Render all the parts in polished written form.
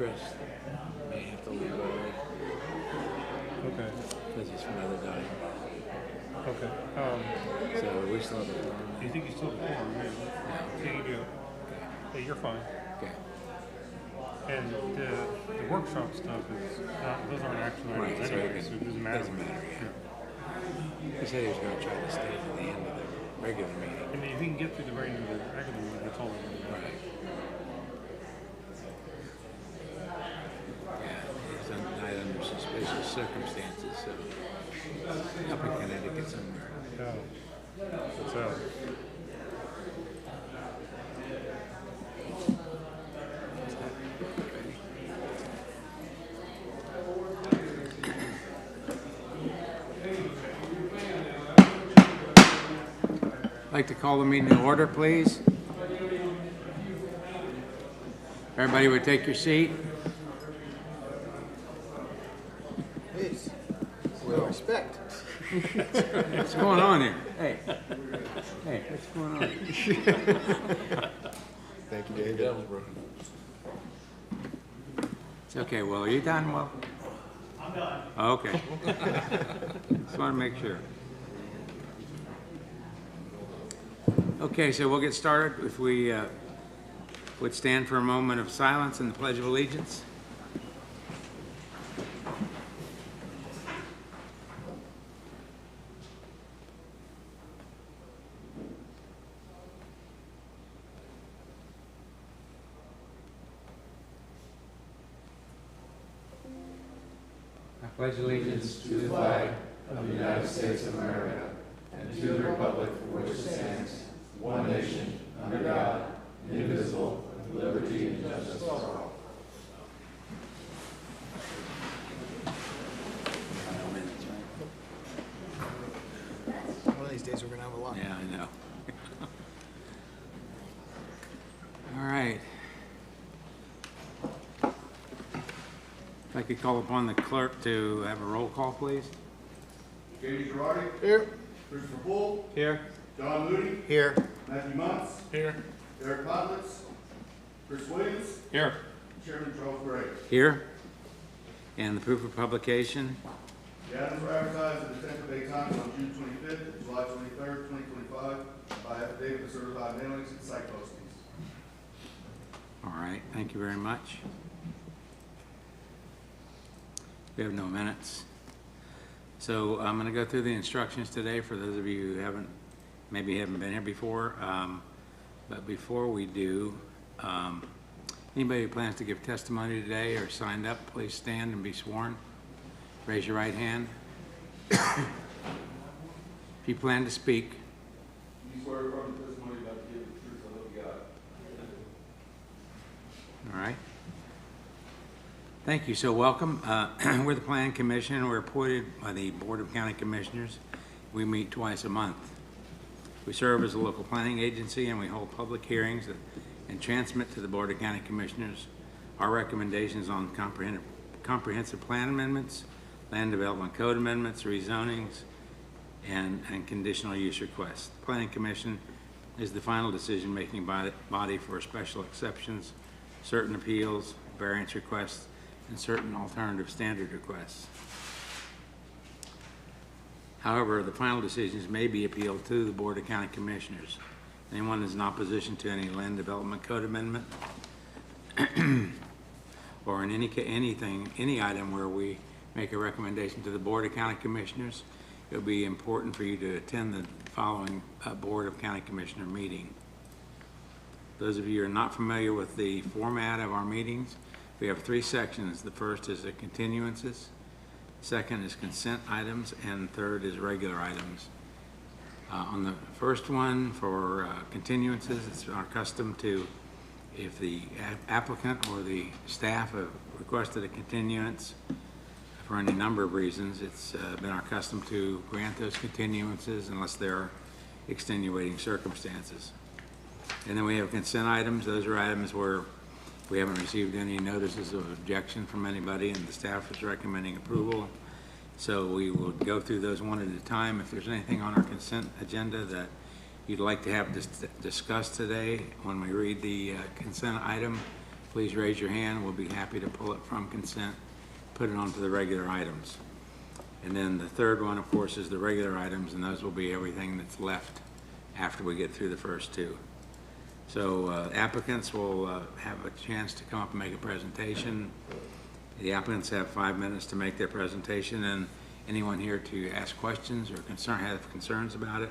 Chris may have to leave early Okay. because his father died. Okay. So we still have a forum. Do you think you still have a quorum? Yeah. Yeah, you do. Yeah, you're fine. Okay. And the workshop stuff is not, those aren't action Right, items so anyway, so it doesn't matter. Doesn't matter, yeah. He said he was going to try to stay to the end of the regular meeting. I mean, if you can get through the regular one, that's all that really matters. Right. Yeah, he's died under suspicious circumstances, so up in Connecticut somewhere. Yeah. So, I'd like to call the meeting to order, please. Everybody would take your seat. Please. Well, respect. What's going on here? Hey, what's going on? Thank you, David. It's okay, Will. Are you done, Will? I'm done. Okay. Just want to make sure. Okay, so we'll get started if we would stand for a moment of silence and the Pledge of Allegiance. I pledge allegiance to the flag of the United States of America and to the republic for which it stands, one nation, under God, indivisible, with liberty and justice for all. One of these days we're going to have a lot. Yeah, I know. All right. If I could call upon the clerk to have a roll call, please. Jamie Girardi. Here. Christopher Bull. Here. John Moody. Here. Matthew Muntz. here. Eric Podlitz. Chris Williams. Here. Chairman Charles Gray. Here. And the proof of publication. The items were advertised in the Tampa Bay Times on June 25th and July 23rd, 2025 by affidavit of certified mailings and site postings. All right, thank you very much. We have no minutes. So I'm going to go through the instructions today for those of you who maybe haven't been here before. But before we do, anybody who plans to give testimony today or signed up, please stand and be sworn. Raise your right hand. If you plan to speak, You swear affirm the testimony about to give the truth, so help you God. all right. Thank you. So welcome. We're the Planning Commission, and we're appointed by the Board of County Commissioners. We meet twice a month. We serve as a local planning agency, and we hold public hearings and transmit to the Board of County Commissioners our recommendations on comprehensive plan amendments, land development code amendments, rezonings, and conditional use requests. The Planning Commission is the final decision-making body for special exceptions, certain appeals, variance requests, and certain alternative standard requests. However, the final decisions may be appealed to the Board of County Commissioners. Anyone is in opposition to any land development code amendment or in any item where we make a recommendation to the Board of County Commissioners, it would be important for you to attend the following Board of County Commissioner meeting. Those of you who are not familiar with the format of our meetings, we have three sections. The first is the continuances, second is consent items, and third is regular items. On the first one for continuances, it's our custom to, if the applicant or the staff have requested a continuance for any number of reasons, it's been our custom to grant those continuances unless there are extenuating circumstances. And then we have consent items. Those are items where we haven't received any notices of objection from anybody and the staff is recommending approval. So we will go through those one at a time. If there's anything on our consent agenda that you'd like to have discussed today, when we read the consent item, please raise your hand. We'll be happy to pull it from consent, put it onto the regular items. And then the third one, of course, is the regular items, and those will be everything that's left after we get through the first two. So applicants will have a chance to come up and make a presentation. The applicants have 5 minutes to make their presentation, and anyone here to ask questions or have concerns about it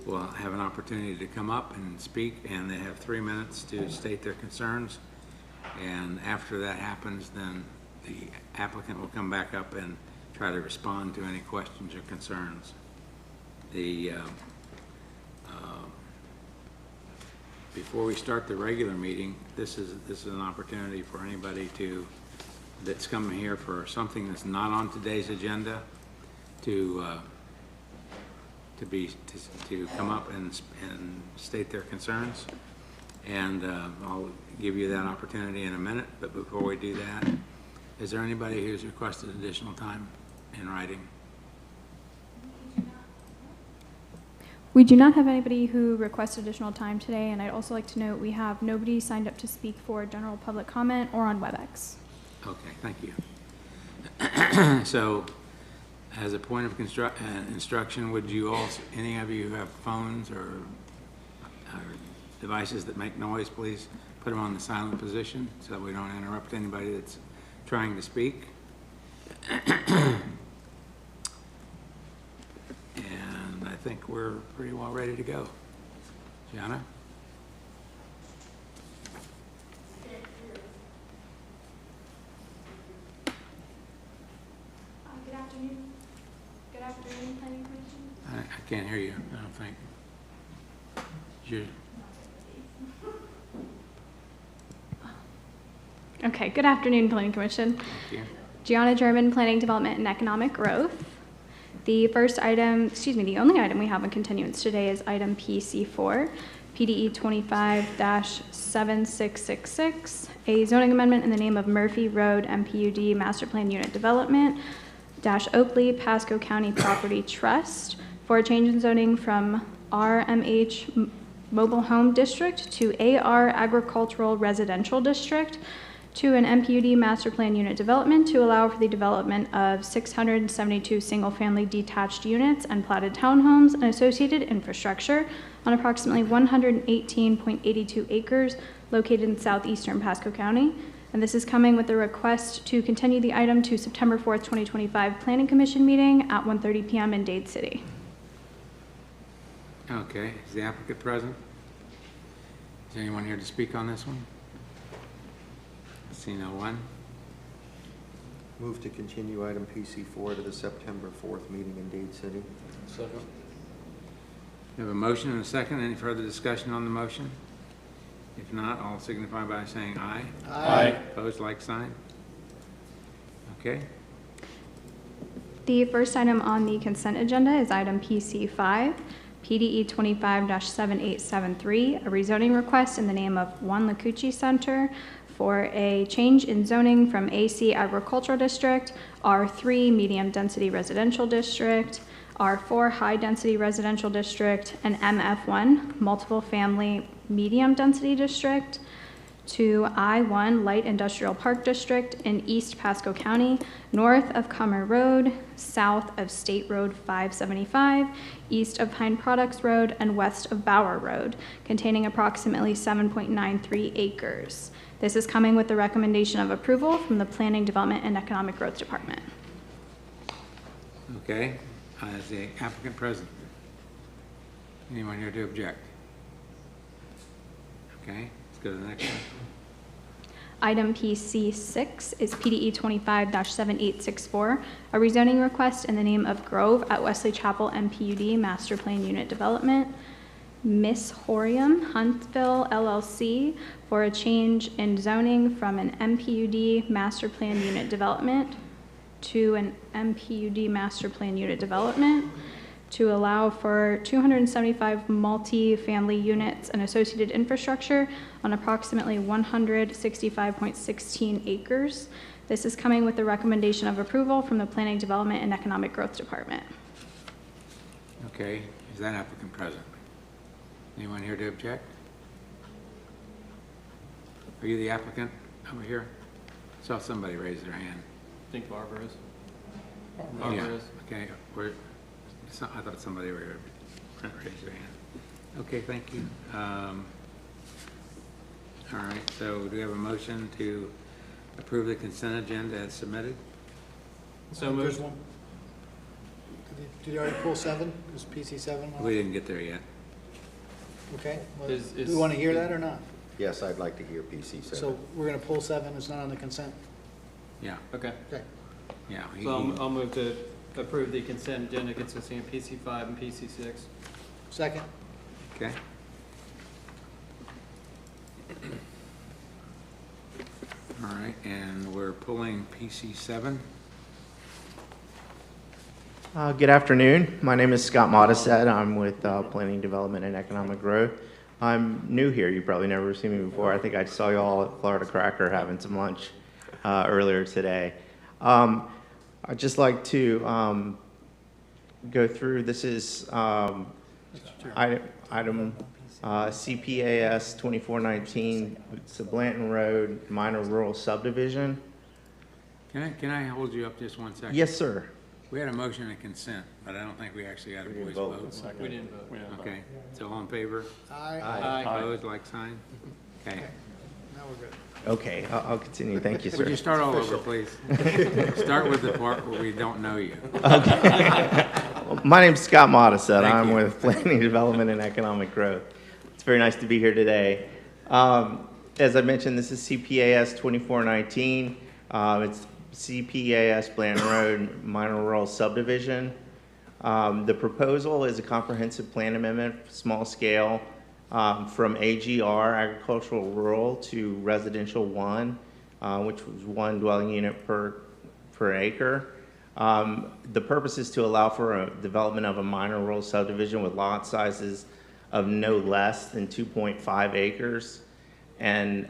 will have an opportunity to come up and speak, and they have 3 minutes to state their concerns. And after that happens, then the applicant will come back up and try to respond to any questions or concerns. Before we start the regular meeting, this is an opportunity for anybody that's coming here for something that's not on today's agenda to come up and state their concerns. And I'll give you that opportunity in a minute, but before we do that, is there anybody who's requested additional time in writing? We do not have anybody who requested additional time today, and I'd also like to note we have nobody signed up to speak for general public comment or on WebEx. Okay, thank you. So, as a point of instruction, would you all, any of you who have phones or devices that make noise, please put them on the silent position so that we don't interrupt anybody that's trying to speak. And I think we're pretty well ready to go. Gianna? Good afternoon. Good afternoon, Planning Commission. I can't hear you, I don't think. Okay, good afternoon, Planning Commission. Thank you. Gianna German, Planning Development and Economic Growth. The only item we have on continuance today is item PC4, PDE 25-7666, a zoning amendment in the name of Murphy Road MPUD Master Plan Unit Development, Oakley, Pasco County Property Trust, for a change in zoning from RMH Mobile Home District to AR Agricultural Residential District, to an MPUD Master Plan Unit Development to allow for the development of 672 single-family detached units and platted townhomes and associated infrastructure on approximately 118.82 acres located in southeastern Pasco County. And this is coming with a request to continue the item to September 4th, 2025 Planning Commission meeting at 1:30 p.m. in Dade City. Okay, is the applicant present? Is anyone here to speak on this one? See no one. Move to continue item PC4 to the September 4th meeting in Dade City. Second. We have a motion and a second. Any further discussion on the motion? If not, all signify by saying aye. Aye. Opposed, like sign. Okay. The first item on the consent agenda is item PC5, PDE 25-7873, a rezoning request in the name of One Lacucci Center for a change in zoning from AC Agricultural District, R3 Medium Density Residential District, R4 High Density Residential District, and MF1 Multiple Family Medium Density District to I1 Light Industrial Park District in East Pasco County, north of Comer Road, south of State Road 575, east of Pine Products Road, and west of Bower Road, containing approximately 7.93 acres. This is coming with the recommendation of approval from the Planning, Development, and Economic Growth Department. Okay. Is the applicant present? Anyone here to object? Okay. Let's go to the next one. Item PC6 is PDE 25-7864, a rezoning request in the name of Grove at Wesley Chapel MPUD Master Plan Unit Development. Miss Horium Huntsville LLC for a change in zoning from an MPUD Master Plan Unit Development to an MPUD Master Plan Unit Development to allow for 275 multi-family units and associated infrastructure on approximately 165.16 acres. This is coming with the recommendation of approval from the Planning, Development, and Economic Growth Department. Okay. Is that applicant present? Anyone here to object? Are you the applicant? over here? Saw somebody raise their hand. I think Barbara is. Yeah, Barbara is. okay, I thought somebody raised their hand. Okay, thank you. All right, so do we have a motion to approve the consent agenda as submitted? So There's moved. one. Did you already pull 7? Is PC 7 on? We didn't get there yet. Okay. Well, Is- do we want to hear that or not? Yes, I'd like to hear PC 7. So we're going to pull 7, it's not on the consent? Yeah, Okay. Okay. yeah. So I'll move to approve the consent agenda consisting of PC 5 and PC 6. Second? Okay. All right, and we're pulling PC 7. Good afternoon. My name is Scott Modisette. I'm with Planning Development and Economic Growth. I'm new here. You've probably never seen me before. I think I saw you all at Florida Cracker having some lunch earlier today. I'd just like to go through, this is item CPAS 2419. It's a Blanton Road minor rural subdivision. Can I hold you up just one second? Yes, sir. We had a motion to consent, but I don't think we actually had a voice vote. We didn't vote. Okay, so all in favor? Aye. Aye. Opposed, like sign? Okay. Now we're good. Okay, I'll continue. Thank you, sir. Would you start all over, please? Start with the part where we don't know you. My name's Scott Modisette. Thank I'm you. with Planning Development and Economic Growth. It's very nice to be here today. As I mentioned, this is CPAS 2419. It's CPAS Blanton Road minor rural subdivision. The proposal is a comprehensive plan amendment, small scale, from AGR, agricultural rural, to residential 1, which was 1 dwelling unit per acre. The purpose is to allow for a development of a minor rural subdivision with lot sizes of no less than 2.5 acres. And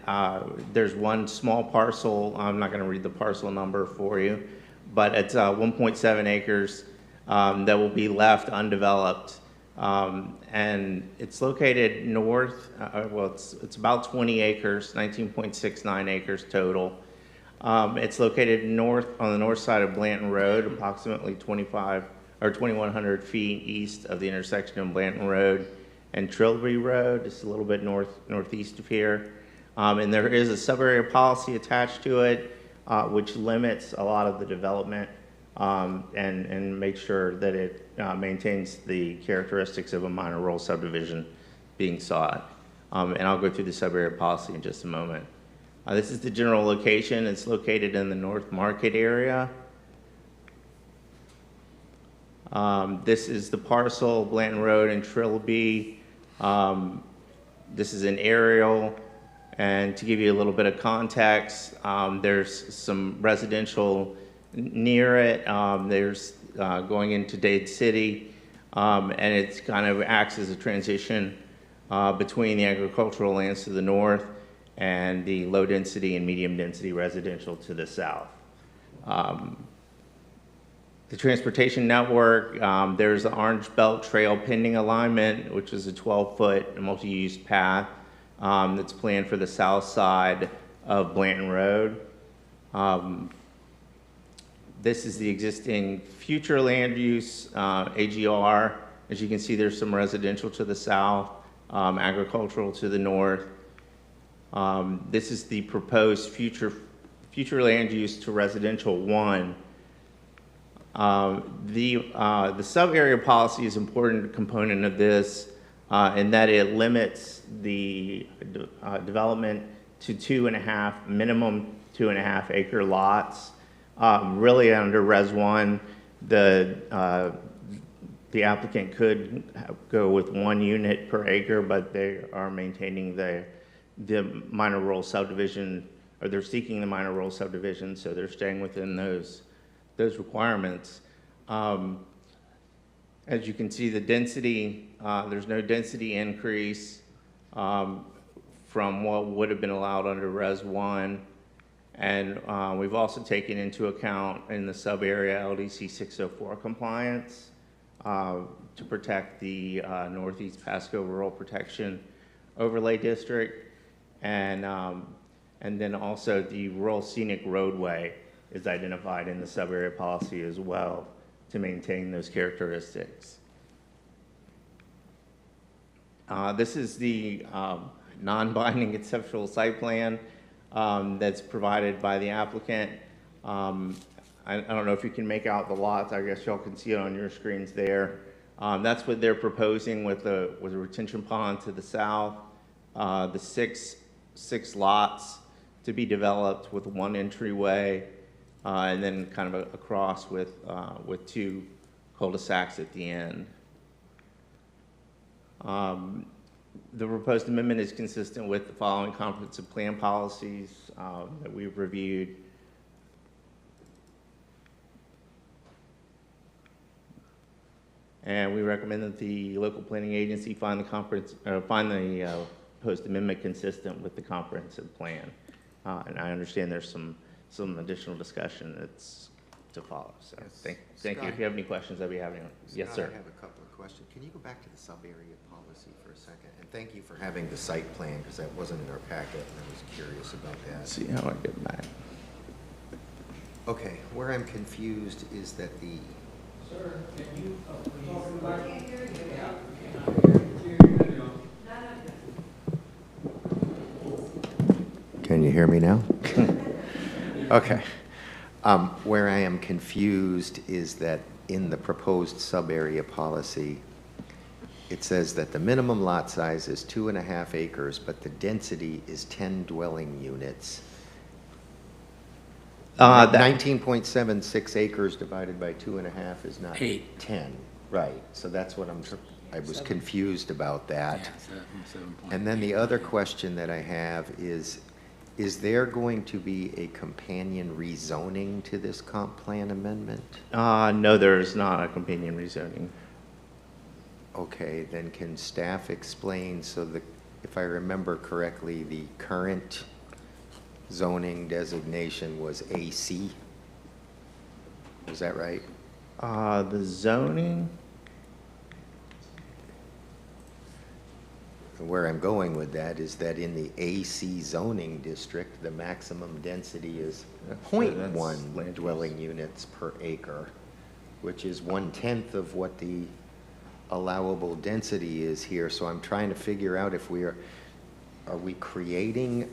there's one small parcel, I'm not going to read the parcel number for you, but it's 1.7 acres that will be left undeveloped. And it's located north, well, it's about 20 acres, 19.69 acres total. It's located north, on the north side of Blanton Road, approximately 2,100 feet east of the intersection of Blanton Road and Trilby Road, just a little bit northeast of here. And there is a sub-area policy attached to it, which limits a lot of the development and makes sure that it maintains the characteristics of a minor rural subdivision being sought. And I'll go through the sub-area policy in just a moment. This is the general location. It's located in the North Market area. This is the parcel, Blanton Road and Trilby. This is an aerial, and to give you a little bit of context, there's some residential near it. There's going into Dade City, and it kind of acts as a transition between the agricultural lands to the north and the low density and medium density residential to the south. The transportation network, there's the Orange Belt Trail pending alignment, which is a 12-foot multi-use path that's planned for the south side of Blanton Road. This is the existing future land use, AGR. As you can see, there's some residential to the south, agricultural to the north. This is the proposed future land use to residential 1. The sub-area policy is an important component of this in that it limits the development to minimum 2.5 acre lots. Really under Res 1, the applicant could go with 1 unit per acre, but they are maintaining the minor rural subdivision, or they're seeking the minor rural subdivision, so they're staying within those requirements. As you can see, the density, there's no density increase from what would have been allowed under Res 1. And we've also taken into account in the sub-area LDC 604 compliance to protect the Northeast Pasco Rural Protection Overlay District. And And then also the rural scenic roadway is identified in the sub-area policy as well to maintain those characteristics. This is the non-binding conceptual site plan that's provided by the applicant. I don't know if you can make out the lots. I guess y'all can see it on your screens there. That's what they're proposing with a retention pond to the south. The six lots to be developed with one entryway, and then kind of across with two cul-de-sacs at the end. The proposed amendment is consistent with the following comprehensive plan policies that we've reviewed. And we recommend that the local planning agency find the proposed amendment consistent with the comprehensive plan. And I understand there's some additional discussion that's to follow. So Yes. thank you. Scott. If you have any questions, I'd be happy to. Yes, Scott, sir. I have a couple of questions. Can you go back to the sub-area policy for a second? And thank you for having the site plan, because that wasn't in our packet, and I was curious about that. Let's see how I get back. Okay, where I'm confused is that the... Can you hear me now? Okay. Where I am confused is that in the proposed sub-area policy, it says that the minimum lot size is 2.5 acres, but the density is 10 dwelling units. 19.76 acres divided by 2.5 is not 10. Right, so that's what I was confused about that. And then the other question that I have is there going to be a companion rezoning to this comp plan amendment? No, there is not a companion rezoning. Okay, then can staff explain, so that, if I remember correctly, the current zoning designation was AC? Is that right? The zoning, Where I'm going with that is that in the AC zoning district, the maximum density is That's 0.1 land dwelling units per acre, which is 1/10 of what the allowable density is here. So I'm trying to figure out if are we creating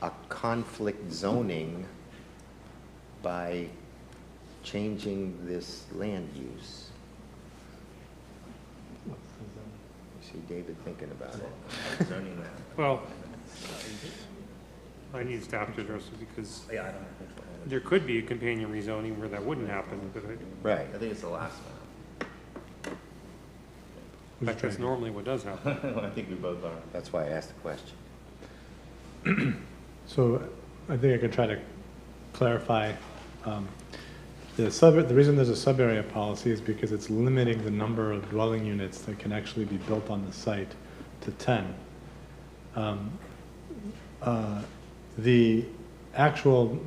a conflict zoning by changing this land use? See David thinking about it. zoning map. Well, I need staff to address it because Yeah, I don't have control. there could be a companion rezoning where that wouldn't happen, but Right. I think it's the last that's normally what does happen. one. I think we both are. That's why I asked the question. So I think I could try to clarify. The reason there's a sub-area policy is because it's limiting the number of dwelling units that can actually be built on the site to 10. The actual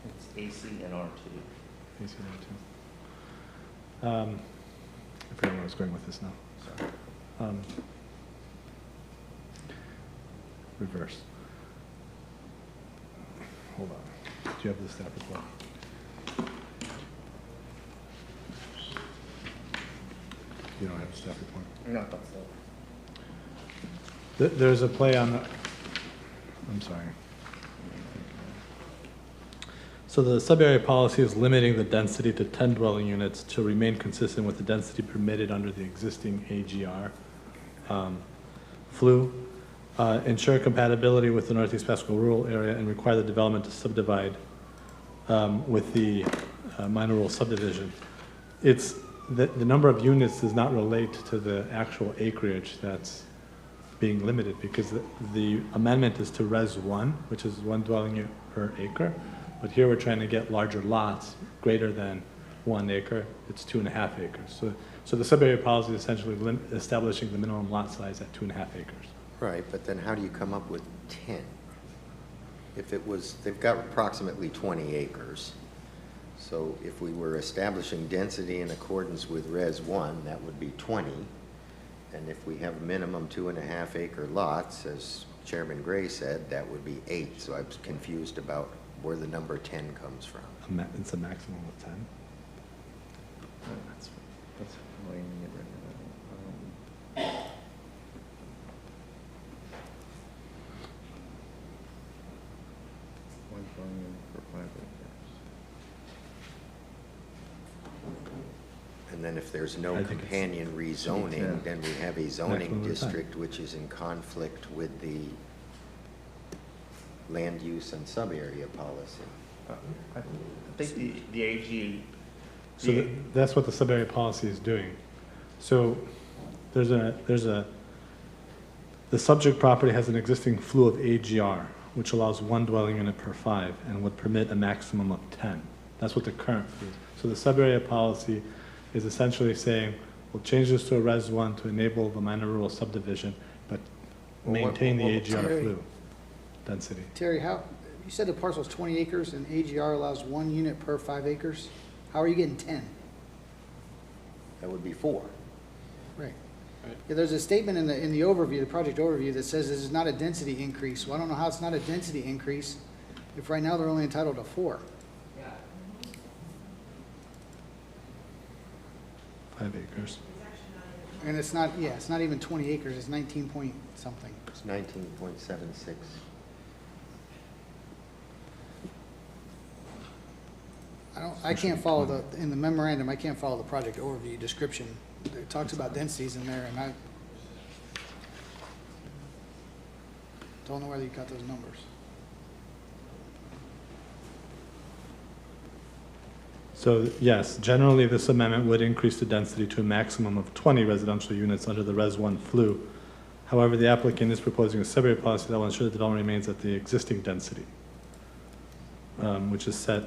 It's AC and R2. I forget where I was going with this now. Reverse. Hold on. Do you have the staff report? You don't have the staff report? No, that's There's a play on the, I'm sorry. So the sub-area policy is limiting the density to 10 dwelling units to remain consistent with the density permitted under the existing AGR. FLU, ensure compatibility with the Northeast Pasco rural area and require the development to subdivide with the minor rural subdivision. It's the number of units does not relate to the actual acreage that's being limited, because the amendment is to Res 1, which is 1 dwelling unit per acre. But here we're trying to get larger lots greater than 1 acre. It's 2.5 acres. So the sub-area policy is essentially establishing the minimum lot size at 2.5 acres. Right, but then how do you come up with 10? If it was, they've got approximately 20 acres. So if we were establishing density in accordance with Res 1, that would be 20. And if we have minimum 2.5 acre lots, as Chairman Gray said, that would be 8, so I was confused about where the number 10 comes from. It's a maximum of 10. That's why you get rid of that. One dwelling unit per 5 acres. And then if there's no I think it's- companion rezoning, Yeah. then we have a Maximum zoning of 10. district which is in conflict with the land use and sub-area policy. I think the AG, So that's what the sub-area policy is doing. So the subject property has an existing flue of AGR, which allows 1 dwelling unit per 5 and would permit a maximum of 10. That's what the current flue is. So the sub-area policy is essentially saying, we'll change this to a Res 1 to enable the minor rural subdivision, but maintain the AGR Terry. flue density. Terry, you said the parcel's 20 acres and AGR allows 1 unit per 5 acres? How are you getting 10? That would be 4. Right. Right. Yeah, there's a statement in the overview, the project overview, that says this is not a density increase. Well, I don't know how it's not a density increase if right now they're only entitled to 4. 5 acres. And it's not, yeah, it's not even 20 acres, it's 19 point something. It's 19.76. I can't follow in the memorandum, I can't follow the project overview description. It talks about densities in there, and I don't know whether you got those numbers. So yes, generally this amendment would increase the density to a maximum of 20 residential units under the Res 1 flue. However, the applicant is proposing a sub-area policy that will ensure the development remains at the existing density, which is set.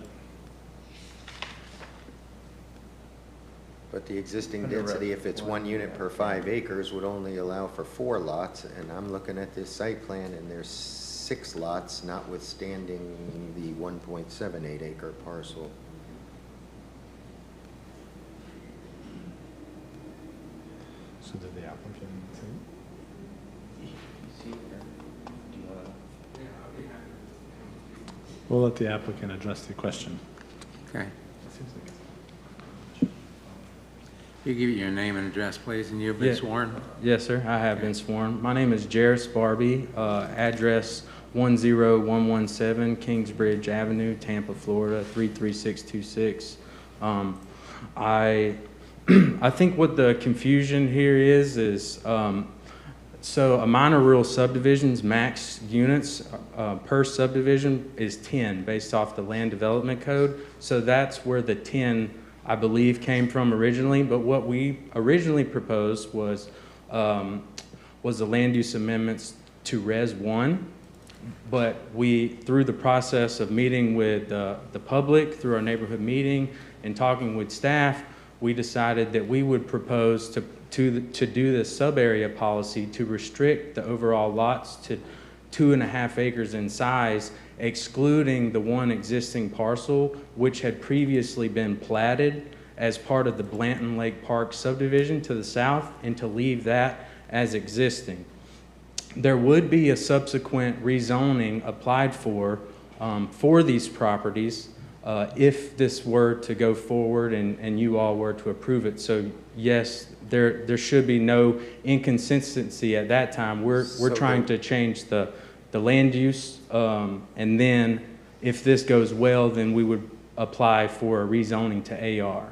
But the existing Under density, Res if it's 1, 1 unit per 5 acres, would only allow for 4 lots, and I'm looking at this site plan, and there's 6 lots, notwithstanding the 1.78 acre parcel. So did the applicant say? We'll let the applicant address the question. Okay. You give your name and address, please, and you've been Yeah. sworn? Yes, sir, I have been sworn. My name is Jairus Barbie, address 10117 Kingsbridge Avenue, Tampa, Florida, 33626. I think what the confusion here is so a minor rural subdivision's max units per subdivision is 10 based off the land development code. So that's where the 10, I believe, came from originally. But what we originally proposed was the land use amendments to Res 1. But through the process of meeting with the public, through our neighborhood meeting and talking with staff, we decided that we would propose to do this sub-area policy to restrict the overall lots to 2.5 acres in size, excluding the one existing parcel, which had previously been platted as part of the Blanton Lake Park subdivision to the south, and to leave that as existing. There would be a subsequent rezoning applied for these properties if this were to go forward and you all were to approve it. So yes, there should be no inconsistency at that time. We're trying to change the land use, and then if this goes well, then we would apply for a rezoning to AR.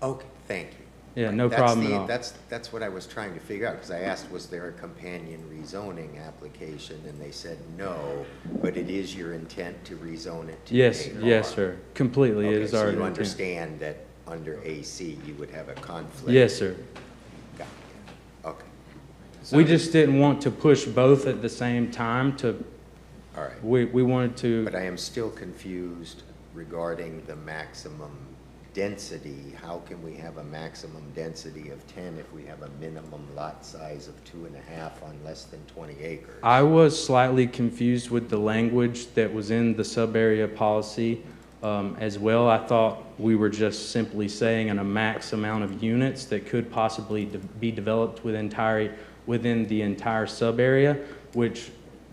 Okay, thank you. Yeah, no That's problem the- at all. That's what I was trying to figure out, because I asked, was there a companion rezoning application? And they said no, but it is your intent to rezone it to Yes, AR. yes, sir. Completely, it Okay, is our so you intent. understand that under AC, you would have a conflict? Yes, sir. Got it. Okay, We just didn't want to push both at the same time all right. we wanted to. But I am still confused regarding the maximum density. How can we have a maximum density of 10 if we have a minimum lot size of 2.5 on less than 20 acres? I was slightly confused with the language that was in the sub-area policy as well. I thought we were just simply saying a max amount of units that could possibly be developed within the entire sub-area. which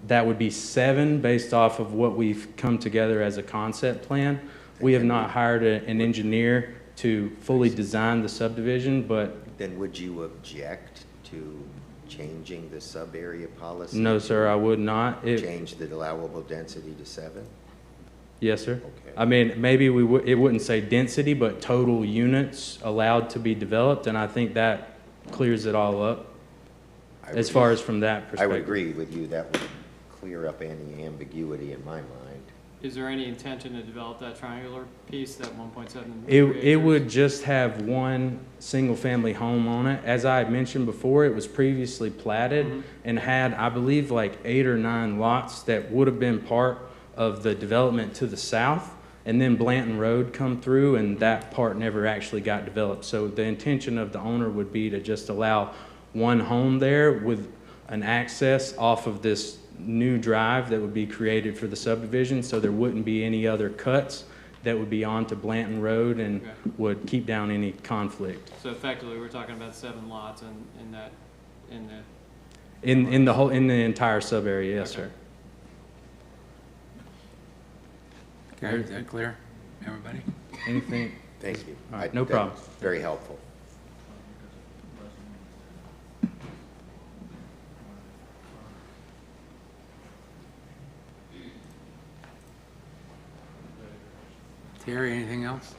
that would be 7 based off of what we've come together as a concept plan. We have not hired an engineer to fully design the subdivision, but Then would you object to changing the sub-area policy? no, sir, I would not. Change the allowable density to 7? Yes, sir. Okay. I mean, maybe it wouldn't say density, but total units allowed to be developed, and I think that clears it all up as far as from that perspective. I would agree with you. That would clear up any ambiguity in my mind. Is there any intention to develop that triangular piece, that 1.7 It acres? would just have one single-family home on it. As I had mentioned before, it was previously platted and had, I believe, like 8 or 9 lots that would have been part of the development to the south. And then Blanton Road come through, and that part never actually got developed. So the intention of the owner would be to just allow one home there with an access off of this new drive that would be created for the subdivision, so there wouldn't be any other cuts that would be onto Blanton Road and Okay. would keep down any conflict. So effectively, we're talking about 7 lots in the, In the entire sub area, yes, sir. Okay, is that clear, everybody? Anything? Thank you. All right, no That problem. was very helpful. Terry, anything else?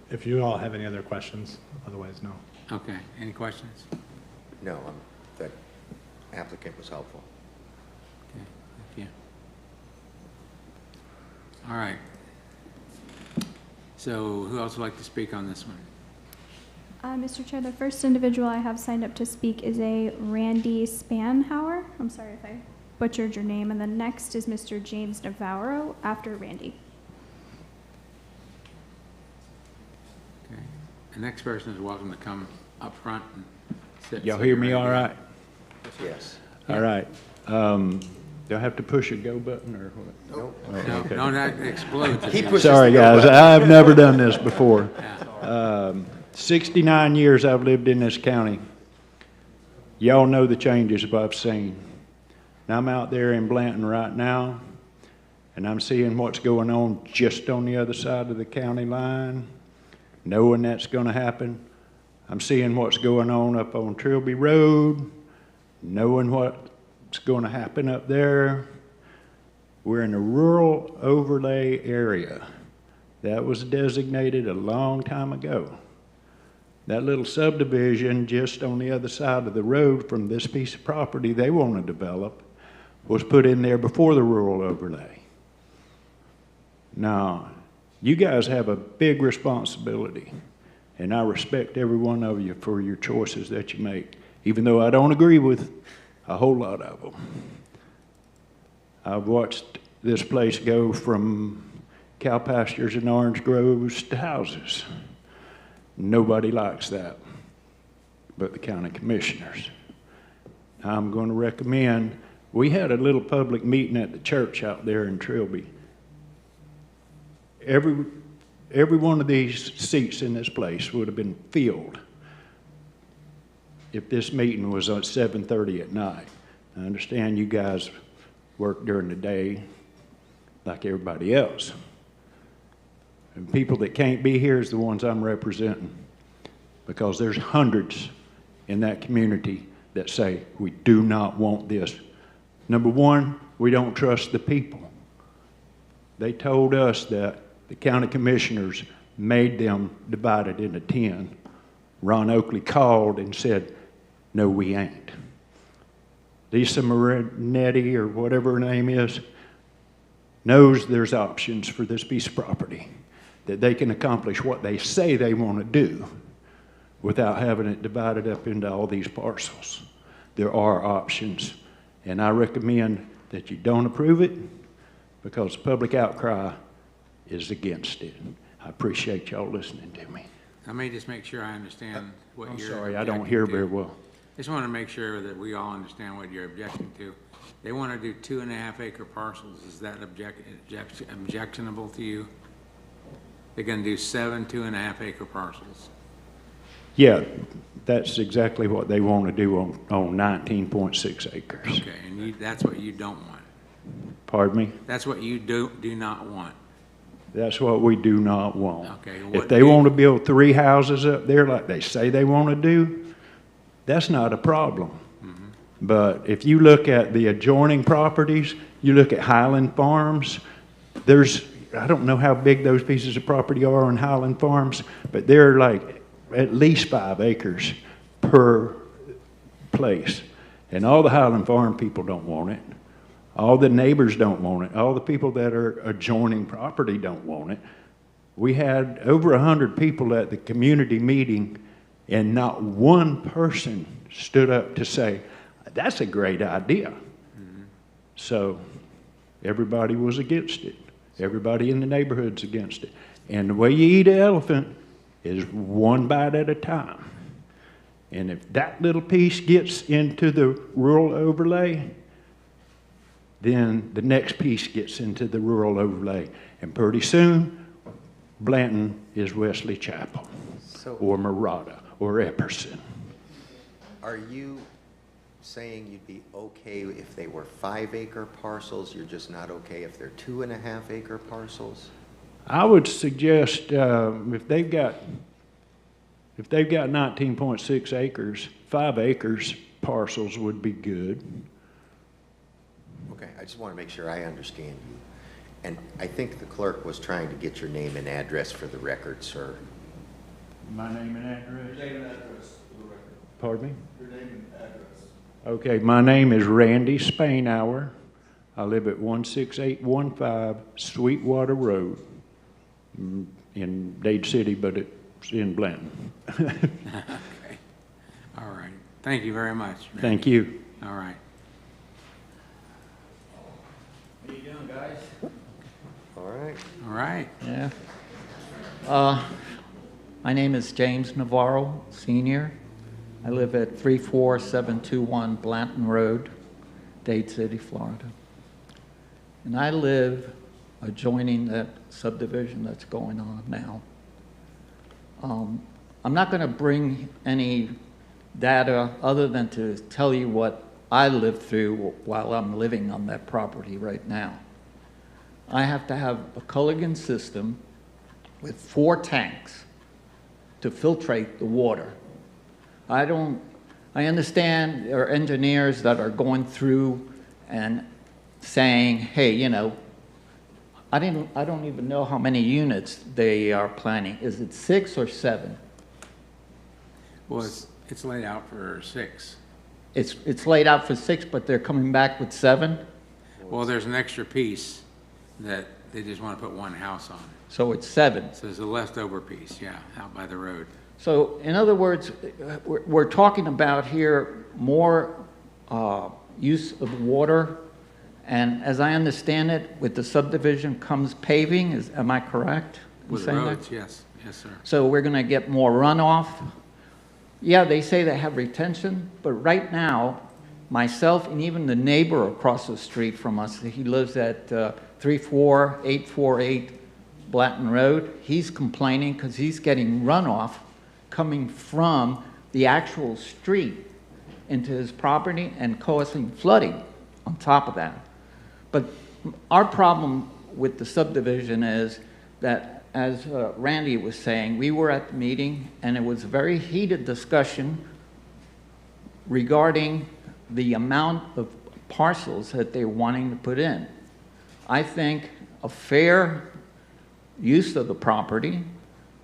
If you all have any other questions, otherwise, no. Okay, any questions? No, the applicant was helpful. Okay, thank you. All right. So who else would like to speak on this one? Mr. Chair, the first individual I have signed up to speak is a Randy Spanhauer. I'm sorry if I butchered your name. And the next is Mr. James Navarro after Randy. Okay. The next person is welcome to come up front and sit. Y'all hear me all right? Yes. All right. Do I have to push a go button or what? Nope. Oh, No, okay. no, that explodes. if He you- pushes Sorry, the go guys. button. I've never done this before. Yeah. 69 years I've lived in this county. Y'all know the changes I've seen. Now, I'm out there in Blanton right now, and I'm seeing what's going on just on the other side of the county line, knowing that's going to happen. I'm seeing what's going on up on Trilby Road, knowing what's going to happen up there. We're in a rural overlay area. That was designated a long time ago. That little subdivision just on the other side of the road from this piece of property they want to develop was put in there before the rural overlay. Now, you guys have a big responsibility, and I respect every one of you for your choices that you make, even though I don't agree with a whole lot of them. I've watched this place go from cow pastures and orange groves to houses. Nobody likes that but the county commissioners. I'm going to recommend, we had a little public meeting at the church out there in Trilby. Every one of these seats in this place would have been filled if this meeting was at 7:30 at night. I understand you guys work during the day like everybody else. And people that can't be here is the ones I'm representing, because there's hundreds in that community that say, we do not want this. Number one, we don't trust the people. They told us that the county commissioners made them divide it into 10. Ron Oakley called and said, no, we ain't. Lisa Marinetti, or whatever her name is, knows there's options for this piece of property, that they can accomplish what they say they want to do without having it divided up into all these parcels. There are options, and I recommend that you don't approve it, because the public outcry is against it. I appreciate y'all listening to me. Let me just make sure I understand what I'm you're sorry, I don't objecting hear to. very well. Just want to make sure that we all understand what you're objecting to. They want to do 2.5 acre parcels. Is that objectionable to you? They're going to do 7 2.5 acre parcels. Yeah, that's exactly what they want to do on 19.6 acres. Okay, and that's what you don't want. Pardon me? That's what you do not want. That's what we do not want. Okay, If what they do you- want to build 3 houses up there like they say they want to do, that's not a problem. But if you look at the adjoining properties, you look at Highland Farms, I don't know how big those pieces of property are on Highland Farms, but they're like at least 5 acres per place. And all the Highland Farm people don't want it. All the neighbors don't want it. All the people that are adjoining property don't want it. We had over 100 people at the community meeting, and not one person stood up to say, that's a great idea. So everybody was against it. Everybody in the neighborhood's against it. And the way you eat an elephant is one bite at a time. And if that little piece gets into the rural overlay, then the next piece gets into the rural overlay. And pretty soon, Blanton is Wesley Chapel, or Murata, or Epperson. Are you saying you'd be okay if they were 5-acre parcels? You're just not okay if they're 2.5-acre parcels? I would suggest if they've got 19.6 acres, 5 acres parcels would be good. Okay, I just want to make sure I understand you. And I think the clerk was trying to get your name and address for the record, sir. My name and address? Your name and address for the record. Pardon me? Your name and address. Okay, my name is Randy Spainhour. I live at 16815 Sweetwater Road in Dade City, but it's in Blanton. Okay. All right. Thank you very much. Randy. Thank you. All right. How you doing, guys? All right. All right. Yeah. My name is James Navarro, Senior. I live at 34721 Blanton Road, Dade City, Florida. And I live adjoining that subdivision that's going on now. I'm not going to bring any data other than to tell you what I lived through while I'm living on that property right now. I have to have a Culligan system with 4 tanks to filtrate the water. I understand there are engineers that are going through and saying, hey, you know, I don't even know how many units they are planning. Is it 6 or 7? Well, it's laid out for 6. It's laid out for 6, but they're coming back with 7? Well, there's an extra piece that they just want to put one house on. So it's 7. So there's a leftover piece, yeah, out by the road. So in other words, we're talking about here more use of water, and as I understand it, with the subdivision comes paving, am I correct in With saying that? roads, yes, yes, sir. So we're going to get more runoff. Yeah, they say they have retention, but right now, myself and even the neighbor across the street from us, he lives at 34848 Blanton Road, he's complaining because he's getting runoff coming from the actual street into his property and causing flooding on top of that. But our problem with the subdivision is that, as Randy was saying, we were at the meeting and it was a very heated discussion regarding the amount of parcels that they're wanting to put in. I think a fair use of the property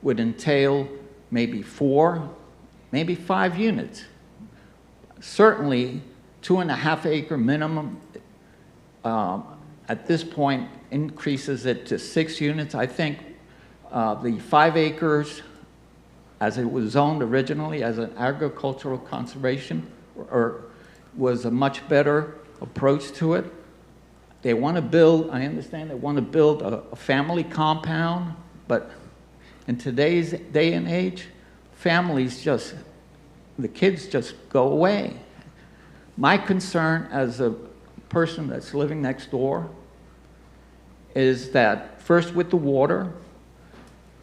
would entail maybe 4, maybe 5 units. Certainly 2.5 acre minimum at this point increases it to 6 units. I think the 5 acres, as it was zoned originally as an agricultural conservation, was a much better approach to it. They want to build, I understand they want to build a family compound, but in today's day and age, the kids just go away. My concern as a person that's living next door is that, first with the water,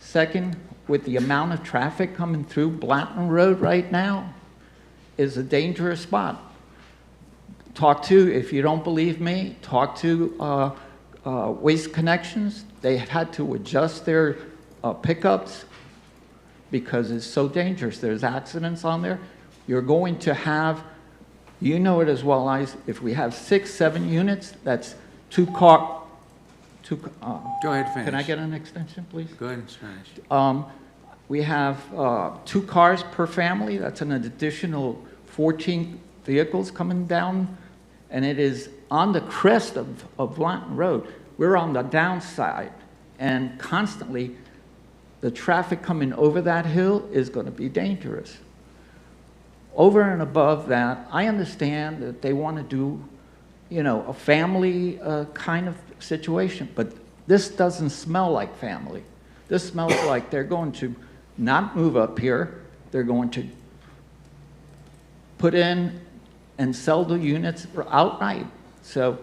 second with the amount of traffic coming through Blanton Road right now, is a dangerous spot. Talk to, if you don't believe me, talk to Waste Connections. They had to adjust their pickups because it's so dangerous. There's accidents on there. You're going to have, you know it as well as, if we have 6, 7 units, that's two car. Go ahead, finish. Can I get an extension, please? Go ahead and finish. We have 2 cars per family. That's an additional 14 vehicles coming down, and it is on the crest of Blanton Road. We're on the downside, and constantly the traffic coming over that hill is going to be dangerous. Over and above that, I understand that they want to do, you know, a family kind of situation, but this doesn't smell like family. This smells like they're going to not move up here. They're going to put in and sell the units outright. So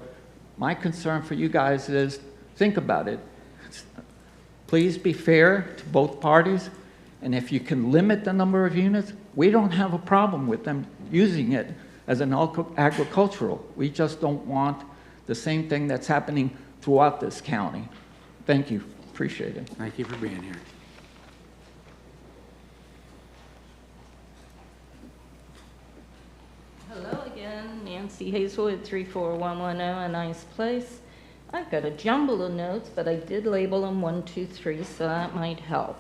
my concern for you guys is, think about it. Please be fair to both parties, and if you can limit the number of units, we don't have a problem with them using it as an agricultural. We just don't want the same thing that's happening throughout this county. Thank you. Appreciate it. Thank you for being here. Hello again, Nancy Hazelwood, 34110, a nice place. I've got a jumble of notes, but I did label them 1, 2, 3, so that might help.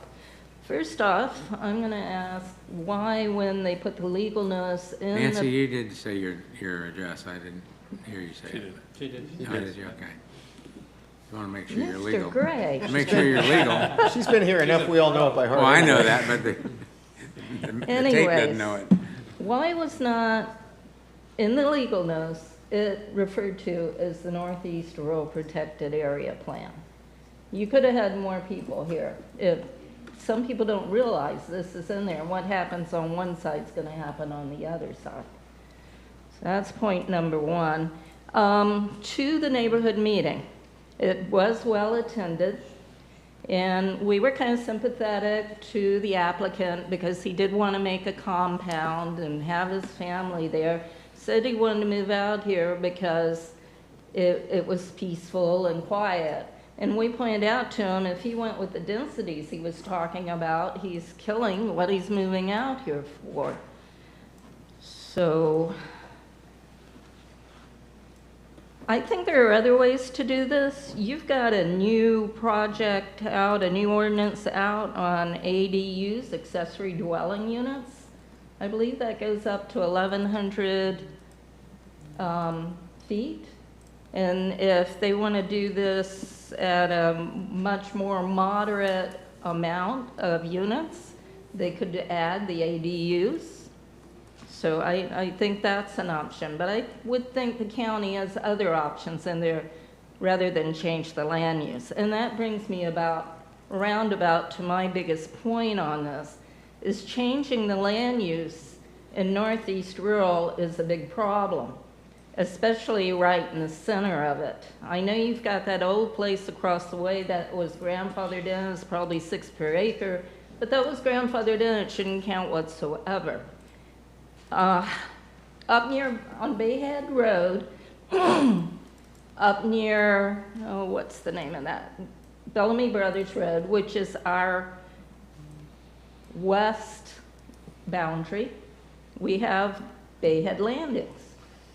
First off, I'm going to ask why, when they put the legal notice in Nancy, you did say your address. I didn't hear you say it. She did. Oh, did you? Okay. You want to make sure you're Mr. legal. Gray. Make sure you're legal. She's been here enough, we all know it by heart. Well, I know that, but the tape Anyways, doesn't know it. why was not, in the legal notice, it referred to as the Northeast Rural Protected Area Plan? You could have had more people here. If some people don't realize this is in there, and what happens on one side is going to happen on the other side. So that's point number 1. To the neighborhood meeting, it was well attended, and we were kind of sympathetic to the applicant because he did want to make a compound and have his family there. Said he wanted to move out here because it was peaceful and quiet. And we pointed out to him, if he went with the densities he was talking about, he's killing what he's moving out here for. So I think there are other ways to do this. You've got a new project out, a new ordinance out on ADUs, accessory dwelling units. I believe that goes up to 1,100 feet. And if they want to do this at a much more moderate amount of units, they could add the ADUs. So I think that's an option. But I would think the county has other options in there rather than change the land use. And that brings me roundabout to my biggest point on this, is changing the land use in Northeast Rural is a big problem, especially right in the center of it. I know you've got that old place across the way that was grandfathered in, it's probably 6 per acre, but that was grandfathered in, it shouldn't count whatsoever. Up near, on Bayhead Road, up near, oh, what's the name of that? Bellamy Brothers Road, which is our west boundary, we have Bayhead Landings.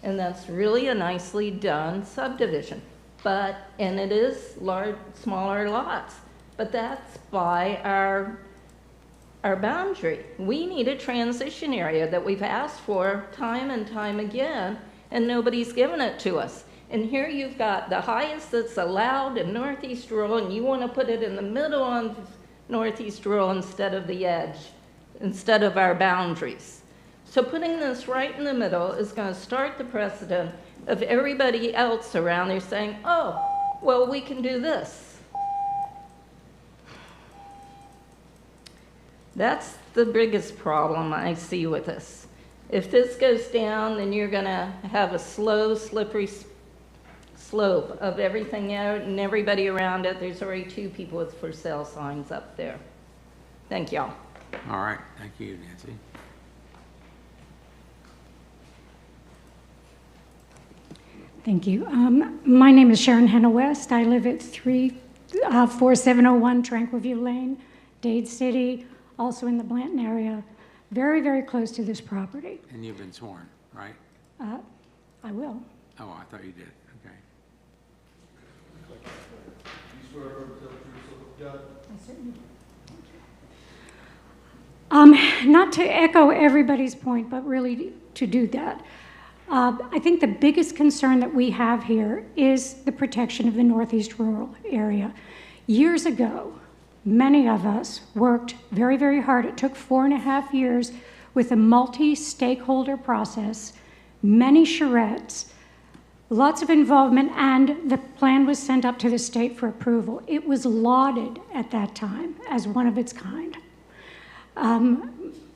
And that's really a nicely done subdivision. And it is smaller lots, but that's by our boundary. We need a transition area that we've asked for time and time again, and nobody's given it to us. And here you've got the highest that's allowed in Northeast Rural, and you want to put it in the middle of Northeast Rural instead of the edge, instead of our boundaries. So putting this right in the middle is going to start the precedent of everybody else around there saying, oh, well, we can do this. That's the biggest problem I see with this. If this goes down, then you're going to have a slow, slippery slope of everything out and everybody around it. There's already 2 people with for sale signs up there. Thank y'all. All right, thank you, Nancy. Thank you. My name is Sharon Hannah West. I live at 4701 Tranquilview Lane, Dade City, also in the Blanton area, very, very close to this property. And you've been sworn, right? I will. Oh, I thought you did, okay. You swear or affirm to tell the truth, so help you God? I certainly do. Not to echo everybody's point, but really to do that. I think the biggest concern that we have here is the protection of the Northeast rural area. Years ago, many of us worked very, very hard. It took 4.5 years with a multi-stakeholder process, many charrettes, lots of involvement, and the plan was sent up to the state for approval. It was lauded at that time as one of its kind.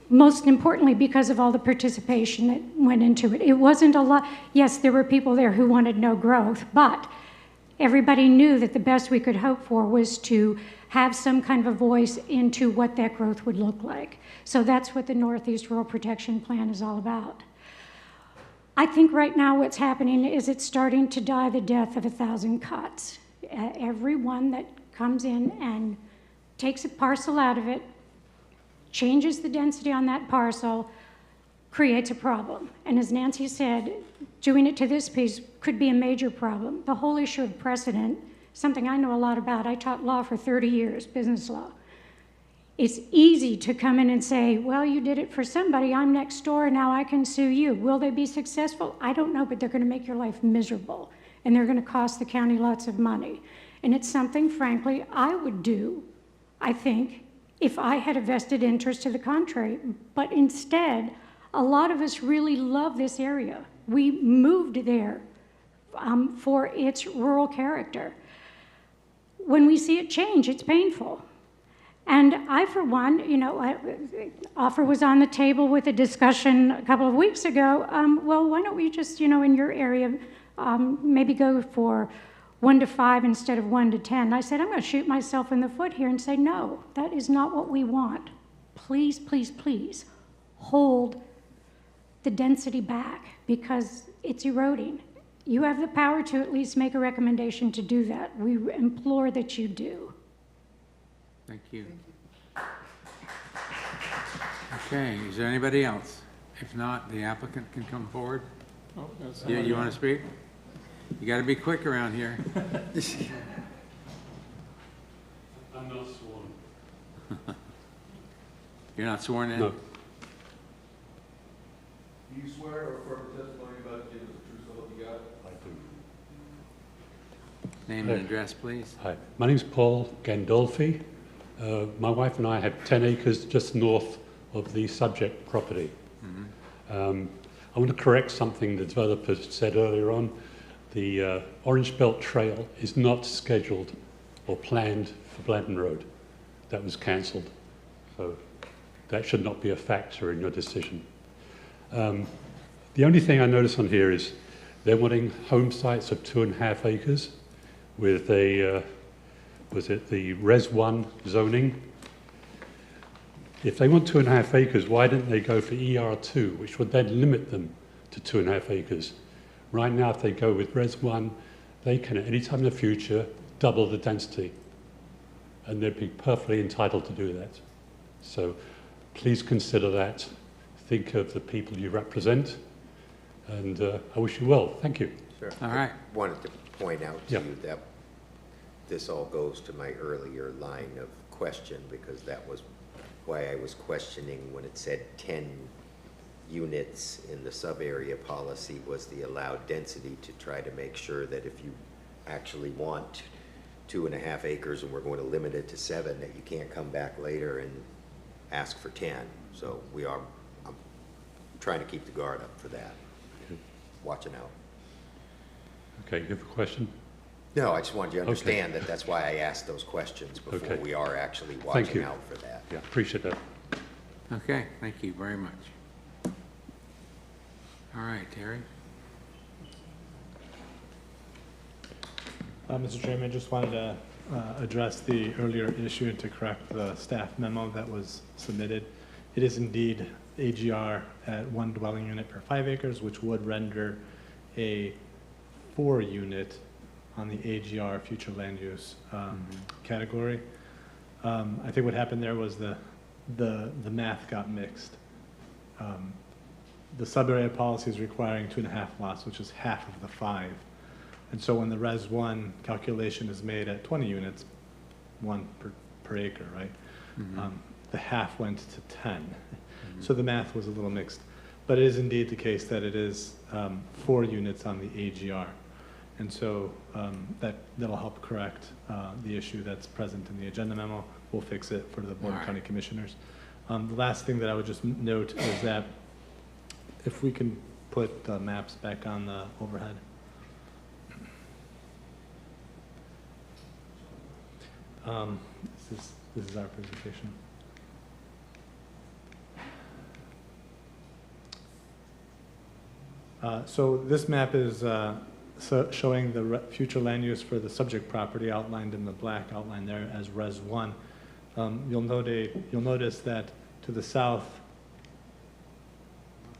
Most importantly, because of all the participation that went into it. It wasn't a lot. Yes, there were people there who wanted no growth, but everybody knew that the best we could hope for was to have some kind of a voice into what that growth would look like. So that's what the Northeast Rural Protection Plan is all about. I think right now what's happening is it's starting to die the death of 1,000 cuts. Everyone that comes in and takes a parcel out of it, changes the density on that parcel, creates a problem. And as Nancy said, doing it to this piece could be a major problem. The whole issue of precedent, something I know a lot about. I taught law for 30 years, business law. It's easy to come in and say, well, you did it for somebody, I'm next door, now I can sue you. Will they be successful? I don't know, but they're gonna make your life miserable, and they're gonna cost the county lots of money. And it's something, frankly, I would do, I think, if I had a vested interest to the contrary. But instead, a lot of us really love this area. We moved there for its rural character. When we see it change, it's painful. And I, for one, offer was on the table with a discussion a couple of weeks ago. Well, why don't we just, in your area, maybe go for 1 to 5 instead of 1 to 10. I said, I'm going to shoot myself in the foot here and say, no, that is not what we want. Please, please, please hold the density back because it's eroding. You have the power to at least make a recommendation to do that. We implore that you do. Thank you. Okay, is there anybody else? If not, the applicant can come forward. Oh, Yeah, you want to speak? You got to be quick around here. I'm not sworn. You're not sworn in? No. Do you swear or affirm the testimony you're about to give is the truth, so help you God? I do. Name and address, please. Hi, my name's Paul Gandolfi. My wife and I have 10 acres just north of the subject property. I want to correct something the developer said earlier on. The Orange Belt Trail is not scheduled or planned for Blanton Road. That was cancelled. So that should not be a factor in your decision. The only thing I notice on here is they're wanting home sites of 2.5 acres with a, was it the Res 1 zoning? If they want 2.5 acres, why didn't they go for ER2, which would then limit them to 2.5 acres? Right now, if they go with Res 1, they can at any time in the future double the density. And they'd be perfectly entitled to do that. So please consider that. Think of the people you represent. And I wish you well. Thank you. Sure. All right. I wanted to point out to you that this all goes to my earlier line of question, because that was why I was questioning when it said 10 units in the sub-area policy was the allowed density, to try to make sure that if you actually want 2.5 acres and we're going to limit it to 7, that you can't come back later and ask for 10. So I'm trying to keep the guard up for that. Watching out. Okay, you have a question? No, I just wanted you to understand that that's why I asked those questions before we are actually watching out for that. Yeah, appreciate that. Okay, thank you very much. All right, Terry. Mr. Chairman, just wanted to address the earlier issue and to correct the staff memo that was submitted. It is indeed AGR at 1 dwelling unit per 5 acres, which would render a 4 unit on the AGR future land use category. I think what happened there was the math got mixed. The sub-area policy is requiring 2.5 lots, which is half of the 5. And so when the Res 1 calculation is made at 20 units, 1 per acre, right? The half went to 10. So the math was a little mixed. But it is indeed the case that it is 4 units on the AGR. And so that'll help correct the issue that's present in the agenda memo. We'll fix it for the Board of County Commissioners. The last thing that I would just note is that if we can put the maps back on the overhead. This is our presentation. So this map is showing the future land use for the subject property outlined in the black outline there as Res 1. You'll notice that to the south,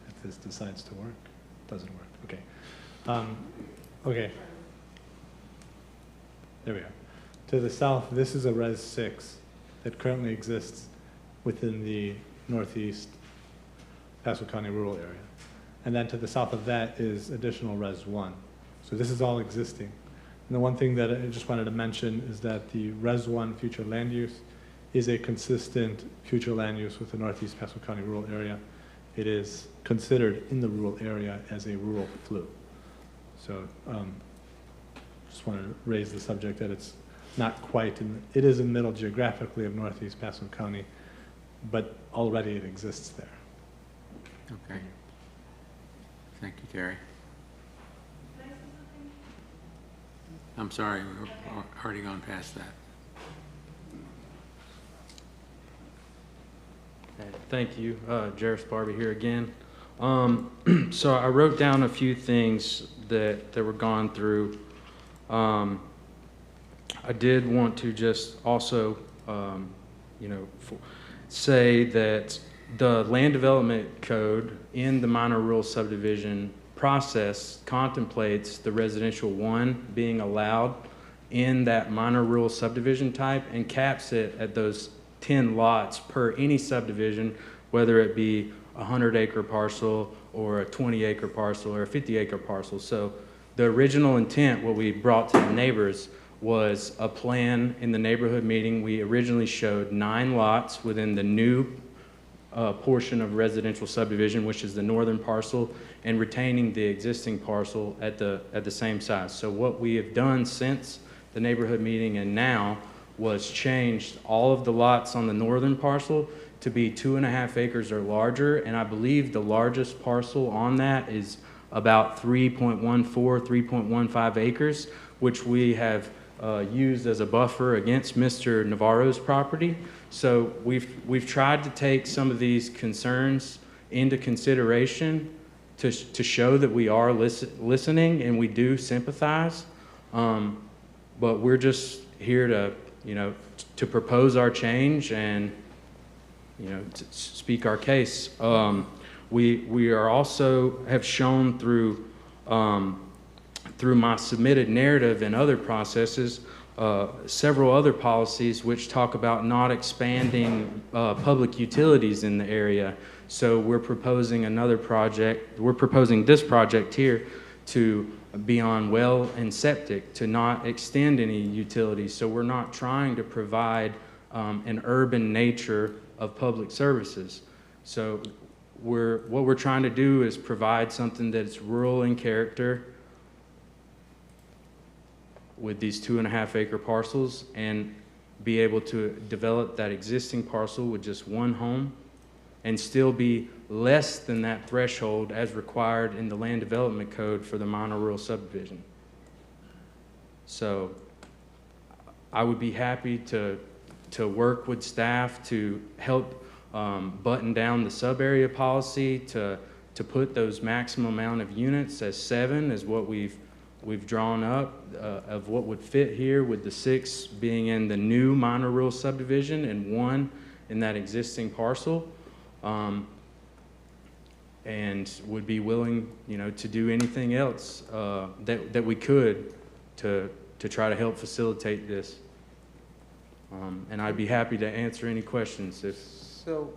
if this decides to work, it doesn't work. Okay. Okay. There we are. To the south, this is a Res 6 that currently exists within the northeast Pasco County rural area. And then to the south of that is additional Res 1. So this is all existing. And the one thing that I just wanted to mention is that the Res 1 future land use is a consistent future land use with the northeast Pasco County rural area. It is considered in the rural area as a rural FLU. So just wanted to raise the subject that it's not quite it is in the middle geographically of northeast Pasco County, but already it exists there. Okay. Thank you, Terry. I'm sorry, we've already gone past that. Thank you. Jarvis Barbie here again. So I wrote down a few things that were gone through. I did want to just also, say that the land development code in the minor rural subdivision process contemplates the residential 1 being allowed in that minor rural subdivision type and caps it at those 10 lots per any subdivision, whether it be a 100-acre parcel or a 20-acre parcel or a 50-acre parcel. So the original intent, what we brought to the neighbors, was a plan in the neighborhood meeting. We originally showed 9 lots within the new portion of residential subdivision, which is the northern parcel, and retaining the existing parcel at the same size. So what we have done since the neighborhood meeting and now was changed all of the lots on the northern parcel to be 2.5 acres or larger, and I believe the largest parcel on that is about 3.14, 3.15 acres, which we have used as a buffer against Mr. Navarro's property. So we've tried to take some of these concerns into consideration to show that we are listening and we do sympathize. But we're just here to propose our change and to speak our case. We are also have shown through my submitted narrative and other processes, several other policies which talk about not expanding public utilities in the area. So we're proposing another project. We're proposing this project here to be on well and septic, to not extend any utilities. So we're not trying to provide an urban nature of public services. So what we're trying to do is provide something that's rural in character, with these 2.5 acre parcels, and be able to develop that existing parcel with just 1 home and still be less than that threshold as required in the land development code for the minor rural subdivision. So I would be happy to work with staff to help button down the sub-area policy to put those maximum amount of units as 7 is what we've we've drawn up of what would fit here, with the 6 being in the new minor rural subdivision and 1 in that existing parcel. And would be willing, to do anything else that we could to try to help facilitate this. And I'd be happy to answer any questions if. So,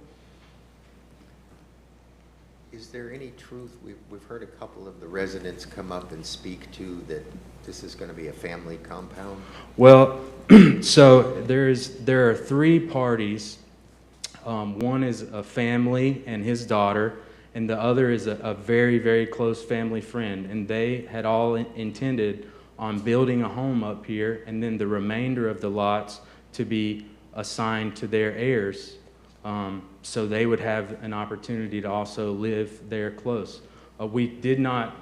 is there any truth, we've heard a couple of the residents come up and speak to that this is going to be a family compound? Well, so there are 3 parties. One is a family and his daughter, and the other is a very, very close family friend. And they had all intended on building a home up here, and then the remainder of the lots to be assigned to their heirs. So they would have an opportunity to also live there close. We did not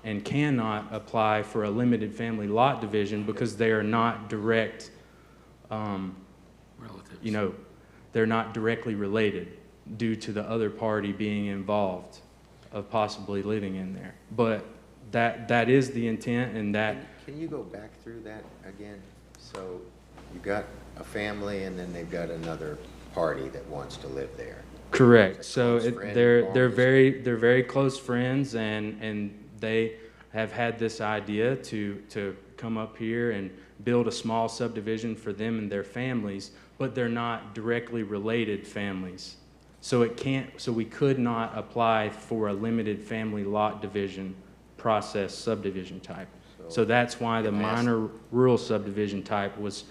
and cannot apply for a limited family lot division because they are not direct, relatives. They're not directly related due to the other party being involved of possibly living in there. But that is the intent, and that. Can you go back through that again? So you got a family and then they've got another party that wants to live there. Correct. So they're very close friends, and they have had this idea to come up here and build a small subdivision for them and their families, but they're not directly related families. So we could not apply for a limited family lot division process subdivision type. So that's why the minor rural subdivision type was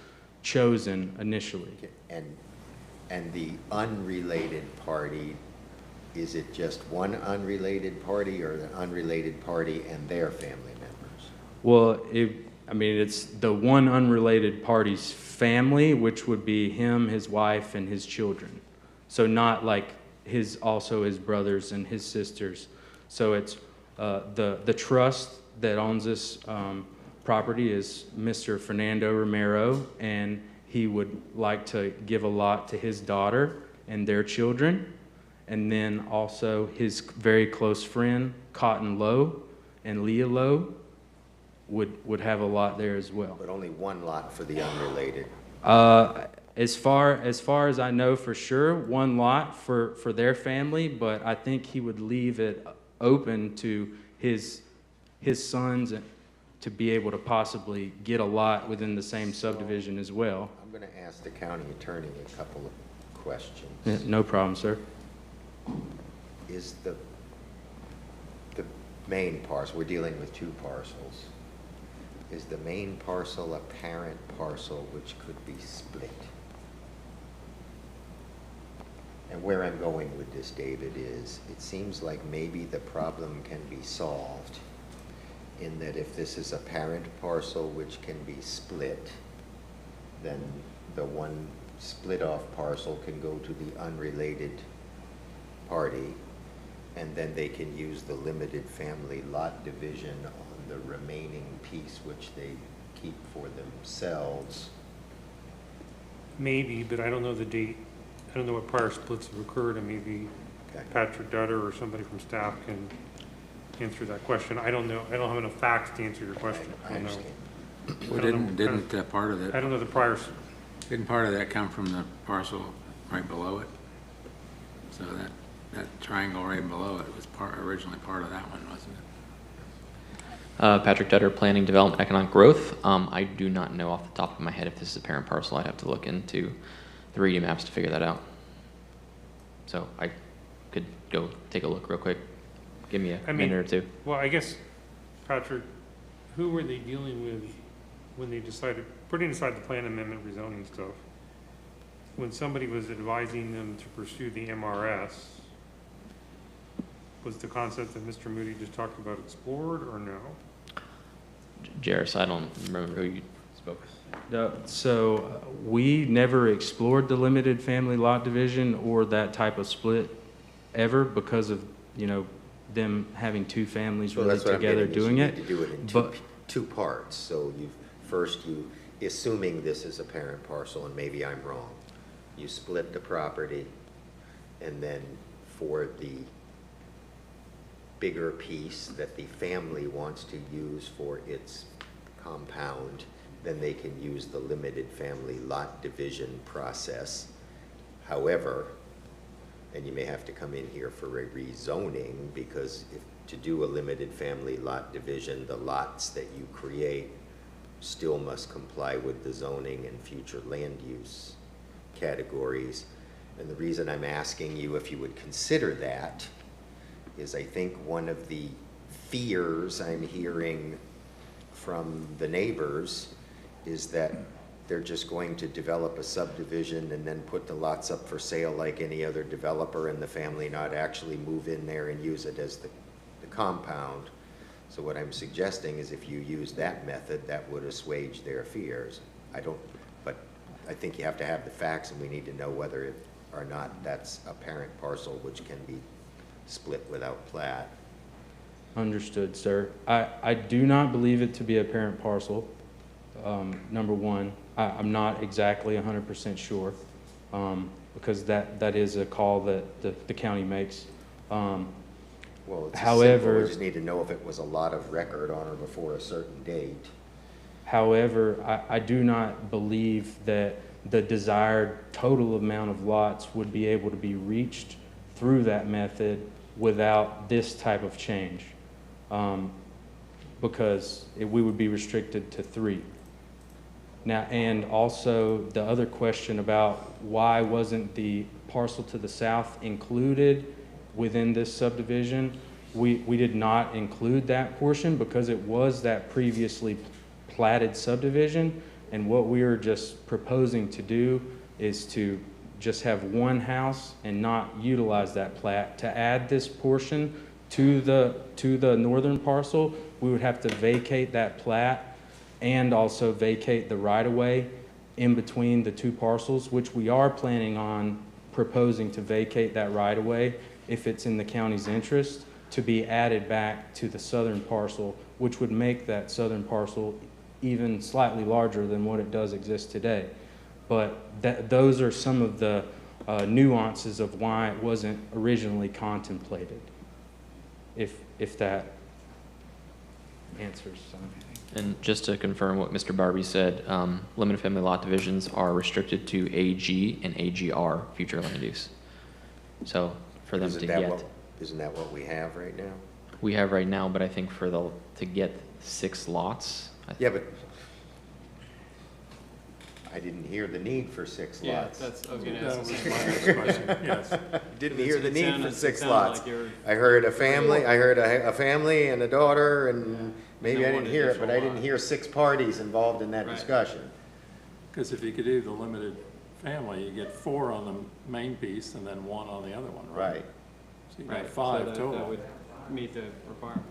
chosen initially. And the unrelated party, is it just one unrelated party or the unrelated party and their family members? Well, it's the one unrelated party's family, which would be him, his wife, and his children. So not like his brothers and his sisters. So it's the trust that owns this property is Mr. Fernando Romero, and he would like to give a lot to his daughter and their children, and then also his very close friend, Cotton Lowe and Leah Lowe, would have a lot there as well. But only one lot for the unrelated? As far as I know for sure, one lot for their family, but I think he would leave it open to his sons to be able to possibly get a lot within the same subdivision as well. I'm going to ask the county attorney a couple of questions. Yeah, no problem, sir. Is the main parcel, we're dealing with 2 parcels, is the main parcel a parent parcel which could be split? And where I'm going with this, David, is it seems like maybe the problem can be solved in that if this is a parent parcel which can be split, then the one split off parcel can go to the unrelated party, and then they can use the limited family lot division on the remaining piece which they keep for themselves. Maybe, but I don't know the date. I don't know what prior splits have occurred, and maybe Patrick Dutter or somebody from staff can answer that question. I don't know. I don't have enough facts to answer your question. I understand. Well, didn't part of that? I don't know the prior. Didn't part of that come from the parcel right below it? So that triangle right below it was originally part of that one, wasn't it? Patrick Dutter, Planning, Development, Economic Growth. I do not know off the top of my head if this is a parent parcel. I'd have to look into the 3D maps to figure that out. So I could go take a look real quick. Give me a minute or two. Well, I guess, Patrick, who were they dealing with when they decided, putting aside the plan amendment rezoning stuff, when somebody was advising them to pursue the MRS, was the concept that Mr. Moody just talked about explored or no? Jairus, I don't remember who you spoke with. So we never explored the limited family lot division or that type of split ever because of, them having 2 families really together doing it. You do it in two parts. So you assuming this is a parent parcel, and maybe I'm wrong, you split the property, and then for the bigger piece that the family wants to use for its compound, then they can use the limited family lot division process. However, and you may have to come in here for a rezoning, because to do a limited family lot division, the lots that you create still must comply with the zoning and future land use categories. And the reason I'm asking you if you would consider that is I think one of the fears I'm hearing from the neighbors is that they're just going to develop a subdivision and then put the lots up for sale like any other developer, and the family not actually move in there and use it as the compound. So what I'm suggesting is if you use that method, that would assuage their fears. But I think you have to have the facts, and we need to know whether or not that's a parent parcel which can be split without plat. Understood, sir. I do not believe it to be a parent parcel, number one. I'm not exactly 100% sure, because that is a call that the county makes. Well, it's however, simple. We just need to know if it was a lot of record on or before a certain date. However, I do not believe that the desired total amount of lots would be able to be reached through that method without this type of change, because we would be restricted to 3. Now, and also the other question about why wasn't the parcel to the south included within this subdivision, we did not include that portion because it was that previously platted subdivision, and what we are just proposing to do is to just have one house and not utilize that plat. To add this portion to the northern parcel, we would have to vacate that plat and also vacate the right-of-way in between the 2 parcels, which we are planning on proposing to vacate that right-of-way if it's in the county's interest, to be added back to the southern parcel, which would make that southern parcel even slightly larger than what it does exist today. But those are some of the nuances of why it wasn't originally contemplated, if that answers something. And just to confirm what Mr. Barbie said, limited family lot divisions are restricted to AG and AGR future land use. So for them to get, isn't that what we have right now? we have right now, but I think to get 6 lots. Yeah, but I didn't hear the need for 6 lots. I was going to That ask was the same my question. next question, yes. Didn't hear the need for 6 sounded lots. like you're- I heard a family, I heard a family and a daughter, and maybe I then one didn't hear it, but I additional didn't lot. hear 6 parties involved in that Right. discussion. Because if you could do the limited family, you get 4 on the main piece and then 1 on the other one, right? Right. So you got Right, 5 so that total. would meet the requirement.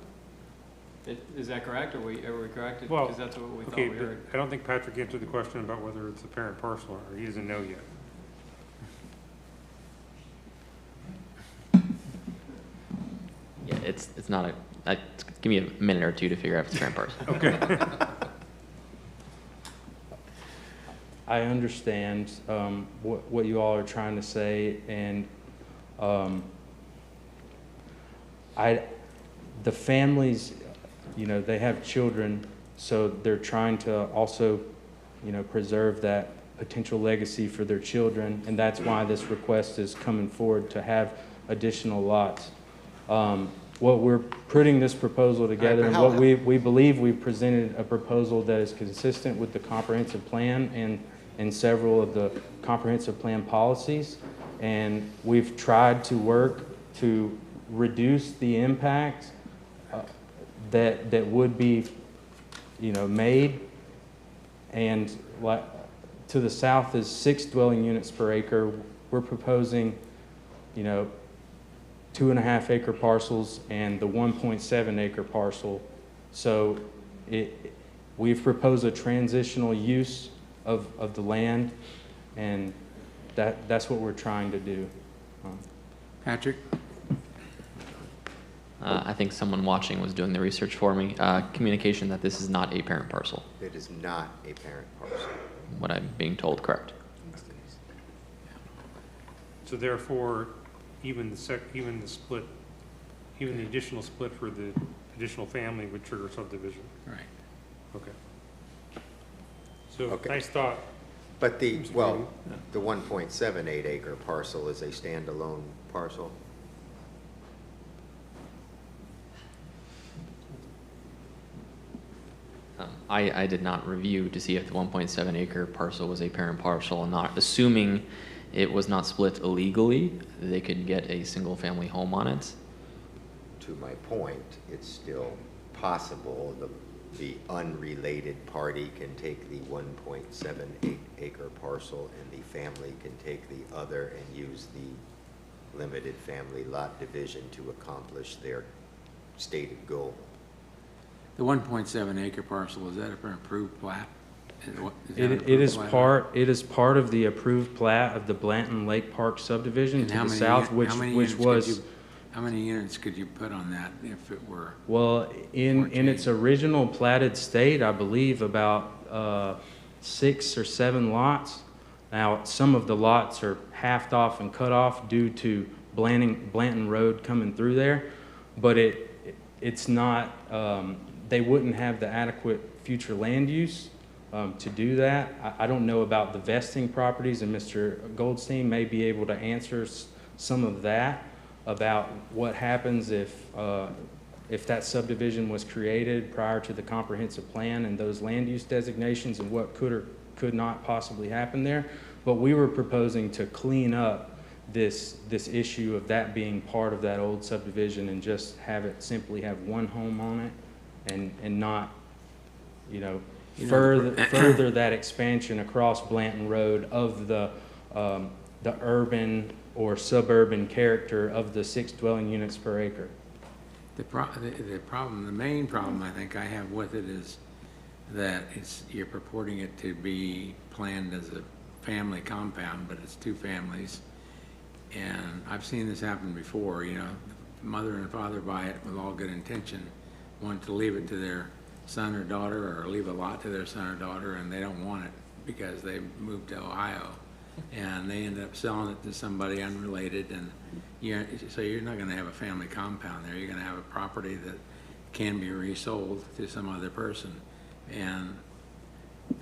Is that correct? Are we correct? Well, Because that's what we thought okay, we but heard. I don't think Patrick answered the question about whether it's a parent parcel, or he doesn't know yet. Yeah, it's not give me a minute or 2 to figure out if it's parent parcel. Okay. I understand what you all are trying to say, and the families, they have children, so they're trying to also, preserve that potential legacy for their children, and that's why this request is coming forward to have additional lots. What we're putting this proposal together, and what we believe we've presented a proposal that is consistent with the comprehensive plan and several of the comprehensive plan policies, and we've tried to work to reduce the impact that would be, made. And to the south is 6 dwelling units per acre. We're proposing, 2.5 acre parcels and the 1.7 acre parcel. So we've proposed a transitional use of the land, and that's what we're trying to do. Patrick? I think someone watching was doing the research for me. Communication that this is not a parent parcel. It is not a parent parcel. What I'm being told, correct? So therefore, even the split even the additional split for the additional family would trigger subdivision. Right. Okay. So, Okay. nice thought. But the 1.78 acre parcel is a standalone parcel? I did not review to see if the 1.7 acre parcel was a parent parcel or not. Assuming it was not split illegally, they could get a single family home on it. To my point, it's still possible the unrelated party can take the 1.78 acre parcel and the family can take the other and use the limited family lot division to accomplish their stated goal. The 1.7 acre parcel, is that an approved plat? It is part of the approved plat of the Blanton Lake Park subdivision to the south, which was. How many units could you put on that if it were? Well, in its original platted state, I believe about 6 or 7 lots. Now, some of the lots are halved off and cut off due to Blanton Road coming through there, but it's not. They wouldn't have the adequate future land use to do that. I don't know about the vesting properties, and Mr. Goldstein may be able to answer some of that about what happens if that subdivision was created prior to the comprehensive plan and those land use designations and what could or could not possibly happen there. But we were proposing to clean up this issue of that being part of that old subdivision and just have it simply have one home on it and not, further that expansion across Blanton Road of the urban or suburban character of the 6 dwelling units per acre. The main problem I think I have with it is that you're purporting it to be planned as a family compound, but it's 2 families. And I've seen this happen before, the mother and father buy it with all good intention, want to leave it to their son or daughter or leave a lot to their son or daughter, and they don't want it because they moved to Ohio. And they end up selling it to somebody unrelated, and so you're not going to have a family compound there. You're going to have a property that can be resold to some other person. And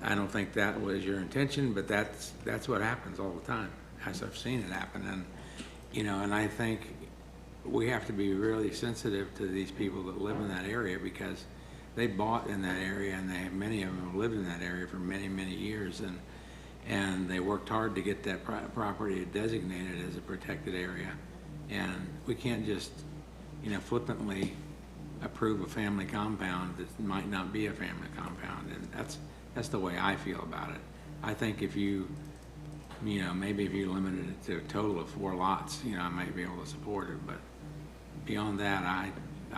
I don't think that was your intention, but that's what happens all the time, as I've seen it happen. And and I think we have to be really sensitive to these people that live in that area, because they bought in that area, and many of them have lived in that area for many, many years, and they worked hard to get that property designated as a protected area. And we can't just, flippantly approve a family compound that might not be a family compound. And that's the way I feel about it. I think if maybe if you limited it to a total of 4 lots, I might be able to support it. But beyond that, I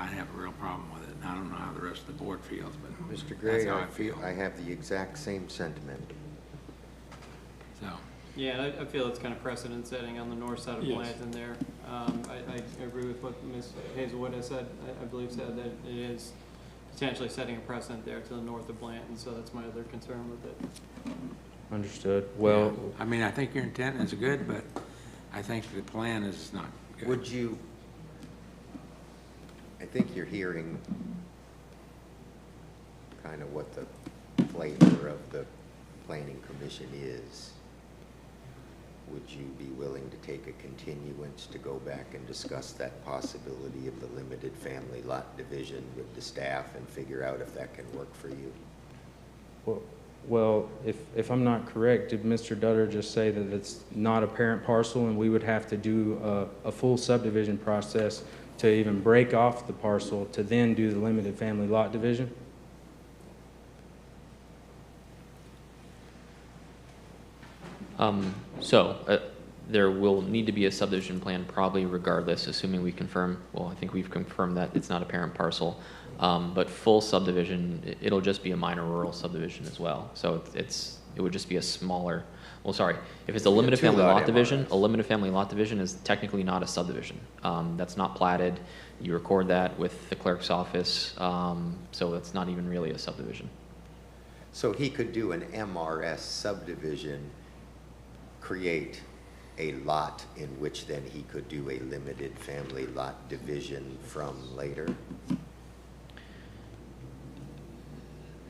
have a real problem with it. I don't know how the rest of the board feels, but Mr. Gray, that's how I feel. I have the exact same sentiment. So. Yeah, I feel it's kind of precedent setting on the north side of Blanton there. I agree with what Ms. Hazelwood has said. I believe said that it is potentially setting a precedent there to the north of Blanton, so that's my other concern with it. Understood. Well, yeah. I mean, I think your intent is good, but I think the plan is not good. I think you're hearing kind of what the flavor of the Planning Commission is. Would you be willing to take a continuance to go back and discuss that possibility of the limited family lot division with the staff and figure out if that can work for you? Well, if I'm not correct, did Mr. Dutter just say that it's not a parent parcel and we would have to do a full subdivision process to even break off the parcel to then do the limited family lot division? There will need to be a subdivision plan probably regardless, assuming we confirm, well, I think we've confirmed that it's not a parent parcel, but full subdivision, it'll just be a minor rural subdivision as well. So it would just be a smaller, well, sorry, if it's a limited family lot division, a limited family lot division is technically not a subdivision. That's not platted. You record that with the clerk's office, so it's not even really a subdivision. So he could do an MRS subdivision, create a lot in which then he could do a limited family lot division from later?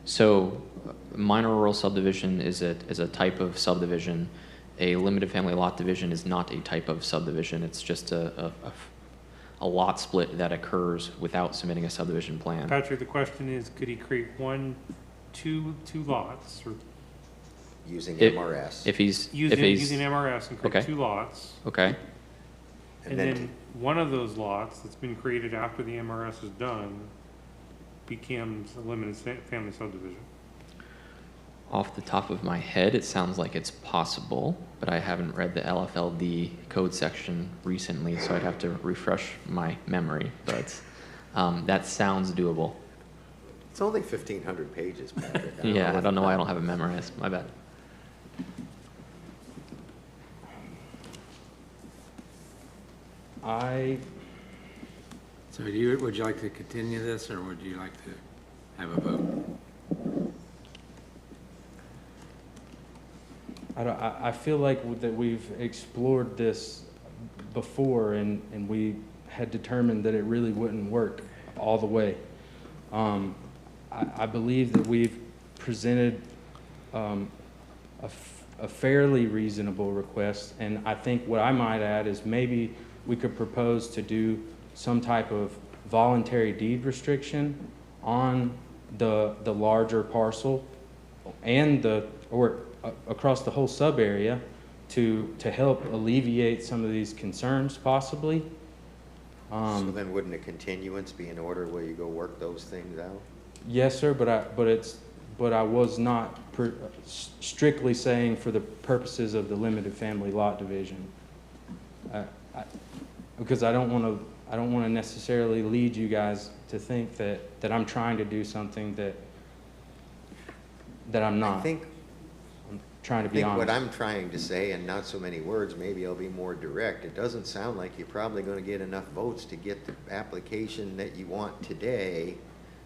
So minor rural subdivision is a type of subdivision. A limited family lot division is not a type of subdivision. It's just a lot split that occurs without submitting a subdivision plan. Patrick, the question is, could he create two lots, or Using It- MRS? If he's, using MRS and create Okay. 2 lots? okay, And then one of those lots that's been created after the MRS is done becomes a limited family subdivision. off the top of my head, it sounds like it's possible, but I haven't read the LFLD code section recently, so I'd have to refresh my memory, but that sounds doable. It's only 1,500 pages, Patrick. Yeah, I don't know why I don't have it memorized. My bad. So would you like to continue this, or would you like to have a vote? I feel like that we've explored this before, and we had determined that it really wouldn't work all the way. I believe that we've presented a fairly reasonable request, and I think what I might add is maybe we could propose to do some type of voluntary deed restriction on the larger parcel and across the whole sub area to help alleviate some of these concerns possibly. So then wouldn't a continuance be in order where you go work those things out? Yes, sir, but I was not strictly saying for the purposes of the limited family lot division. Because I don't want to necessarily lead you guys to think that I'm trying to do something that I'm not. I'm trying to be honest. What I'm trying to say, in not so many words, maybe I'll be more direct, it doesn't sound like you're probably going to get enough votes to get the application that you want today.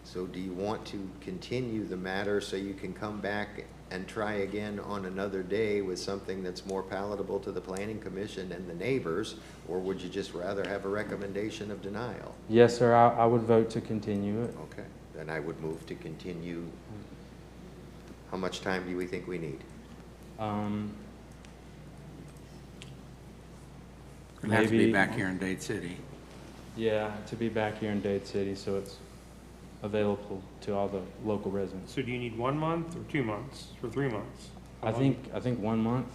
So do you want to continue the matter so you can come back and try again on another day with something that's more palatable to the Planning Commission and the neighbors, or would you just rather have a recommendation of denial? Yes, sir, I would vote to continue it. Okay, then I would move to continue. How much time do we think we need? We'll have to be back here in Dade City. Yeah, to be back here in Dade City, so it's available to all the local residents. So do you need 1 month or 2 months or 3 months? I think 1 month.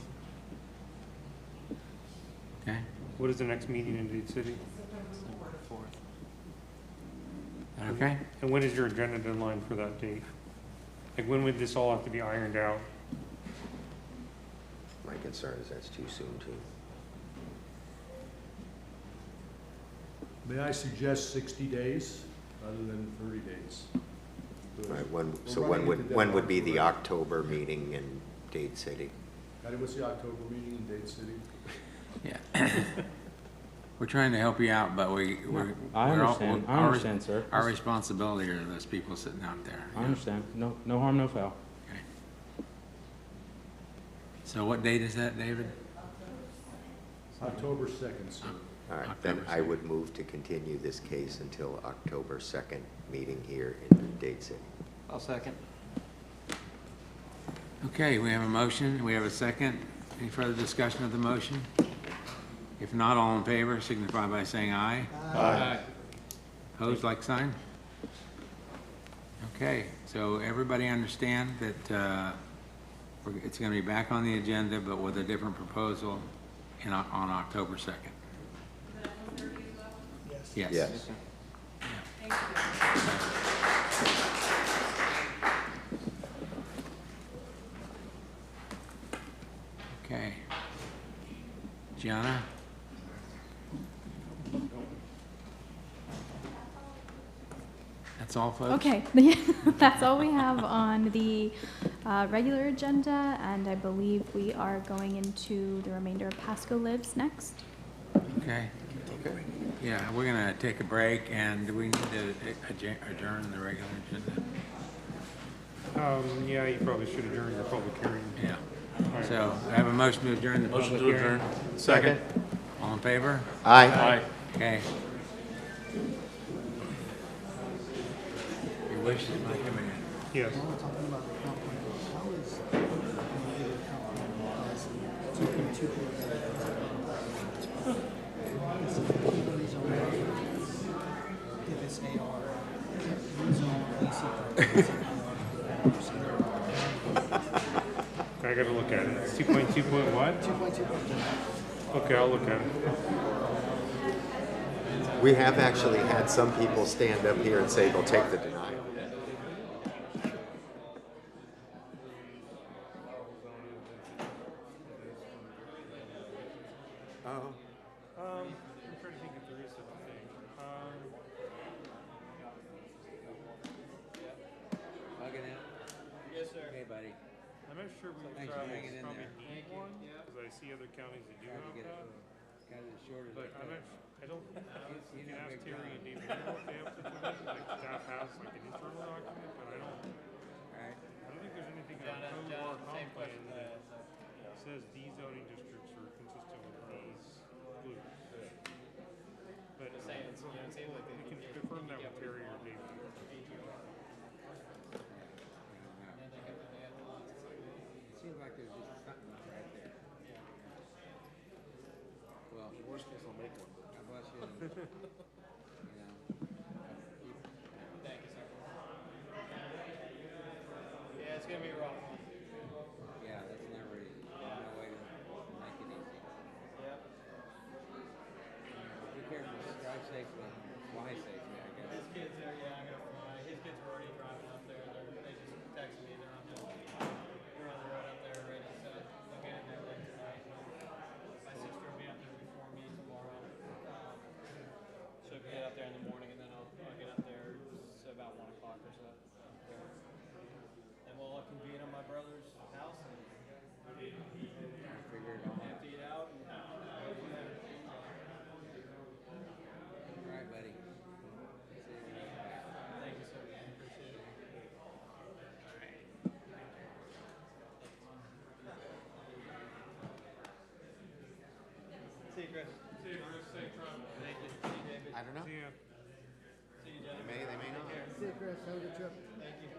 Okay. What is the next meeting in Dade City? Okay. And when is your agenda deadline for that date? Like, when would this all have to be ironed out? My concern is that's too soon too. May I suggest 60 days rather than 30 days? All right, so when would be the October meeting in Dade City? What's the October meeting in Dade City? Yeah. We're trying to help you out, but I understand, sir. Our responsibility are those people sitting out there. I understand. No harm, no foul. Okay. So what date is that, David? October 2nd, sir. All right, October then I 2nd. would move to continue this case until October 2nd meeting here in Dade City. I'll second. Okay, we have a motion, we have a second. Any further discussion of the motion? If not, all in favor, signify by saying aye. Aye. Opposed, like sign? Okay, so everybody understand that it's going to be back on the agenda, but with a different proposal on October 2nd. Yes. Yes. Okay. Gianna? That's all, folks? Okay, that's all we have on the regular agenda, and I believe we are going into the remainder of Pasco Lives next. Okay. Yeah, we're going to take a break, and do we need to adjourn the regular agenda? Yeah, you probably should adjourn your public hearing. Yeah. So I have a motion to adjourn the public Motion to hearing. adjourn. Second. All in favor? Aye. Aye. Okay. Your wish is my command. Yes. While we're talking about the comp plan, how is the comp plan policy 2.2? If it's AR, rezone, I gotta look at it. It's 2.2 point what? 2.2. Okay, I'll look at it. We have actually had some people stand up here and say they'll take the denial. Oh. I'm trying to think if there is such a thing. Hugging it. Yes, sir. Hey, buddy. I'm not sure we Thanks for hanging in probably there. need one, because I see other counties that do Tried to have get it, that. got it as short as But I I'm could. not, I don't, you can know ask big Terry time. and David, I don't know if they have such a thing, like staff has like an internal document, but I don't think there's anything in our code or our comp plan that says these zoning districts are consistent with these groups. But we can confirm that with Terry or David. It seems like there's just something right there. Well, Worst case, I'll make one. God bless you. You know. Thank you, sir. Yeah, it's gonna be rough. Yeah, that's never easy. No way to make it easy. Yep. Be careful, drive safely, fly safely, I guess. His kids are, yeah, I'm gonna fly. His kids are already driving up there. They just texted me. They're on the road up there already, so they'll get in there late tonight. My sister will be up there before me tomorrow. She'll get up there in the morning, and then I'll get up there about 1 o'clock or so. And we'll convene on my brother's house and Figure it all out. empty it out and go from there. All right, buddy. See you later. Thank you, sir. Appreciate it. See you, Chris. See you, Chris. Safe travel. Thank you. See you, David. I don't know. See ya. See you, Jennifer. They may not. Take care. See you, Chris. Have a good trip. Thank you.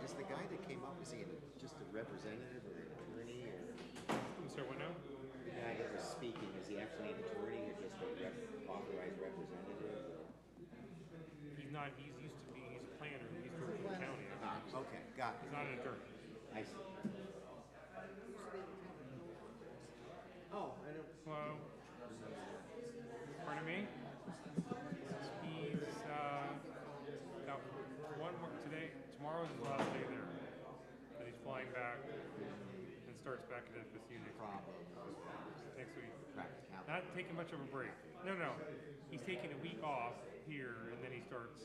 Is the guy that came up, is he just a representative or an attorney? Or I'm sorry, what now? the guy that was speaking, is he actually an attorney or just a authorized representative? He's not, he's used to be, he's a planner, he's from the county. Ah, okay, got it. He's not an attorney. I see. Oh, I don't. Hello? Pardon me? He's, got one more today, tomorrow's his last day there. Then he's flying back and starts back at FSU next week. Not taking much of a break. No. He's taking a week off here and then he starts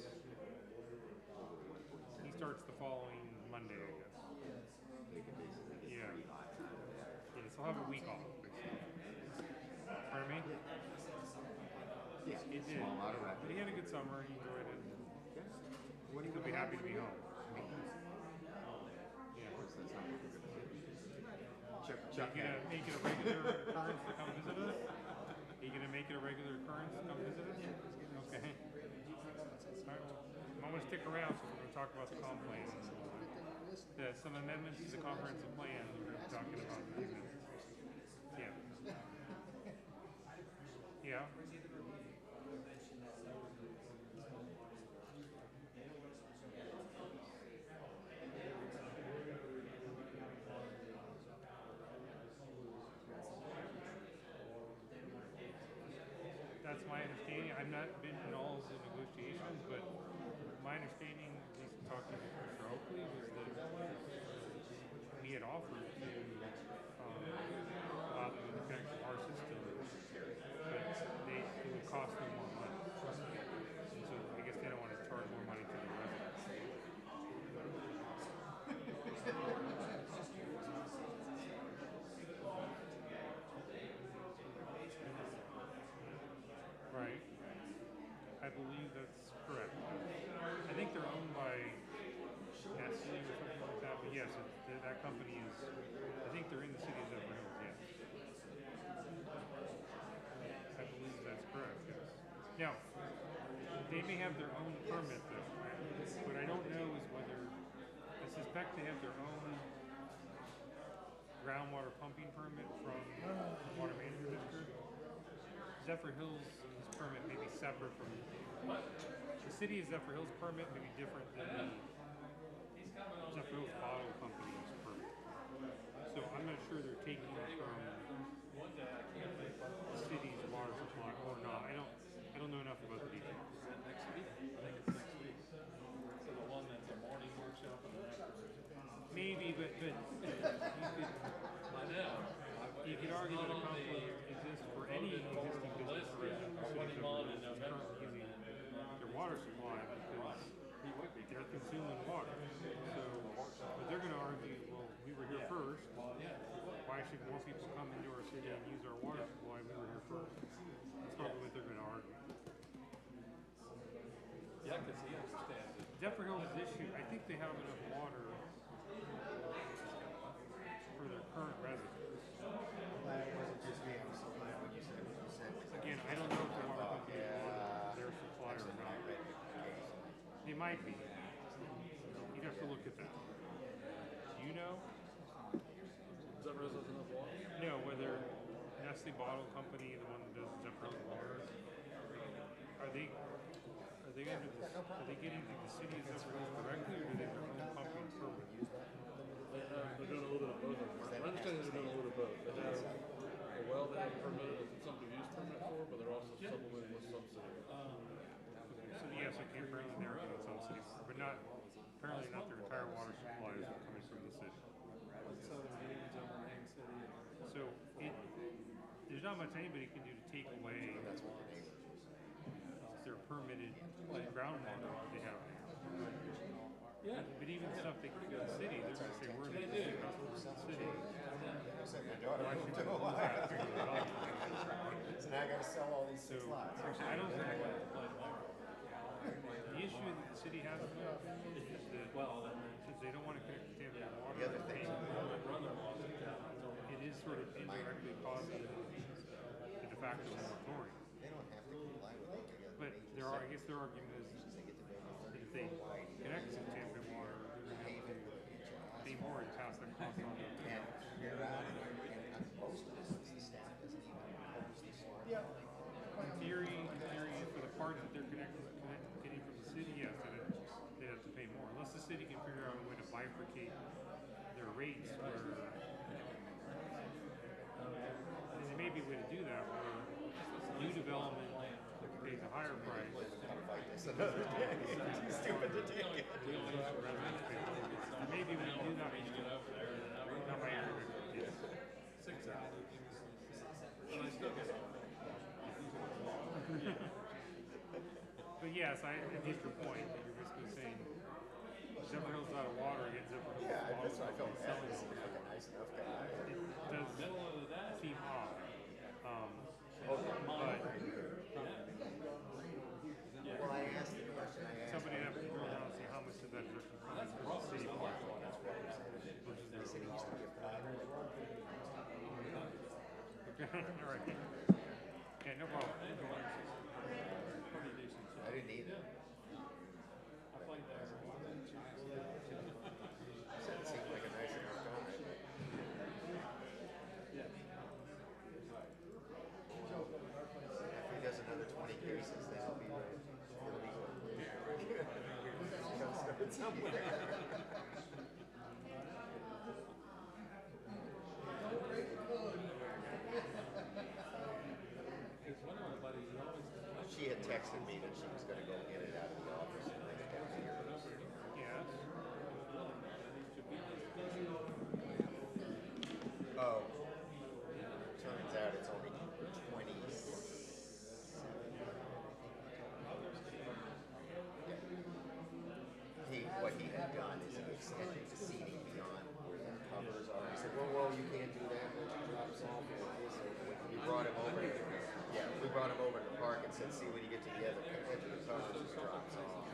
the following Monday, I guess. Yeah. Yeah, so he'll have a week off. Pardon me? Yeah, He did. small lot of But revenue. he had a good summer. He enjoyed it. What do you He'll be happy to be home. Yeah. Chuck Are you gonna make it a regular occurrence to come visit us? Are you gonna make it a regular occurrence to come visit us? Okay. All right, well, I'm gonna stick around, so we're gonna talk about the comp plan. Some amendments to the comprehensive plan we're gonna be talking about. Yeah. Yeah. That's my understanding. I've not been in all of the negotiations, but my understanding, at least talking to Mr. Oakley, was that we had offered to allow them to connect to our system, but it would cost them more money. And so I guess they don't want to charge more money to the residents. Right. I believe that's correct. And I think they're owned by Nestle or something like that, but yes, that company is, I think they're in the city of Zephyr Hills, yes. I believe that's correct, yes. Now, they may have their own permit though. What I don't know is whether, I suspect they have their own groundwater pumping permit from the Water Management District. Zephyr Hills' permit may be separate from, the city of Zephyr Hills permit may be different than the Zephyr Hills Bottle Company's permit. So I'm not sure they're taking it from the city's water supply or not. I don't know enough about the details. Is that next week? I think it's next week. So the one that's a morning workshop and an afternoon. Maybe, but you could, I know. you could argue that a conflict exists for any existing business or resident currently using their water supply because they're consuming water. So, but they're going to argue, well, we were here first. Why should more people come into our city and use our water supply? We were here first. That's probably what they're going to argue. Yeah, because he understands it. Zephyr Hills issue, I think they have enough water for their current residents. That wasn't just me, I was so glad when you said what you said. Again, I don't know if the water company is their supply or not. They might be. You'd have to look at that. Do you know? Zephyr Hills has enough water? No, whether Nestle Bottle Company, the one that does Zephyr Hills water, are they under the, are they getting to the city of Zephyr Hills directly, or do they have their own pumping permit? They're doing a little bit of both. I understand they're doing a little bit of both. They have a well they have permitted, some use permit for, but they're also supplementing with some city. So yes, I can't apparently narrow it on some city, but not, apparently not their entire water supply is coming from the city. So there's not much anybody can do to take away their permitted groundwater they have. Yeah. But even stuff they give to the city, they're going to say we're the city customers of the city. Why should we do that? Figure it out. So now I gotta sell all these slots. I don't think the issue that the city has with that is that since they don't want to connect to Tampa water, The other thing, it is sort of indirectly causing the de facto moratorium. they don't have to comply with it. But there are, I guess their argument is that if they connect to Tampa water, they're going to have to pay more and pass that cost on to the And most of this, the staff doesn't even oppose this law. In theory, for the part that they're getting from the city, yes, they'd have to pay more. Unless the city can figure out a way to bifurcate their rates where, and there may be a way to do that where new development pays a higher price. Another day. It's stupid to take it. Maybe we do not need to. Not by yes. 6 hours. And I still get But yes, I get your point that you're basically saying Zephyr Hills out of water against Zephyr Hills. Yeah, that's what I felt bad. selling He seemed like a nice enough guy. it does seem odd. Well, I asked the question, Somebody would have to drill down and see how much of that is from the city part. Versus They said he used to be a pilot. Okay, all right. Yeah, no problem. I didn't either. I played there. Said it seemed like a nice enough guy. If he does another 20 cases, then he'll be good. He'll start somewhere. She had texted me that she was going to go get it out of the office and bring it down here. Yes. Oh, turns out it's only 27. What he had done is he extended the seating beyond where the covers are. He said, well, you can't do that. It drops off. So we brought him over. We brought him over to the park and said, see, when you get to the edge of the covers, it drops off.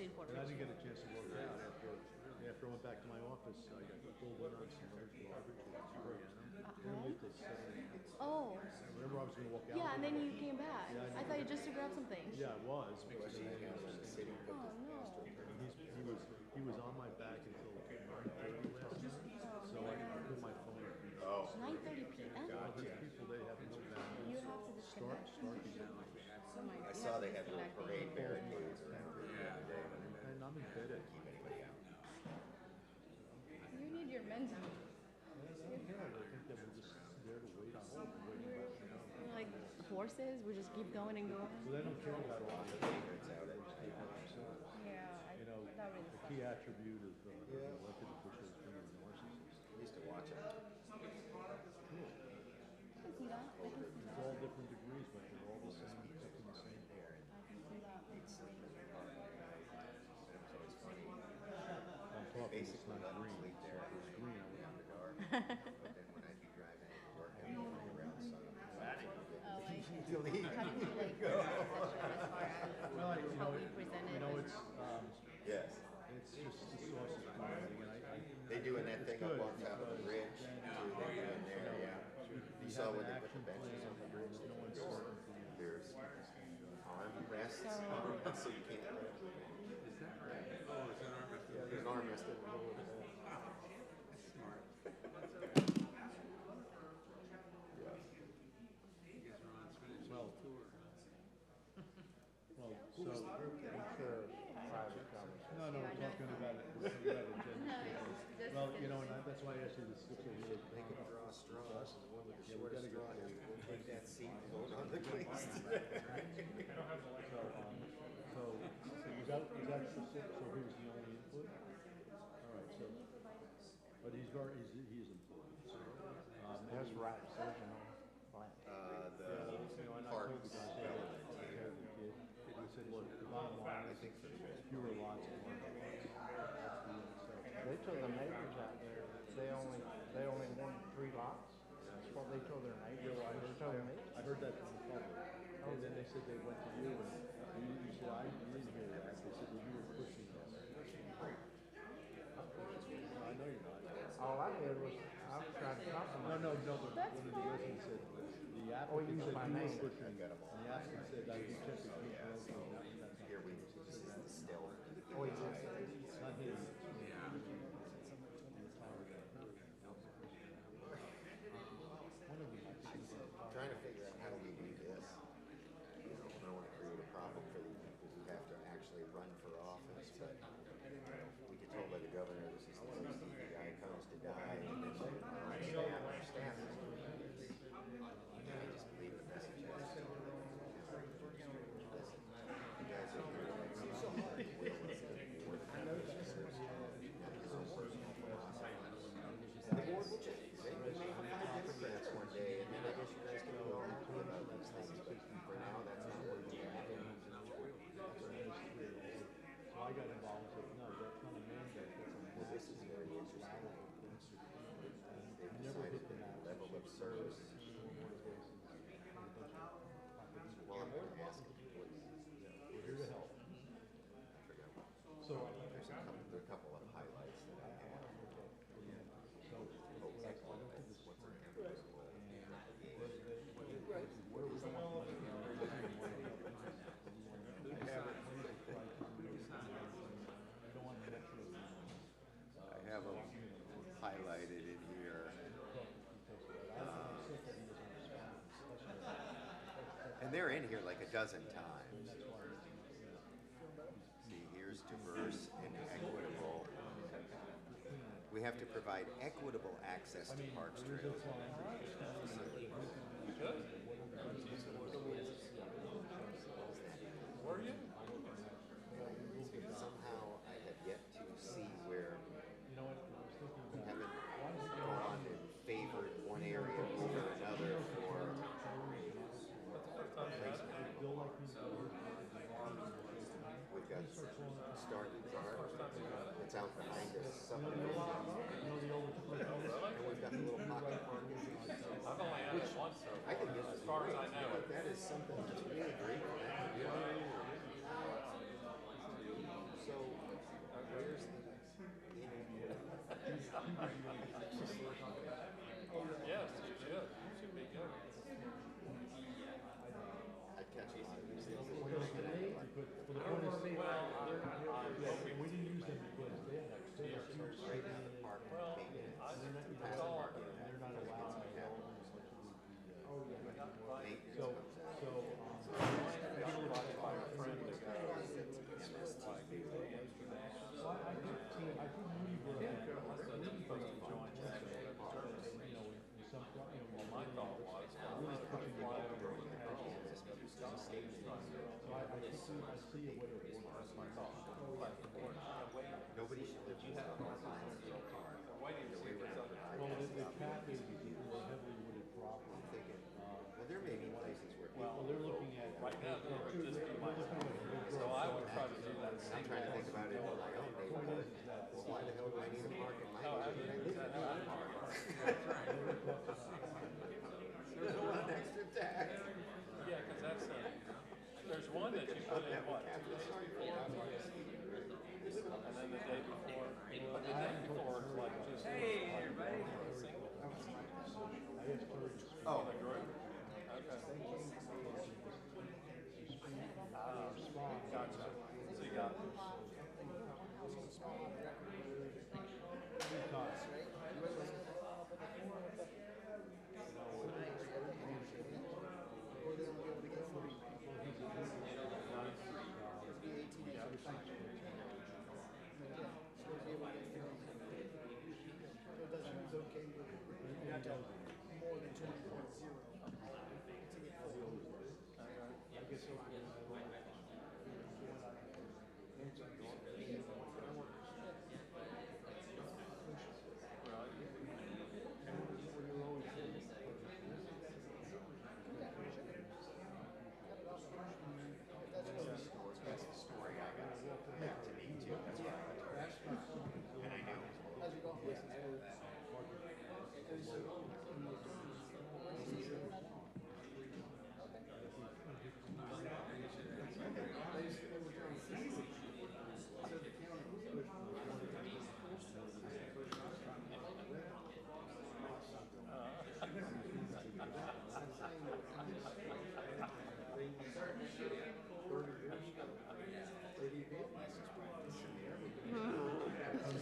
especially in Puerto And I Rico. didn't get a chance to work it out after I went back to my office. I got pulled in on some other garbage. Oh. Remember I was gonna walk out? Yeah, and then you came back. Yeah, I thought you just to grab something. Yeah, I was. Oh, no. He was on my back until 9:30 last night, so I put my phone up. Oh. 9:30 p.m.? God, these people, they have no boundaries. You have to disconnect. I saw they had little parade barricades around it the other day. And I'm in bed at Keep anybody out. You need your men's. I think that we're just there to wait on hold. We're like horses, we just keep going and going. So they don't care about all the favorites out there. Yeah, You know, that really the key attribute of the elected officials being a narcissist. I used to watch them. I can see that. I can see It's that. all different degrees, but they're all the same, taking the same care. I can see that. I'm talking, it's Basically, not let them green. sleep there. If it was green, I would in the dark. But then when I'd be driving into work, I'd be around the sun. To leave. How do you feel like as far as how we presented? You know, it's, Yes. it's just the source of finding, and They doing that it's thing good up on top of the because bridge, too. They do in there, yeah. You saw when they put the benches on the bridge. no one's certain for you. There's armrests, so you can't. Is that right? Oh, it's an arm wrestling. Yeah, there's an armrest in the middle of the bed. That's smart. I guess Ron's finished his tour. Well, So, I'm sure private conversation. No, we're talking about it. We're talking about agenda. Well, you know, and that's why I asked you to stick over here. They can draw straws, and the one with the Yeah, we shortest gotta straw, get- we'll take that seat and vote on the case. So, is that specific, so he was the only input? All right, so, but he is important, so. That's right, decision on plan. The parks element here. We said, look, the bottom line is fewer lots and larger lots. That's the answer. They told the neighbors out there, they only wanted 3 lots. That's what they told their neighbors. They told me. I heard that from the public. And then they said they went to you and you said, you didn't hear that. They said that you were pushing them. I know you're not. All I did was, I was trying to compromise. No, but one of the residents said, the applicant said my you name. were pushing them. And the applicant said, I can check with you. Here we, this is the still. Oh, he did. It's not his. Trying to figure out how we do this. You know, I don't want to create a problem for these people who have to actually run for office, but we get told by the governor, this is the guy comes to die, and then our staff is doing this. I just leave the message as listen, you guys are here, the board will change. They may have 5 Democrats one day, and then I guess you guys can go all happy about these things, but for now, that's not where we're at. So I got involved and said, no, that's not a mandate, that's a Well, this is very interesting. They've decided to level of service. Well, I'm going to ask you, We're here to help. So there are a couple of highlights that I have. What's an equitable I have them highlighted in here. And they're in here like a dozen times. See, here's diverse and equitable. We have to provide equitable access to parks, trails, and recreational facilities. Were you? Somehow I have yet to see where we haven't gone and favored one area over another for we've got Starkey Park that's out behind us, subdivision. And we've got the little pocket park. I've only had it once so far. I think this as is far great. as I know. But that is something that's really great. So the point is, we didn't use them because they had like huge city. They're not allowed. My thought was, Nobody should live in that. Well, the cap is heavily wooded property. Well, there may be places where people. Well, they're looking at. right now, it would just be my, so I would try to do that I'm same. trying to think about it in my own neighborhood. Well, why the hell do I need a park in my neighborhood? There's one extra tax. Yeah, because that's there's one that you put in what, 2 days before? And then the day before, but the day before it's like just. Hey, everybody. Oh. The group. Okay. Gotcha. So you got. It's okay, you have to have more than 20.0 to get full. That's the story I got back to me too. That's why I got to. And I knew. How's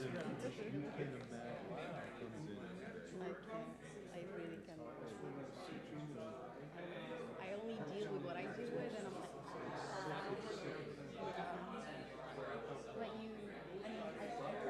it going? I really can't. I only deal with what I deal with, and I'm like, but you, I mean, I tell you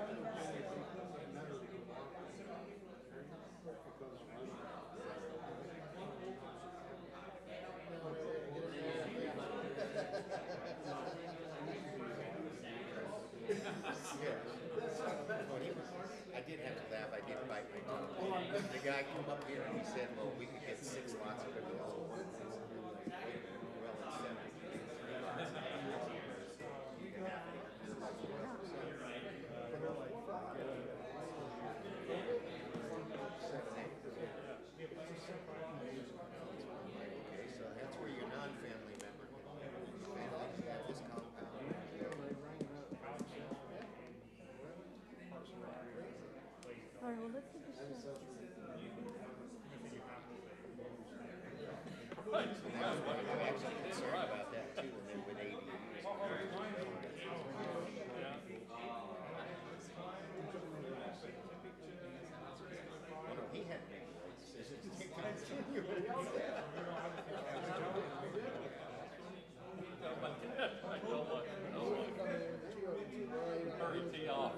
I did have to laugh. I did bite my tongue. The guy come up here and he said, well, we could get 6 lots of it. Well, it's 7. Okay, so that's where your non-family member can have this compound. All right, well, let's get this. I'm actually concerned about that too, and then with ADUs. Well, no, he had many decisions to continue. Hurry tee off.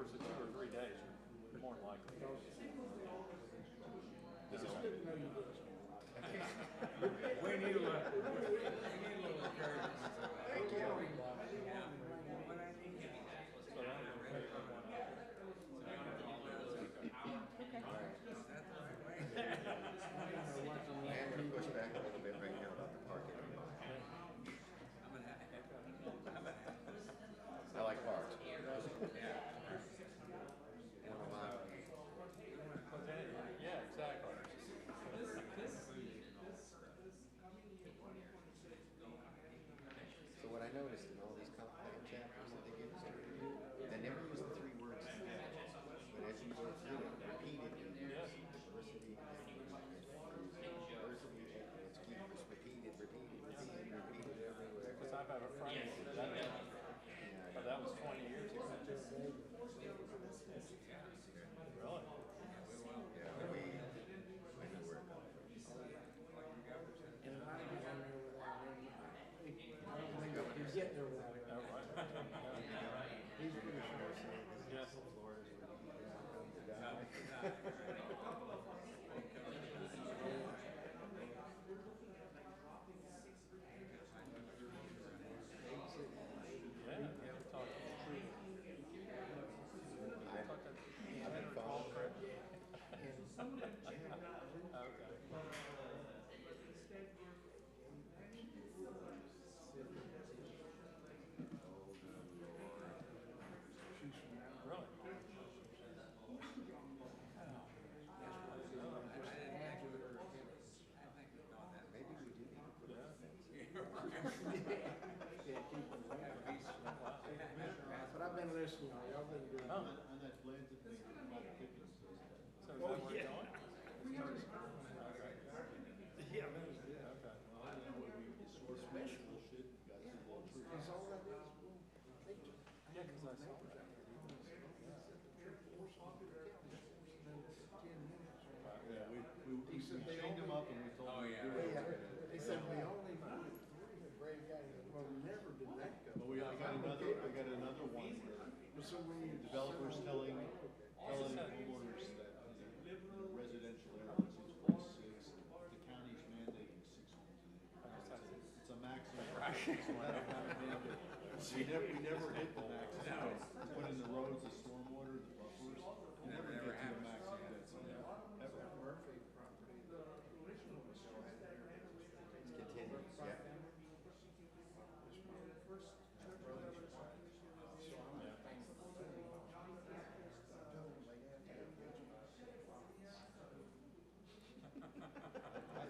course of 2 or 3 days, you're more than likely. This is good to know you guys. We need a little encouragement. Thank you. I am going to push back a little bit right now about the parking. I like parks. Yeah, exactly. So what I noticed in all these comp plan chapters that they give us to review, they never use the 3 words. But as you go through it, repeatedly, use diversity, it's repeated everywhere. Because I have a friend that was 20 years ago. Really? Yeah, I know where it comes And I don't know you're getting there without it. He's pretty sure. Yes. Maybe we do need to put it on the fence. But I've been listening, y'all been doing. And that's blended. So is that Oh, where it's going? Yeah, that was good. Okay. Special. That's all that is. Yeah, because I saw that. Yeah, we chained them up and we told them. Oh, yeah. They said we only, brave guy, well, we never did that go. But I got another one where So when you developers telling homeowners that in residential areas, it's 46, the county's mandating 6 homes an acre. It's a maximum. We never hit the maximum. Put in the roads, the stormwater, the buffers, we never get to the maximum density. Ever. Continue, yeah.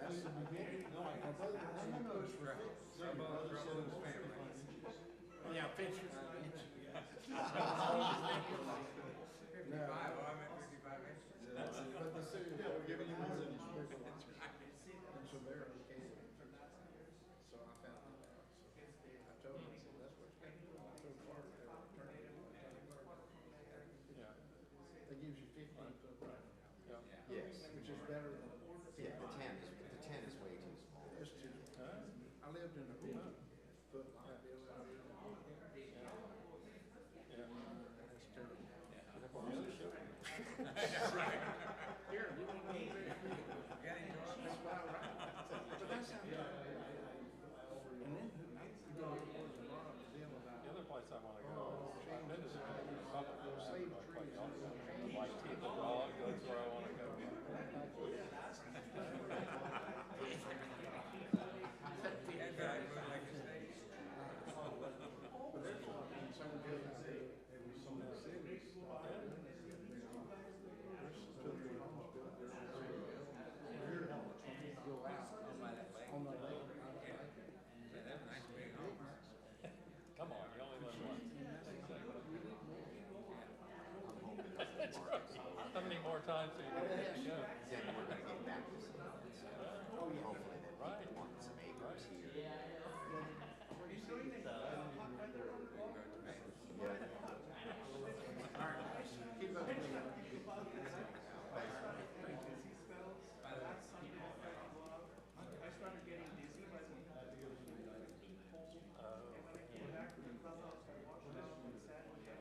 That's the beginning. No, my brother, yeah, pictures. 55, I'm at 55 inches. But the city, we're giving you more than you spoke of. And so they're okay. So I found that out. So I told them, I said, that's what you got to do. I told Clark, they were turning it over. Yeah. That gives you 15 foot right. Yes. Which is better than. Yeah, the 10 is way too small. It's too. I lived in a 50-foot lot building. Yeah. That's terrible. Right. Here, you want to go there? Getting to That's about right. But that's how. And then, you know, it was a lot of deal about. The other place I want to go is, I've been to the public, quite often. Like Teeth of Dog, that's where I want to go. But there's a lot of some buildings that some of the cities. There's still good homes built there. Here, go out on the lake. Yeah, that's a nice big home. Come on, you only live once. That's right. How many more times are you going to go? Then we're going to get back to some of this. Hopefully that people want some acres here. Keep up with I started getting dizzy by the and when I came back from the clubhouse, I watched it on Saturday.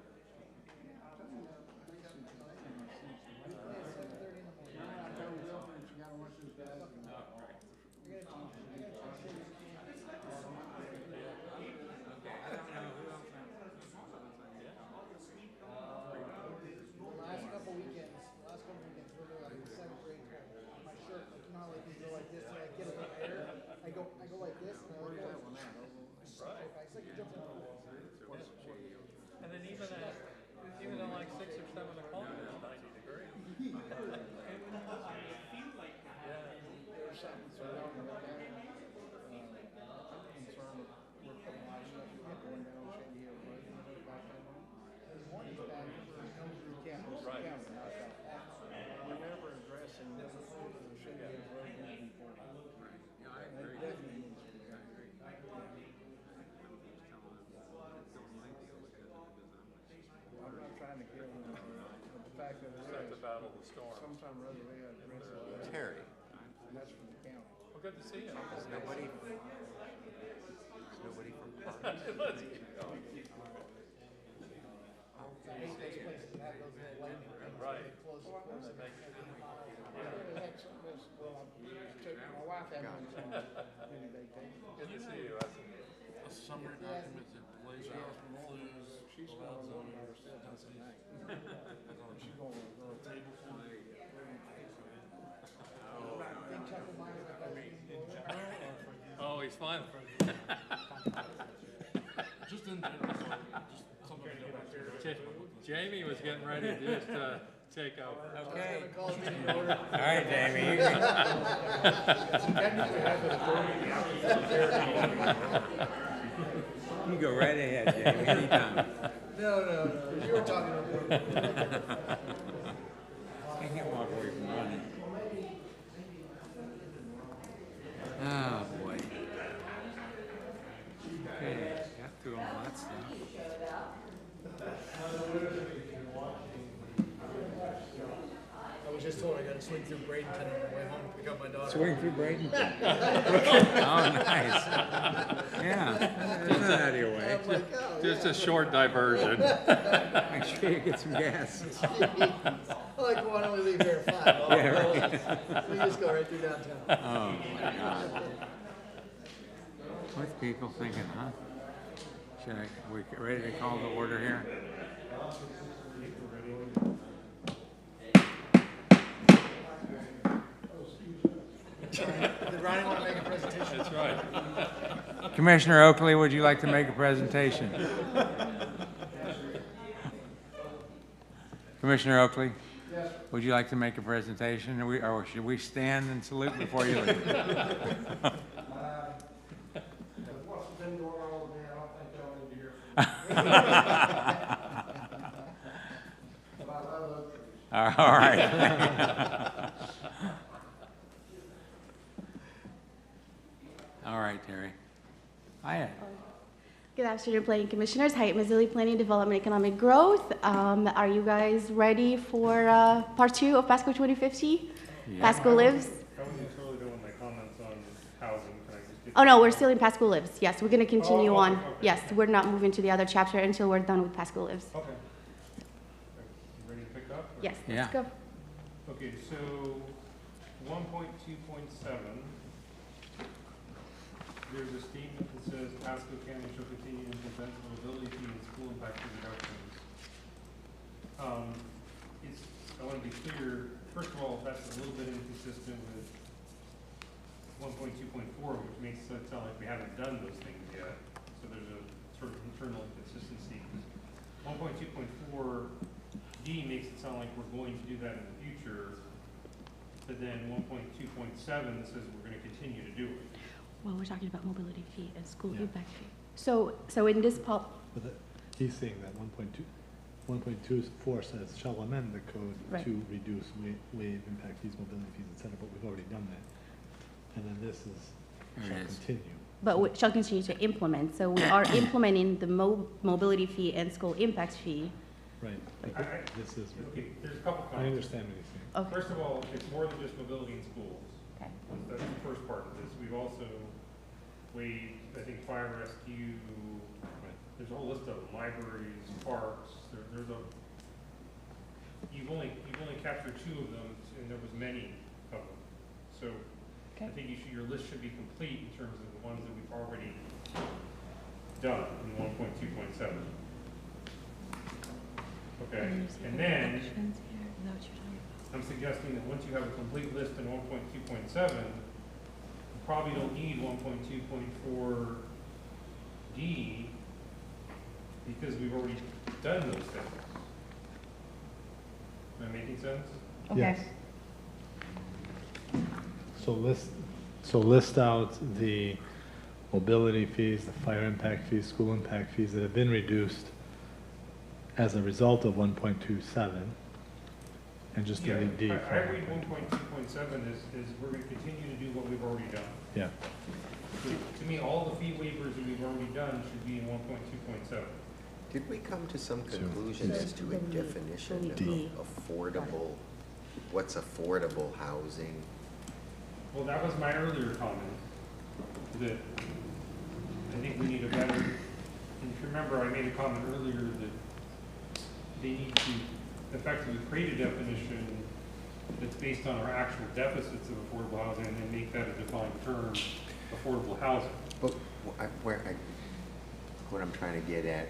I'm not trying to kill them, but the fact of it Set the is, battle of the storm. sometime or other, we have to rinse it. Terry. And that's from the county. Well, good to see you. Is nobody from Parks? Let's keep going. Right. My wife had one mini vacation. Good to see you. A summary document that lays out clues, allowed zoning densities. She's going to table for me. Oh, he's fine. Just in general, just something to go back to. Jamie was getting ready to just take over. Okay. All right, Jamie. You can- You go right ahead, Jamie, anytime. No, you were talking about. You can't walk away from running. Oh, boy. Okay, got through all that stuff. I was just told I gotta swing through Bradenton on the way home to pick up my daughter. Swing through Bradenton. Oh, nice. Yeah, get that out of your way. Just a short diversion. Make sure you get some gas. I like, why don't we leave here at 5? Yeah, right. We just go right through downtown. Oh, my God. What's people thinking, huh? We ready to call the order here? Did Ronnie want to make a presentation? That's right. Commissioner Oakley, would you like to make a presentation? Commissioner Oakley? Yes. Would you like to make a presentation, or should we stand and salute before you leave? What's been going on with me, I don't think y'all need to hear from me. But I love those trees. All right. All right, Terry. Hiya. Good afternoon, Planning Commissioners. Hyatt Mazzilli, Planning, Development, Economic Growth. Are you guys ready for part 2 of Pasco 2050? Yeah. Pasco Lives? I wasn't totally done with my comments on housing. Can I just get? Oh, no, we're still in Pasco Lives. Yes, we're going to continue Oh, on. okay. Yes, we're not moving to the other chapter until we're done with Pasco Lives. Okay. You ready to pick up? or- Yes, Yeah. let's go. Okay, so 1.2.7. There's a statement that says Pasco County shall continue to implement mobility fee and school impact fee reductions. I want to be clear, first of all, that's a little bit inconsistent with 1.2.4, which makes it sound like we haven't done those things yet. So there's a sort of internal inconsistency. 1.2.4D makes it sound like we're going to do that in the future, but then 1.2.7 says we're going to continue to do it. Well, we're talking about mobility fee and school Yeah. impact fee. So in this He's saying that 1.24 says shall amend the code Right. to reduce waive impact fees, mobility fees, et cetera, but we've already done that. And then this is There shall it is. continue. but we shall continue to implement. So we are implementing the mobility fee and school impact fee. Right. This is, Okay, there's a couple I comments. understand what he's saying. Okay. First of all, it's more than just mobility in schools. Okay. That's the first part of this. We've also waived, I think, fire rescue, there's a whole list of them, libraries, parks, there's a, you've only captured 2 of them, and there was many of them. So I think your list should be complete in terms of the ones that we've already done in 1.2.7. Okay, and then I'm suggesting that once you have a complete list in 1.2.7, you probably don't need 1.2.4D because we've already done those things. Am I making sense? Yes. So list out the mobility fees, the fire impact fees, school impact fees that have been reduced as a result of 1.27, and just Yeah, delete D. I from read 1.2.7 is we're going to continue to do what we've already done. Yeah. To me, all the fee waivers that we've already done should be in 1.2.7. Did we come to some conclusion as to a definition of affordable? What's affordable housing? Well, that was my earlier comment, that I think we need a better, and if you remember, I made a comment earlier that they need to effectively create a definition that's based on our actual deficits of affordable housing and then make that a defined term, affordable housing. But what I'm trying to get at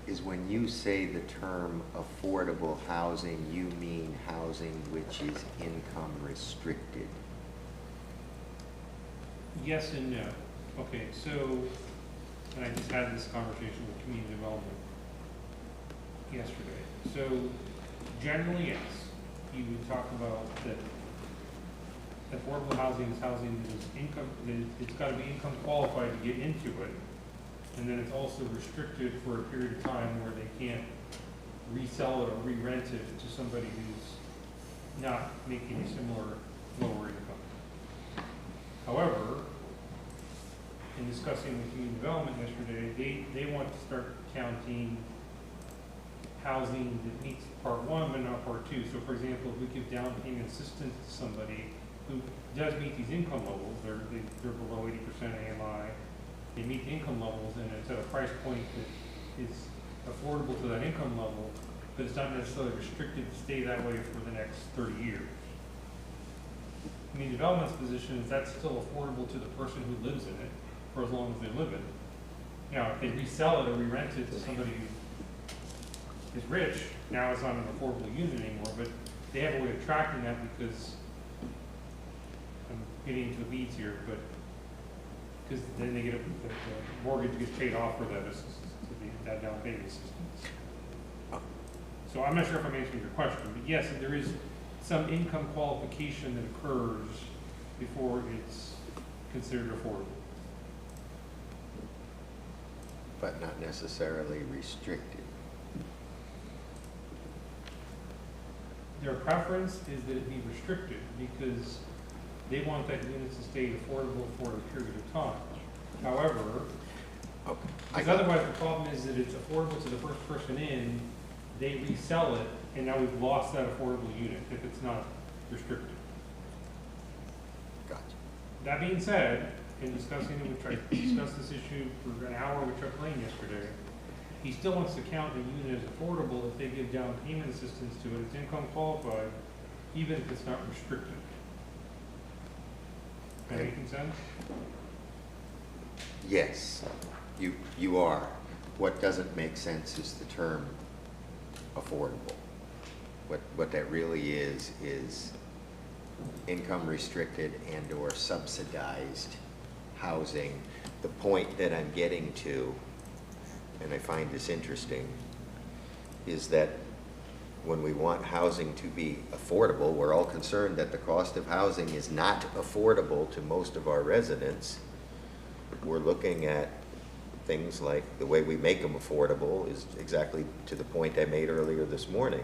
is when you say the term affordable housing, you mean housing which is income restricted. Yes and no. Okay, so, and I just had this conversation with community development yesterday. So, generally, yes, you would talk about that affordable housing is housing that is income, it's got to be income qualified to get into it. And then it's also restricted for a period of time where they can't resell it or re-rent it to somebody who's not making a similar lower income. However, in discussing with community development yesterday, they want to start counting housing that meets part 1 but not part 2. So for example, if we give down payment assistance to somebody who does meet these income levels, they're below 80% AMI, they meet the income levels and it's at a price point that is affordable to that income level, but it's not necessarily restricted to stay that way for the next 30 years. Community development's position is that's still affordable to the person who lives in it for as long as they live in it. Now, if they resell it or re-rent it to somebody who is rich, now it's not an affordable unit anymore, but they have a way of tracking that because, I'm getting into the weeds here, but because then they get the mortgage gets paid off for that assistance, that down payment assistance. So I'm not sure if I'm answering your question, but yes, there is some income qualification that occurs before it's considered affordable. But not necessarily restricted. Their preference is that it be restricted because they want that unit to stay affordable for a period of time. However, because otherwise the problem is that it's affordable to the first person in, they resell it, and now we've lost that affordable unit if it's not restricted. Gotcha. That being said, in discussing it, which I discussed this issue for an hour with Chuck Lane yesterday, he still wants to count the unit as affordable if they give down payment assistance to it. It's income qualified, even if it's not restricted. That making sense? Yes, you are. What doesn't make sense is the term affordable. What that really is income restricted and or subsidized housing. The point that I'm getting to, and I find this interesting, is that when we want housing to be affordable, we're all concerned that the cost of housing is not affordable to most of our residents. We're looking at things like the way we make them affordable is exactly to the point I made earlier this morning.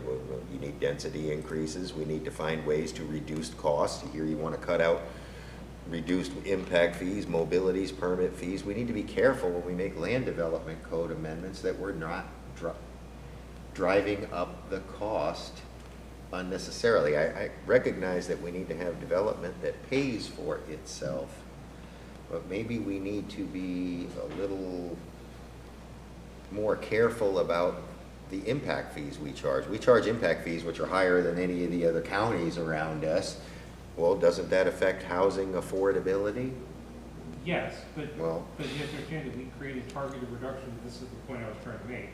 You need density increases. We need to find ways to reduce costs. Here you want to cut out reduced impact fees, mobilities, permit fees. We need to be careful when we make land development code amendments that we're not driving up the cost unnecessarily. I recognize that we need to have development that pays for itself, but maybe we need to be a little more careful about the impact fees we charge. We charge impact fees which are higher than any of the other counties around us. Well, doesn't that affect housing affordability? Yes, but you have to understand that we created targeted reductions. This is the point I was trying to make.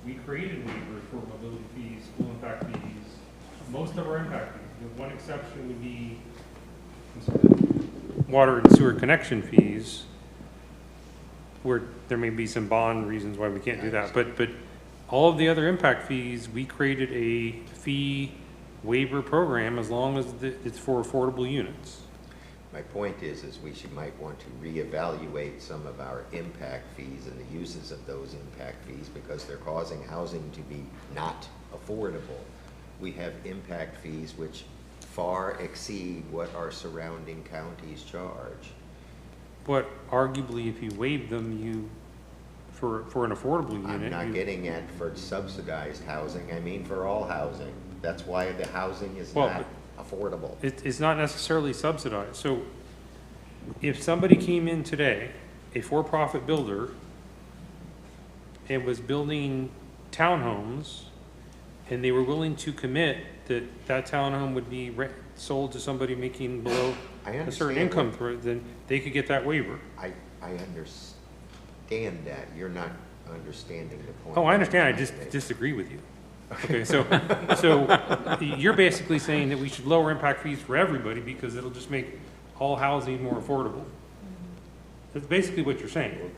We created waivers for mobility fees, school impact fees, most of our impact fees. The one exception would be water and sewer connection fees, where there may be some bond reasons why we can't do that. But all of the other impact fees, we created a fee waiver program as long as it's for affordable units. My point is we might want to reevaluate some of our impact fees and the uses of those impact fees because they're causing housing to be not affordable. we have impact fees which far exceed what our surrounding counties charge. But arguably, if you waive them, for an affordable unit. I'm not getting at for subsidized housing, I mean for all housing. That's why the housing is not affordable. It's not necessarily subsidized. So if somebody came in today, a for-profit builder, and was building townhomes, and they were willing to commit that that townhome would be sold to somebody making below a certain income, then they could get that waiver. I understand that. You're not understanding the point. Oh, I understand. I just disagree with you. Okay, so you're basically saying that we should lower impact fees for everybody because it'll just make all housing more affordable. That's basically what you're saying.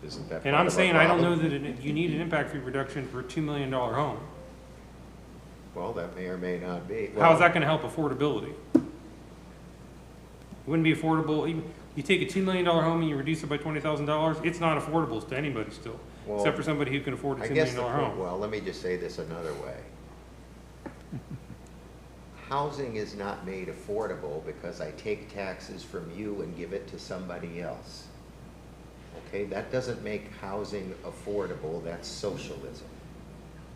Isn't that and I'm saying I don't know that you need an impact fee reduction for a $2 million home. Well, that may or may not be. How is that going to help affordability? It wouldn't be affordable. Even you take a $2 million home and you reduce it by $20,000, it's not affordable to anybody still, except for somebody who can afford a $2 million home. Well, let me just say this another way. Housing is not made affordable because I take taxes from you and give it to somebody else. Okay, that doesn't make housing affordable, that's socialism.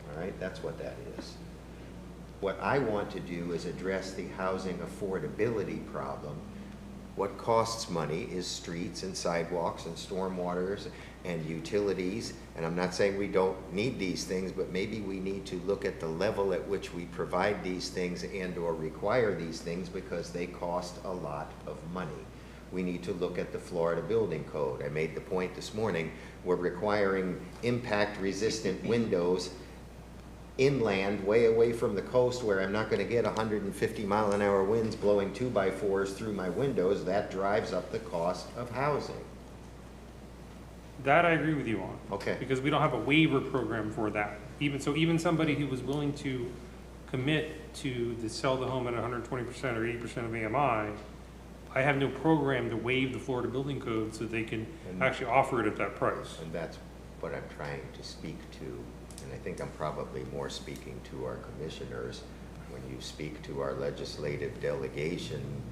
All right, that's what that is. What I want to do is address the housing affordability problem. What costs money is streets and sidewalks and stormwaters and utilities. And I'm not saying we don't need these things, but maybe we need to look at the level at which we provide these things and or require these things because they cost a lot of money. We need to look at the Florida Building Code. I made the point this morning, we're requiring impact-resistant windows inland, way away from the coast, where I'm not going to get 150-mile-an-hour winds blowing 2x4s through my windows. That drives up the cost of housing. That I agree with you on. Okay. Because we don't have a waiver program for that. Even somebody who was willing to commit to sell the home at 120% or 80% of AMI, I have no program to waive the Florida Building Code so they can actually offer it at that price. And that's what I'm trying to speak to. And I think I'm probably more speaking to our commissioners. When you speak to our legislative delegation,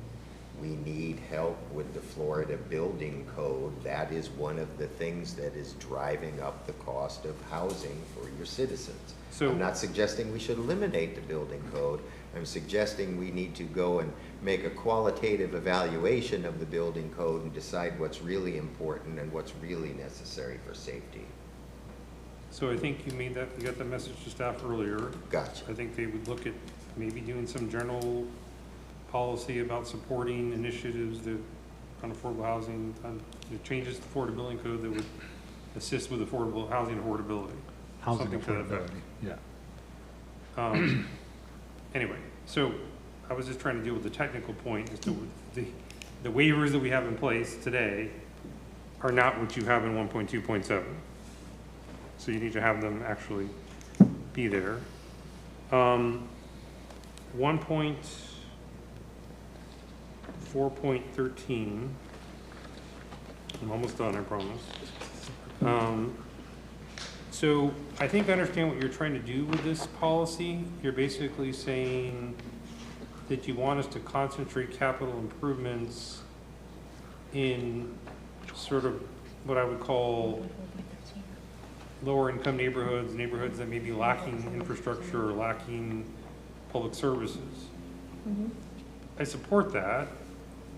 we need help with the Florida Building Code. That is one of the things that is driving up the cost of housing for your citizens. So I'm not suggesting we should eliminate the building code. I'm suggesting we need to go and make a qualitative evaluation of the building code and decide what's really important and what's really necessary for safety. So I think you got the message to staff earlier. Gotcha. I think they would look at maybe doing some general policy about supporting initiatives that on affordable housing, on the changes to the Florida Building Code that would assist with affordable housing affordability. Housing Something to that effect. affordability, yeah. Anyway, so I was just trying to deal with the technical point as to the waivers that we have in place today are not what you have in 1.2.7. So you need to have them actually be there. 1.4.13, I'm almost done, I promise. So I think I understand what you're trying to do with this policy. You're basically saying that you want us to concentrate capital improvements in sort of what I would call lower income neighborhoods, neighborhoods that may be lacking infrastructure or lacking public services. Mm-hmm. I support that,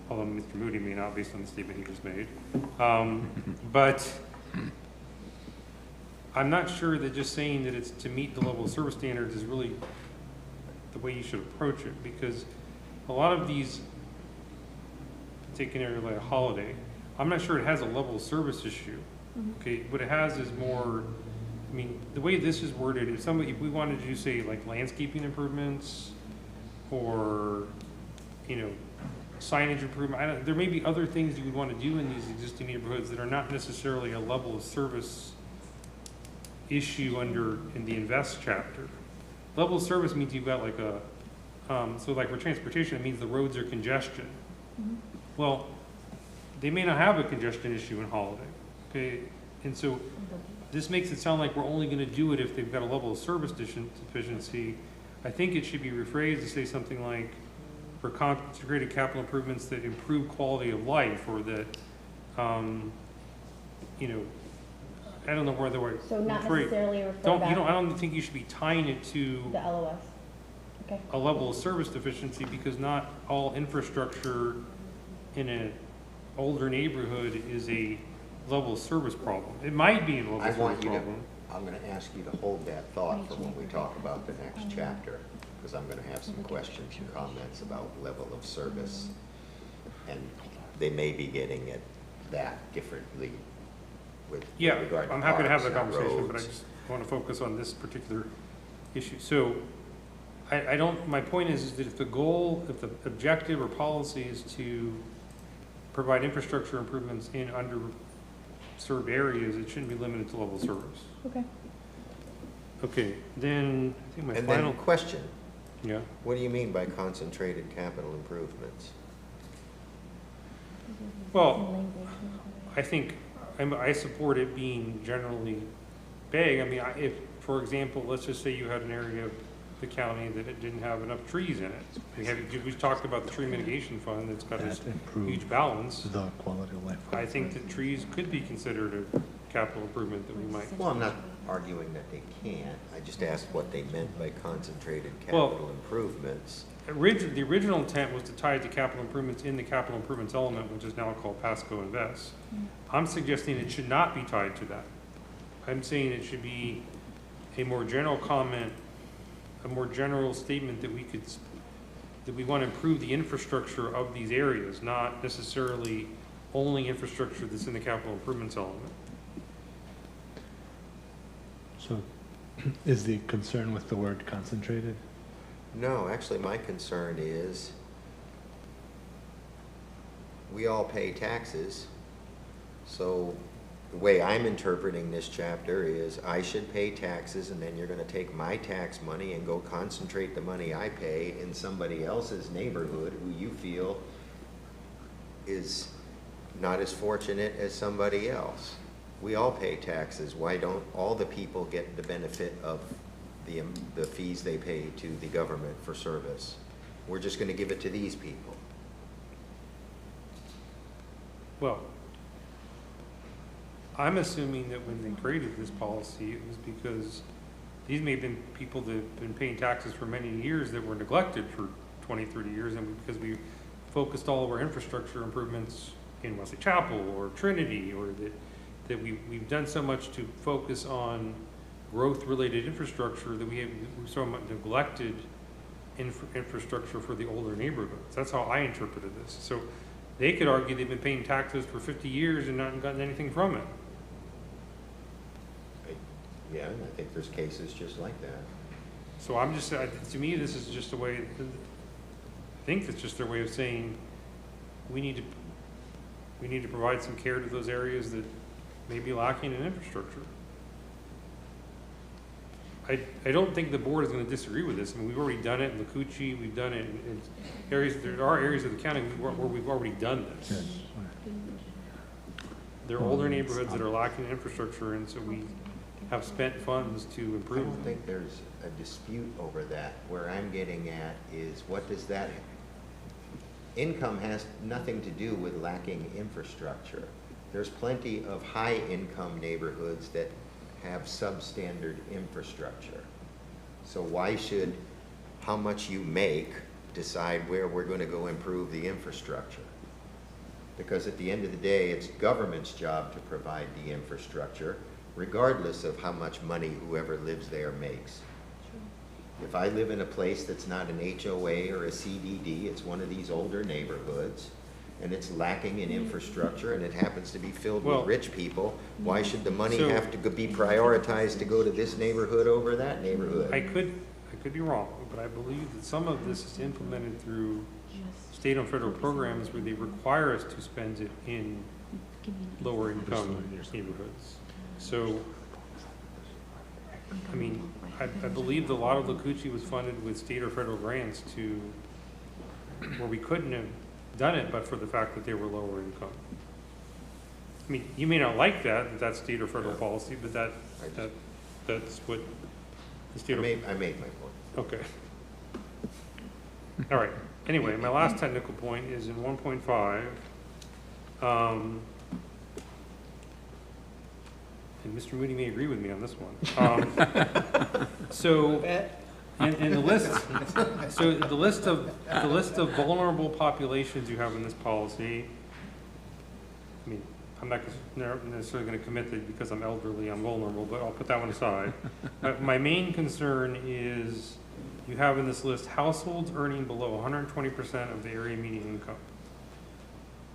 although Mr. Moody may not based on the statement he just made. But I'm not sure that just saying that it's to meet the level of service standards is really the way you should approach it, because a lot of these, take an area like a Holiday, I'm not sure it has a level of service issue. Okay, what it has is more, I mean, the way this is worded, if we wanted to do, say, like landscaping improvements or, signage improvement, there may be other things you would want to do in these existing neighborhoods that are not necessarily a level of service issue in the invest chapter. Level of service means you've got like so like for transportation, it means the roads are congestion. Mm-hmm. Well, they may not have a congestion issue in Holiday. Okay, and so this makes it sound like we're only going to do it if they've got a level of service deficiency, I think it should be rephrased to say something like, for concentrated capital improvements that improve quality of life, or that, you know, I don't know where the word. So not phrase- necessarily refer Don't, you back know, I don't think you should be tying it to the LOS. Okay. a level of service deficiency, because not all infrastructure in an older neighborhood is a level of service problem. It might be a level I of want service you to, problem. I'm gonna ask you to hold that thought for when we talk about the next chapter, because I'm gonna have some questions and comments about level of service. And they may be getting at that differently with Yeah, regard to I'm happy to have parks that and conversation, but I roads. just want to focus on this particular issue. So I don't, my point is that if the goal, if the objective or policy is to provide infrastructure improvements in underserved areas, it shouldn't be limited to level of service. Okay. Okay, then, I think my And final. then, question, Yeah. what do you mean by concentrated capital improvements? Well, I think, I support it being generally vague. I mean, if, for example, let's just say you had an area of the county that it didn't have enough trees in it. We talked about the tree mitigation fund that's got this huge balance. The quality of life. I think that trees could be considered a capital improvement that we might. Well, I'm not arguing that they can't, I just asked what they meant by concentrated Well- capital improvements. The original intent was to tie it to capital improvements in the capital improvements element, which is now called Pasco Invest. I'm suggesting it should not be tied to that. I'm saying it should be a more general comment, a more general statement that that we want to improve the infrastructure of these areas, not necessarily only infrastructure that's in the capital improvements element. So is the concern with the word concentrated? No, actually, my concern is we all pay taxes. So the way I'm interpreting this chapter is I should pay taxes, and then you're gonna take my tax money and go concentrate the money I pay in somebody else's neighborhood who you feel is not as fortunate as somebody else. We all pay taxes. Why don't all the people get the benefit of the fees they pay to the government for service? We're just gonna give it to these people. Well, I'm assuming that when they created this policy, it was because these may have been people that have been paying taxes for many years that were neglected for 20, 30 years, and because we focused all of our infrastructure improvements in Wesley Chapel or Trinity, or that we've done so much to focus on growth-related infrastructure that we so much neglected infrastructure for the older neighborhoods. That's how I interpreted this. So they could argue they've been paying taxes for 50 years and not gotten anything from it. Yeah, and I think there's cases just like that. So I'm just, to me, this is just a way, I think it's just their way of saying, we need to provide some care to those areas that may be lacking in infrastructure. I don't think the board is going to disagree with this. I mean, we've already done it in Lakuchi, we've done it in areas, there are areas of the county where we've already done this. There are older neighborhoods that are lacking in infrastructure, and so we have spent funds to I improve don't them. think there's a dispute over that. Where I'm getting at is, what does that, income has nothing to do with lacking infrastructure. There's plenty of high-income neighborhoods that have substandard infrastructure. So why should how much you make decide where we're going to go improve the infrastructure? Because at the end of the day, it's government's job to provide the infrastructure, regardless of how much money whoever lives there makes. If I live in a place that's not an HOA or a CDD, it's one of these older neighborhoods, and it's lacking in infrastructure, and it happens to be filled with rich people, why should the money So- have to be prioritized to go to this neighborhood over that neighborhood? I could be wrong, but I believe that some of this is implemented through state and federal programs where they require us to spend it in lower income neighborhoods. So, I mean, I believe a lot of Lakuchi was funded with state or federal grants to, where we couldn't have done it but for the fact that they were lower income. I mean, you may not like that's state or federal policy, but that's what the state. I made my point. Okay. All right, anyway, my last technical point is in 1.5. And Mr. Moody may agree with me on this one. So, and the list, so the list of vulnerable populations you have in this policy, I mean, I'm not necessarily going to commit that because I'm elderly, I'm vulnerable, but I'll put that one aside. My main concern is you have in this list households earning below 120% of the area median income.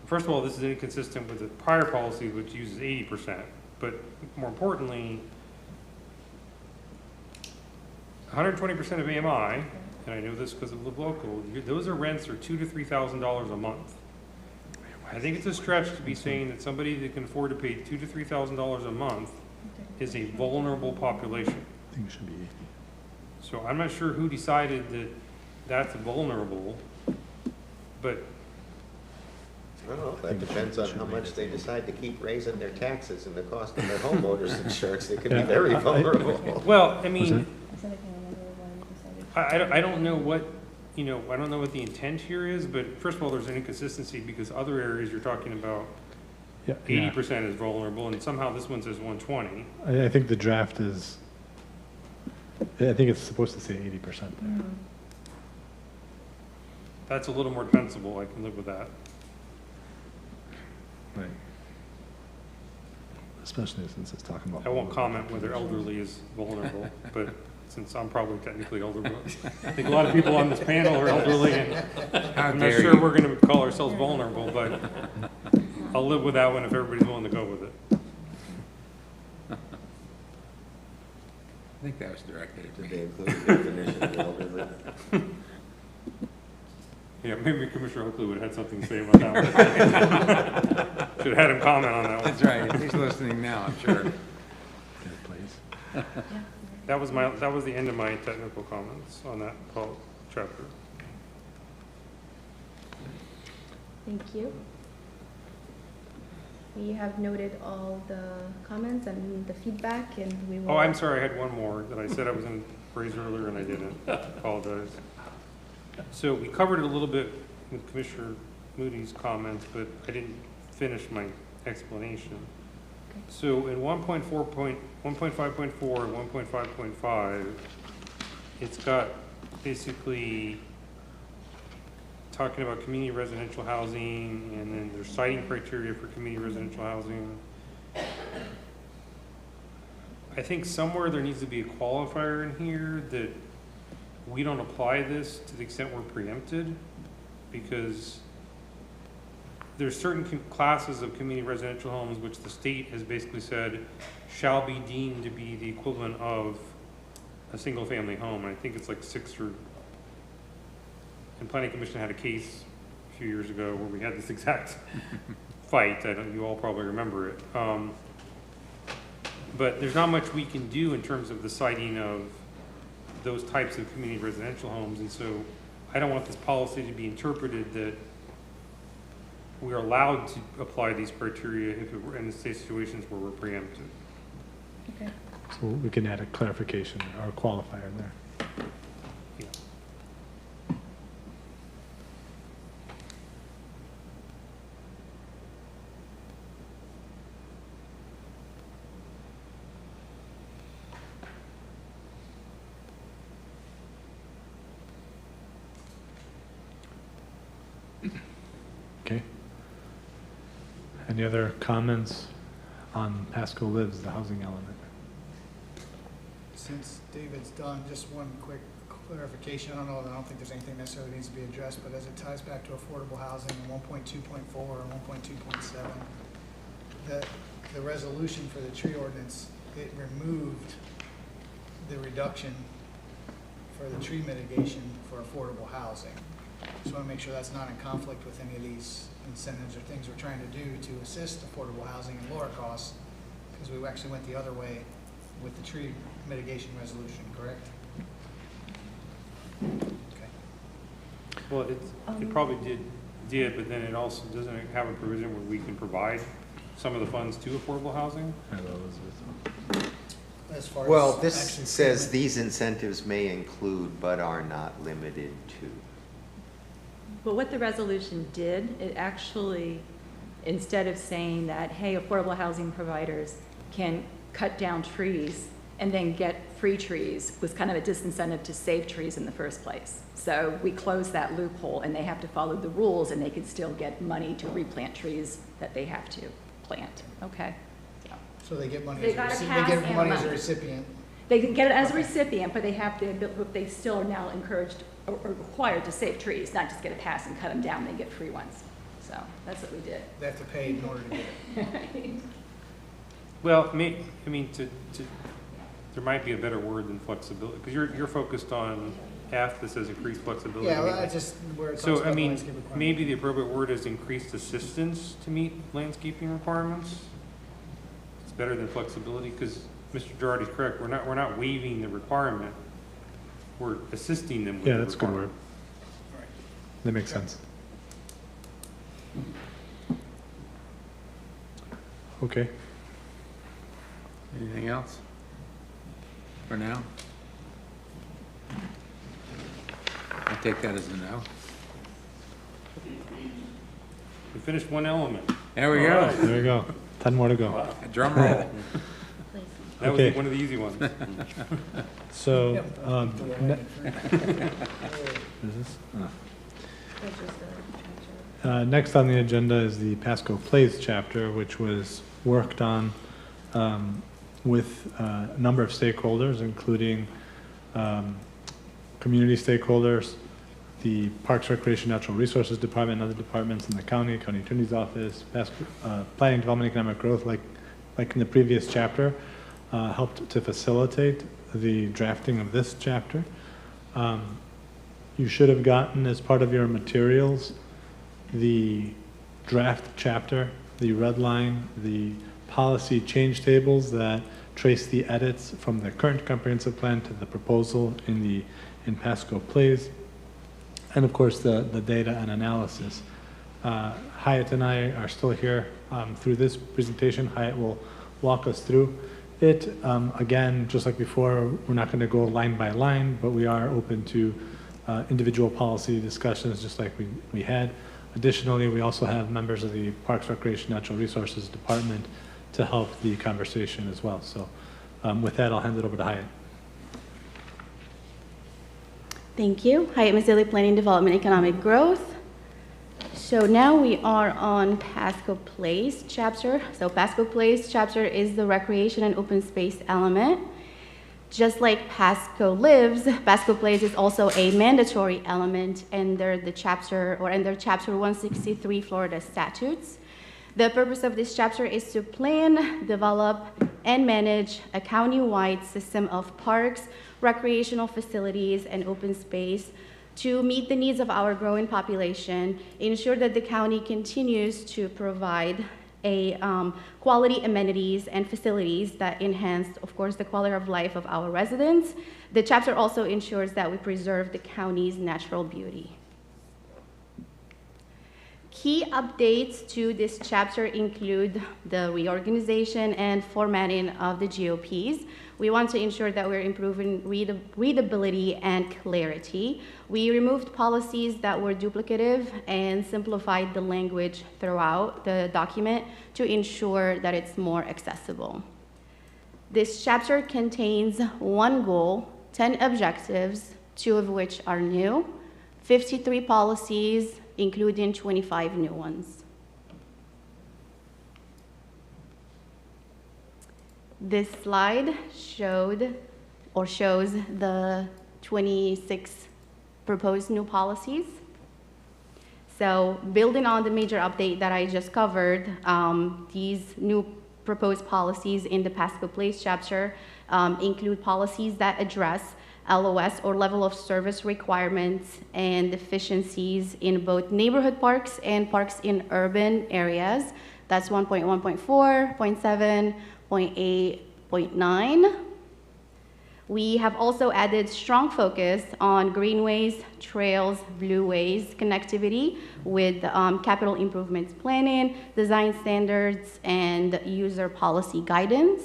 First of all, this is inconsistent with the prior policy, which uses 80%. But more importantly, 120% of AMI, and I know this because I live local, those are rents are $2,000 to $3,000 a month. I think it's a stretch to be saying that somebody that can afford to pay $2,000 to $3,000 a month is a vulnerable population. I think it should be 80. So I'm not sure who decided that that's vulnerable, but I don't know, that depends on how much they decide to keep raising their taxes and the cost of their homeowners insurance. They could be very vulnerable. well, I mean, I don't know what, I don't know what the intent here is, but first of all, there's an inconsistency because other areas you're talking about 80% is vulnerable, and somehow this one says 120. I think the draft is, I think it's supposed to say 80% there. That's a little more defensible. I can live with that. Right. Especially since it's talking about. I won't comment whether elderly is vulnerable, but since I'm probably technically elderly, I think a lot of people on this panel are elderly, and I'm not sure we're going to call ourselves vulnerable, but I'll live with that one if everybody's willing to go with it. I think that was directed at me. Did they include the definition of elderly? Yeah, maybe Commissioner Oakley would have had something to say about that one. Should have had him comment on that one. That's right. He's listening now, I'm sure. Good, please. That was the end of my technical comments on that chapter. Thank you. We have noted all the comments and the feedback, and we will. Oh, I'm sorry, I had one more that I said I was going to raise earlier and I didn't. I apologize. So we covered it a little bit with Commissioner Moody's comments, but I didn't finish my explanation. Okay. So in 1.5.4 and 1.5.5, it's got basically talking about community residential housing, and then there's citing criteria for community residential housing. I think somewhere there needs to be a qualifier in here that we don't apply this to the extent we're preempted, because there's certain classes of community residential homes which the state has basically said shall be deemed to be the equivalent of a single family home. And I think it's like 6 or, and Planning Commission had a case a few years ago where we had this exact fight. You all probably remember it. But there's not much we can do in terms of the citing of those types of community residential homes, and so I don't want this policy to be interpreted that we are allowed to apply these criteria if we're in the situations where we're preempted. Okay. So we can add a clarification or a qualifier there. Yeah. Okay. Any other comments on Pasco Lives, the housing element? Since David's done, just one quick clarification. I don't think there's anything necessarily needs to be addressed, but as it ties back to affordable housing in 1.2.4 and 1.2.7, the resolution for the tree ordinance, it removed the reduction for the tree mitigation for affordable housing. Just want to make sure that's not in conflict with any of these incentives or things we're trying to do to assist affordable housing and lower costs, because we actually went the other way with the tree mitigation resolution, correct? Okay. Well, it probably did, but then it also doesn't have a provision where we can provide some of the funds to affordable housing. As far Well, as this says these incentives may include but are not limited to. But what the resolution did, it actually, instead of saying that, hey, affordable housing providers can cut down trees and then get free trees, was kind of a disincentive to save trees in the first place. So we closed that loophole, and they have to follow the rules, and they could still get money to replant trees that they have to plant. Okay. So they get money They as a got a recipient. pass They get and money as a money. recipient. They can get it as a recipient, but they have to, but they still are now encouraged or required to save trees, not just get a pass and cut them down, they get free ones. So that's what we did. They have to pay in order to get it. Well, I mean, there might be a better word than flexibility, because you're focused on F that says increased flexibility. Yeah, well, that's just where it talks So, about I the mean, landscape requirement. maybe the appropriate word is increased assistance to meet landscaping requirements. It's better than flexibility, because Mr. Girardi's correct, we're not waiving the requirement, we're assisting them with the Yeah, that's a good word. requirement. That makes sense. Okay. Anything else for now? I take that as a no. We finished one element. There we All go. right. There we go. 10 more to go. Wow. Drum roll. That Okay. was one of the easy ones. So, next on the agenda is the Pasco Plays chapter, which was worked on with a number of stakeholders, including community stakeholders, the Parks, Recreation, Natural Resources Department, and other departments in the county attorney's office, planning, development, economic growth, like in the previous chapter, helped to facilitate the drafting of this chapter. You should have gotten, as part of your materials, the draft chapter, the red line, the policy change tables that trace the edits from the current comprehensive plan to the proposal in Pasco Plays, and of course the data and analysis. Hyatt and I are still here through this presentation. Hyatt will walk us through it. Again, just like before, we're not going to go line by line, but we are open to individual policy discussions just like we had. Additionally, we also have members of the Parks, Recreation, Natural Resources Department to help the conversation as well. So with that, I'll hand it over to Hyatt. Thank you. Hyatt Mazzilli, Planning, Development, Economic Growth. So now we are on Pasco Place chapter. So Pasco Place chapter is the recreation and open space element. Just like Pasco Lives, Pasco Place is also a mandatory element under the chapter, or under Chapter 163 Florida statutes. The purpose of this chapter is to plan, develop, and manage a county-wide system of parks, recreational facilities, and open space to meet the needs of our growing population, ensure that the county continues to provide quality amenities and facilities that enhance, of course, the quality of life of our residents. The chapter also ensures that we preserve the county's natural beauty. Key updates to this chapter include the reorganization and formatting of the GOPs. We want to ensure that we're improving readability and clarity. We removed policies that were duplicative and simplified the language throughout the document to ensure that it's more accessible. This chapter contains one goal, 10 objectives, 2 of which are new, 53 policies, including 25 new ones. This slide shows the 26 proposed new policies. So building on the major update that I just covered, these new proposed policies in the Pasco Place chapter include policies that address LOS, or level of service requirements, and efficiencies in both neighborhood parks and parks in urban areas. That's 1.1.4, 0.7, 0.8, 0.9. We have also added strong focus on greenways, trails, blueways, connectivity with capital improvements planning, design standards, and user policy guidance.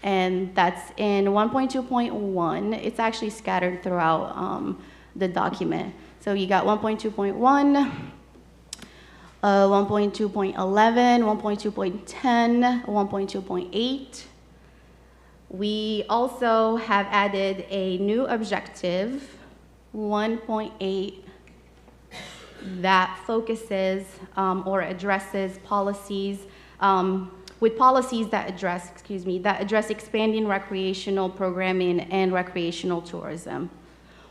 And that's in 1.2.1. It's actually scattered throughout the document. So you got 1.2.1, 1.2.11, 1.2.10, 1.2.8. We also have added a new objective, 1.8, that focuses or addresses policies, with policies that address expanding recreational programming and recreational tourism.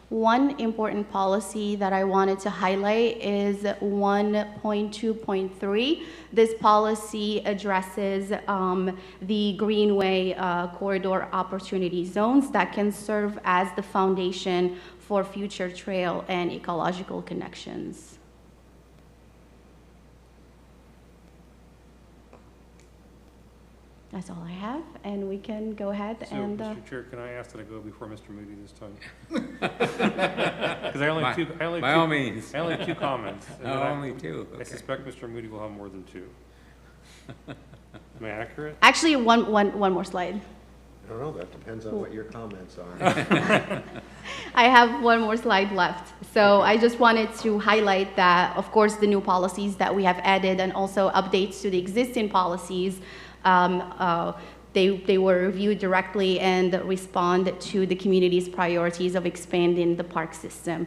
One important policy that I wanted to highlight is 1.2.3. This policy addresses the Greenway corridor opportunity zones that can serve as the foundation for future trail and ecological connections. That's all I have, and we can go ahead So, and. Mr. Chair, can I ask that I go before Mr. Moody this time? Because I only have two. By all means. I only have two comments. and then Only two, I okay. suspect Mr. Moody will have more than two. Am I accurate? Actually, one more slide. I don't know, that depends on what your comments are. I have one more slide left. So I just wanted to highlight that, of course, the new policies that we have added and also updates to the existing policies, they were reviewed directly and respond to the community's priorities of expanding the park system.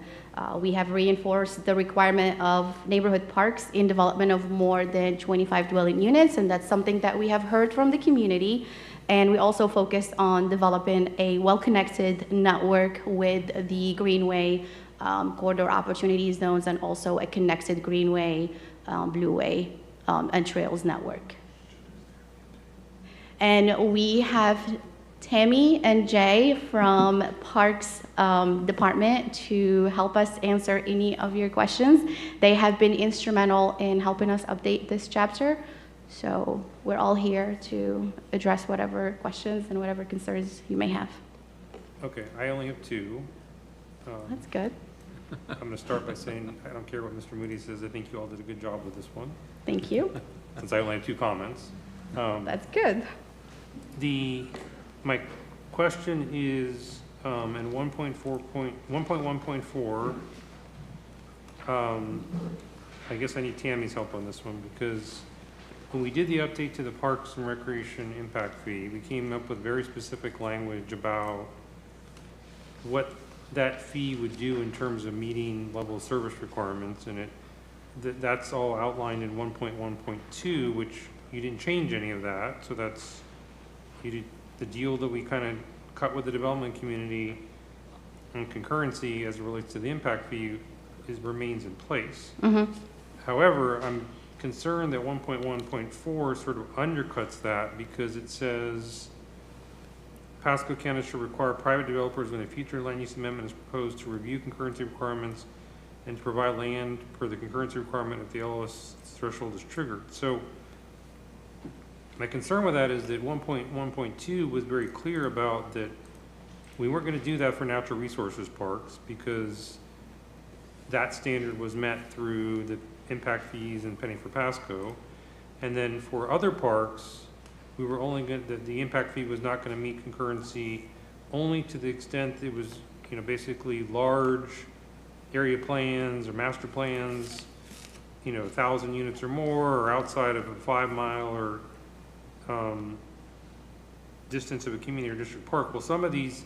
We have reinforced the requirement of neighborhood parks in development of more than 25 dwelling units, and that's something that we have heard from the community. And we also focused on developing a well-connected network with the Greenway corridor opportunity zones and also a connected Greenway, Blueway, and Trails network. And we have Tammy and Jay from Parks Department to help us answer any of your questions. They have been instrumental in helping us update this chapter. So we're all here to address whatever questions and whatever concerns you may have. Okay, I only have two. That's good. I'm going to start by saying I don't care what Mr. Moody says. I think you all did a good job with this one. Thank you. Since I only have two comments. That's good. My question is, in 1.1.4, I guess I need Tammy's help on this one, because when we did the update to the Parks and Recreation impact fee, we came up with very specific language about what that fee would do in terms of meeting level of service requirements, and that's all outlined in 1.1.2, which you didn't change any of that, so that's the deal that we kind of cut with the development community and concurrency as it relates to the impact fee remains in place. Mm-hmm. However, I'm concerned that 1.1.4 sort of undercuts that, because it says Pasco County should require private developers when a future land use amendment is proposed to review concurrency requirements and to provide land per the concurrency requirement if the LOS threshold is triggered. So my concern with that is that 1.1.2 was very clear about that we weren't going to do that for natural resources parks, because that standard was met through the impact fees and penny for Pasco. And then for other parks, we were only going to, the impact fee was not going to meet concurrency only to the extent it was, basically large area plans or master plans, 1,000 units or more, or outside of a 5-mile or distance of a community or district park. Well, some of these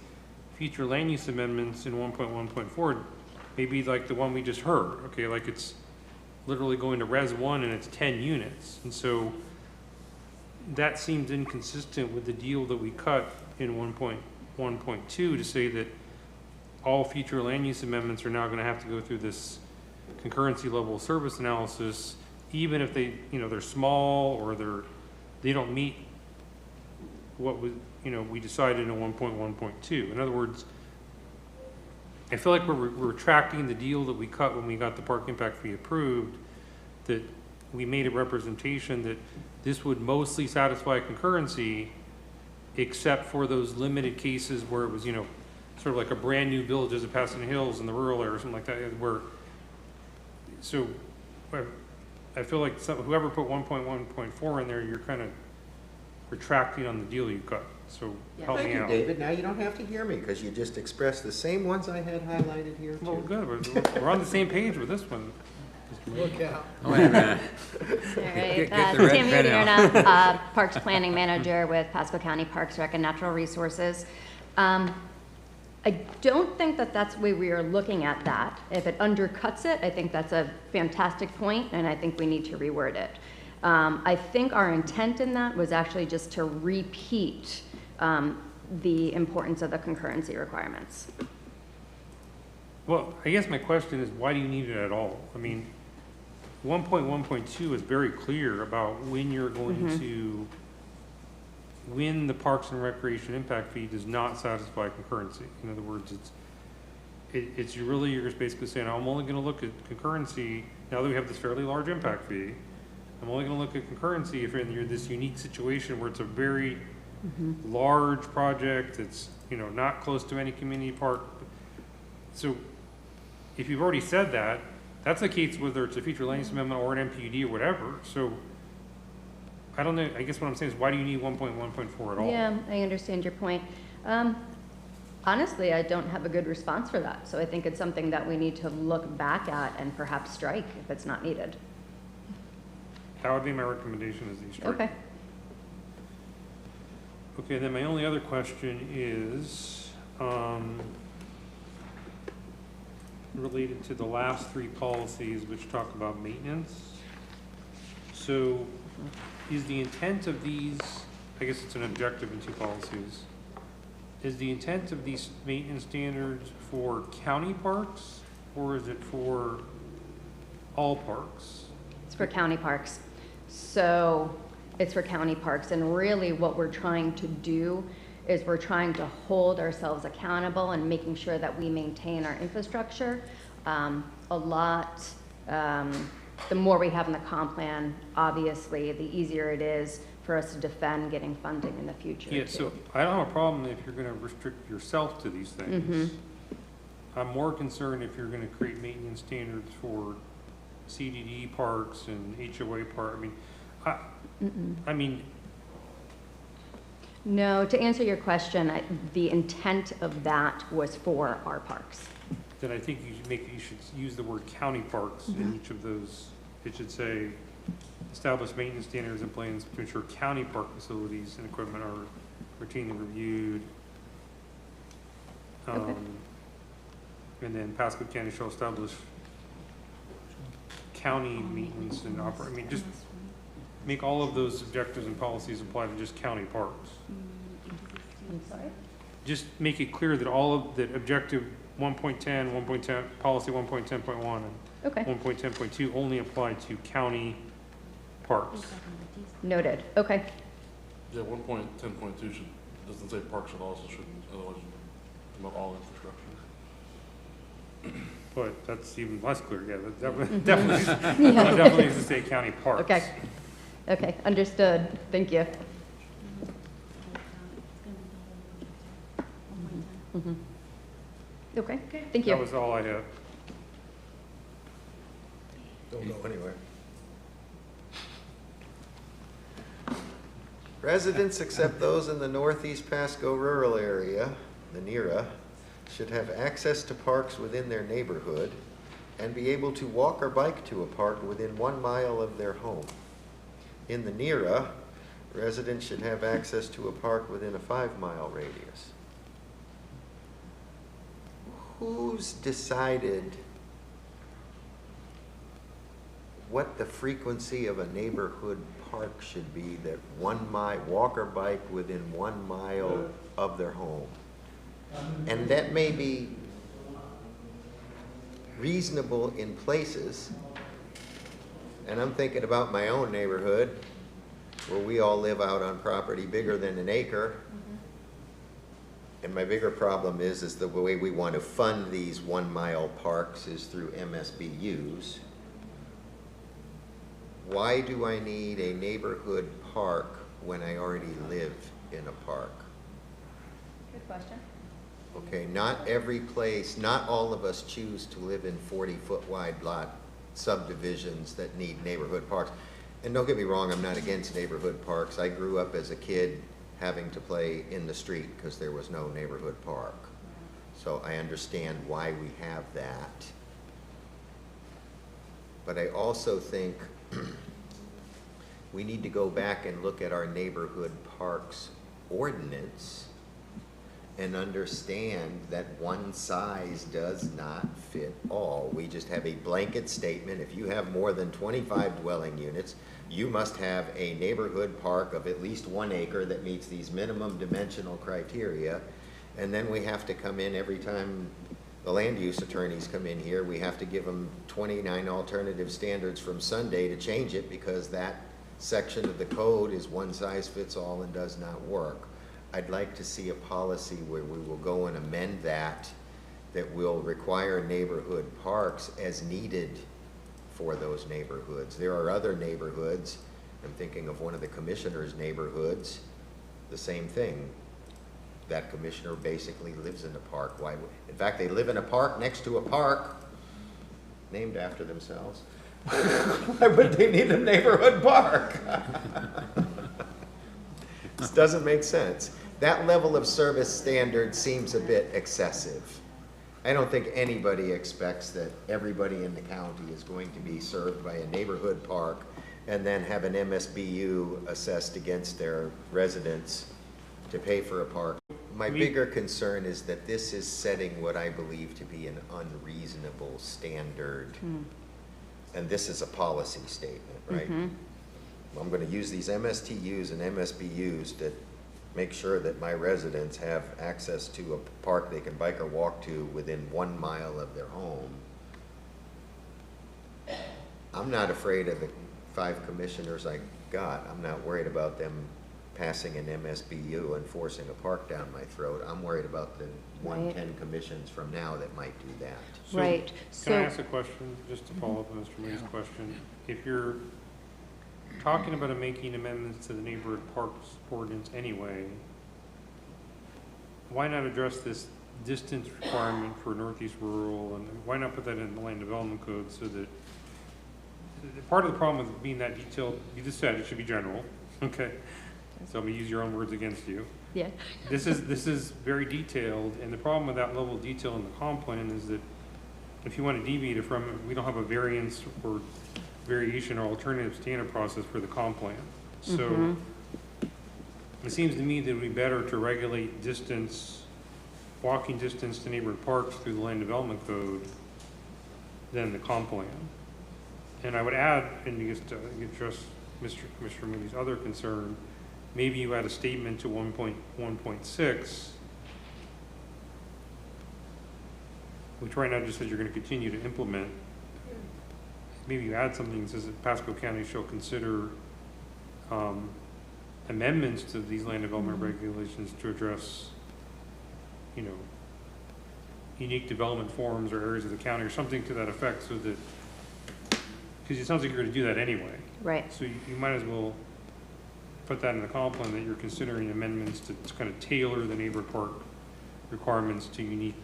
future land use amendments in 1.1.4 may be like the one we just heard, okay, like it's literally going to Res 1 and it's 10 units. And so that seems inconsistent with the deal that we cut in 1.1.2 to say that all future land use amendments are now going to have to go through this concurrency level service analysis, even if they, they're small or they don't meet what was, we decided in 1.1.2. In other words, I feel like we're retracting the deal that we cut when we got the park impact fee approved, that we made a representation that this would mostly satisfy concurrency, except for those limited cases where it was, sort of like a brand new village as a Pasadena Hills in the rural area or something like that, where, so I feel like whoever put 1.1.4 in there, you're kind of retracting on the deal you cut. So help Thank me you, out. David. Now you don't have to hear me because you just expressed the same ones I had highlighted here Well, too. good, we're on the same page with this one. Look out. Wait a minute. All right, Get the red Tammy pen out. Udierna, Parks Planning Manager with Pasco County Parks, Rec, and Natural Resources. I don't think that that's the way we are looking at that. If it undercuts it, I think that's a fantastic point, and I think we need to reword it. I think our intent in that was actually just to repeat the importance of the concurrency requirements. Well, I guess my question is, why do you need it at all? I mean, 1.1.2 is very clear about when you're going to, when the Parks and Recreation impact fee does not satisfy concurrency. In other words, it's really, you're just basically saying, I'm only going to look at concurrency now that we have this fairly large impact fee. I'm only going to look at concurrency if you're in this unique situation where it's a very large project. It's, you know, not close to any community park. So if you've already said that, that's the case whether it's a future land use amendment or an MPUD or whatever. So I don't know, I guess what I'm saying is, why do you need 1.1.4 at all? Yeah, I understand your point. Honestly, I don't have a good response for that. So I think it's something that we need to look back at and perhaps strike if it's not needed. That would be my recommendation, is these strike. Okay. Okay, then my only other question is related to the last three policies which talk about maintenance. So is the intent of these, I guess it's an objective in two policies, is the intent of these maintenance standards for county parks, or is it for all parks? It's for county parks. So it's for county parks, and really what we're trying to do is we're trying to hold ourselves accountable and making sure that we maintain our infrastructure. The more we have in the comp plan, obviously, the easier it is for us to defend getting funding in the future. Yeah, too. so I don't have a problem if you're gonna restrict yourself to these things. I'm more concerned if you're gonna create maintenance standards for CDD parks and HOA park. I mean, No, to answer your question, the intent of that was for our parks. then I think you should use the word county parks in each of those. It should say, establish maintenance standards and plans to ensure county park facilities and equipment are routinely reviewed. Okay. And then Pasco County shall establish county maintenance and just make all of those objectives and policies apply to just county parks. I'm sorry? Just make it clear that all of, that objective 1.10, policy 1.10.1, and Okay. 1.10.2 only apply to county parks. Noted. Okay. Yeah, 1.10.2 doesn't say parks should also shouldn't, otherwise about all infrastructure. But that's even less clear, yeah, that definitely needs to say county parks. Okay. Okay, understood. Thank you. Okay, thank you. That was all I had. Don't go anywhere. Residents, except those in the northeast Pasco rural area, the NERA, should have access to parks within their neighborhood and be able to walk or bike to a park within 1 mile of their home. In the NERA, residents should have access to a park within a 5-mile radius. Who's decided what the frequency of a neighborhood park should be that 1 mile, walk or bike within 1 mile of their home? And that may be reasonable in places, and I'm thinking about my own neighborhood where we all live out on property bigger than an acre. And my bigger problem is the way we want to fund these 1 mile parks is through MSBU's. Why do I need a neighborhood park when I already live in a park? Good question. Okay, not every place, not all of us choose to live in 40-foot wide lot subdivisions that need neighborhood parks. And don't get me wrong, I'm not against neighborhood parks. I grew up as a kid having to play in the street because there was no neighborhood park. So I understand why we have that. But I also think we need to go back and look at our neighborhood parks ordinance and understand that one size does not fit all. We just have a blanket statement. If you have more than 25 dwelling units, you must have a neighborhood park of at least 1 acre that meets these minimum dimensional criteria. And then we have to come in every time the land use attorneys come in here, we have to give them 29 alternative standards from Sunday to change it because that section of the code is one size fits all and does not work. I'd like to see a policy where we will go and amend that will require neighborhood parks as needed for those neighborhoods. There are other neighborhoods, I'm thinking of one of the commissioner's neighborhoods, the same thing. That commissioner basically lives in a park. Why? In fact, they live in a park next to a park named after themselves. Why would they need a neighborhood park? This doesn't make sense. That level of service standard seems a bit excessive. I don't think anybody expects that everybody in the county is going to be served by a neighborhood park and then have an MSBU assessed against their residents to pay for a park. My bigger concern is that this is setting what I believe to be an unreasonable standard. And this is a policy statement, right? I'm going to use these MSTUs and MSBUs to make sure that my residents have access to a park they can bike or walk to within 1 mile of their home. I'm not afraid of the 5 commissioners I got. I'm not worried about them passing an MSBU and forcing a park down my throat. I'm worried about the 110 commissions from now that might do that. So, Right. Can I ask a question, just to follow up on Mr. Moody's question? If you're talking about making amendments to the neighborhood parks ordinance anyway, why not address this distance requirement for northeast rural, and why not put that in the land development code so that part of the problem with being that detailed, you just said it should be general, okay? So I'm gonna use your own words against you. Yeah. This is very detailed, and the problem with that level of detail in the comp plan is that if you want to deviate from it, we don't have a variance or variation or alternative standard process for the comp plan. So it seems to me that it would be better to regulate distance, walking distance to neighborhood parks through the land development code than the comp plan. And I would add, and just to address Mr. Moody's other concern, maybe you add a statement to 1.1.6, which right now just says you're going to continue to implement. Maybe you add something that says that Pasco County shall consider amendments to these land development regulations to address, unique development forms or areas of the county or something to that effect, so that, because it sounds like you're going to do that anyway. Right. So you might as well put that in the comp plan that you're considering amendments to kind of tailor the neighborhood park requirements to unique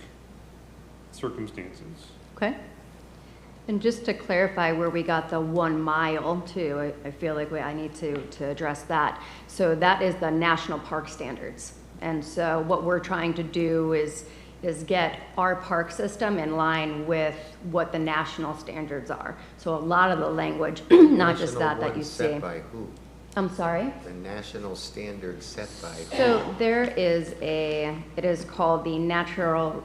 circumstances. Okay. And just to clarify where we got the 1 mile too, I feel like I need to address that. So that is the national park standards. And so what we're trying to do is get our park system in line with what the national standards are. So a lot of the language, not just that you see. Set by who? I'm sorry? The national standard set by who? So there is it is called the Natural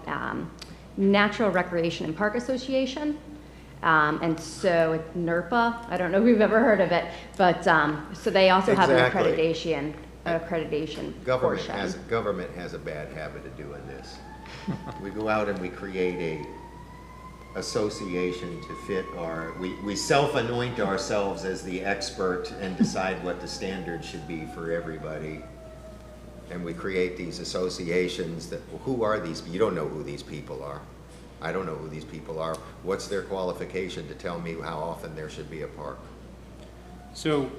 Recreation and Park Association. And so it's NERPA. I don't know if you've ever heard of it, but so they also have an accreditation portion. Government has a bad habit of doing this. We go out and we create a association to fit we self-anoint ourselves as the expert and decide what the standard should be for everybody. And we create these associations that, well, who are these? You don't know who these people are. I don't know who these people are. What's their qualification to tell me how often there should be a park? So,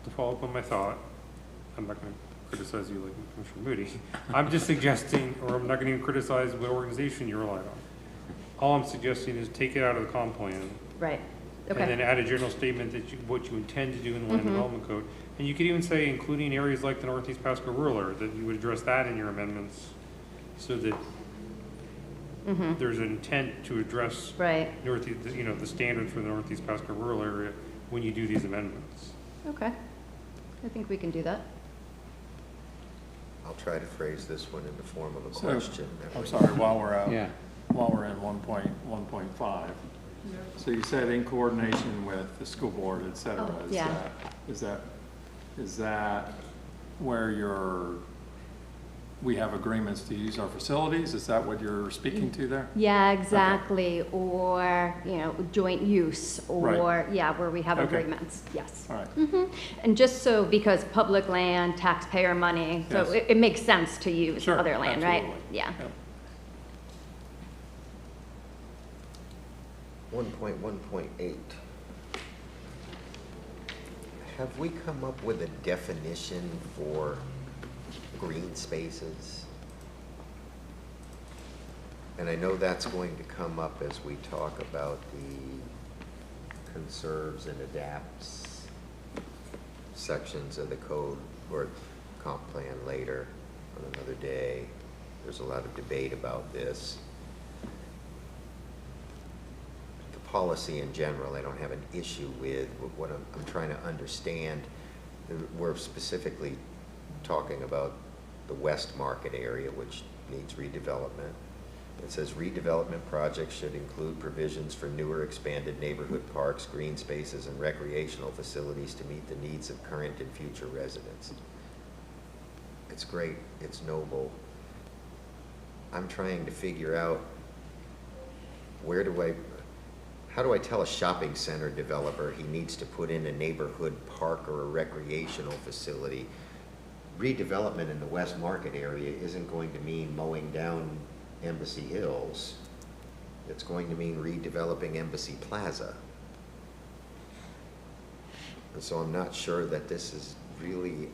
to follow up on my thought, I'm not going to criticize you like Commissioner Moody. I'm just suggesting, or I'm not going to even criticize what organization you rely on. All I'm suggesting is take it out of the comp plan. Right. And then add a general statement that what you intend to do in the land development code. And you could even say, including areas like the Northeast Pasco rural area, that you would address that in your amendments, so that there's an intent to address Northeast, the standards for the Northeast Pasco rural area when you do these amendments. Okay, I think we can do that. I'll try to phrase this one in the form of a question. I'm sorry, while we're out, while we're in 1.5. So you said in coordination with the school board, et cetera. Is that where we have agreements to use our facilities? Is that what you're speaking to there? Yeah, exactly. Okay. Or, joint use, or, where we have agreements. Yes. All right. And just so, because public land, taxpayer money, so it makes sense to use other land, absolutely. right? Yeah. 1.1.8. Have we come up with a definition for green spaces? And I know that's going to come up as we talk about the conserves and adapts sections of the code or comp plan later on another day. There's a lot of debate about this. Policy in general, I don't have an issue with. What I'm trying to understand, we're specifically talking about the West Market area, which needs redevelopment. It says redevelopment projects should include provisions for newer expanded neighborhood parks, green spaces, and recreational facilities to meet the needs of current and future residents. It's great, it's noble. I'm trying to figure out how do I tell a shopping center developer he needs to put in a neighborhood park or a recreational facility? Redevelopment in the West Market area isn't going to mean mowing down Embassy Hills. It's going to mean redeveloping Embassy Plaza. And so I'm not sure that this is really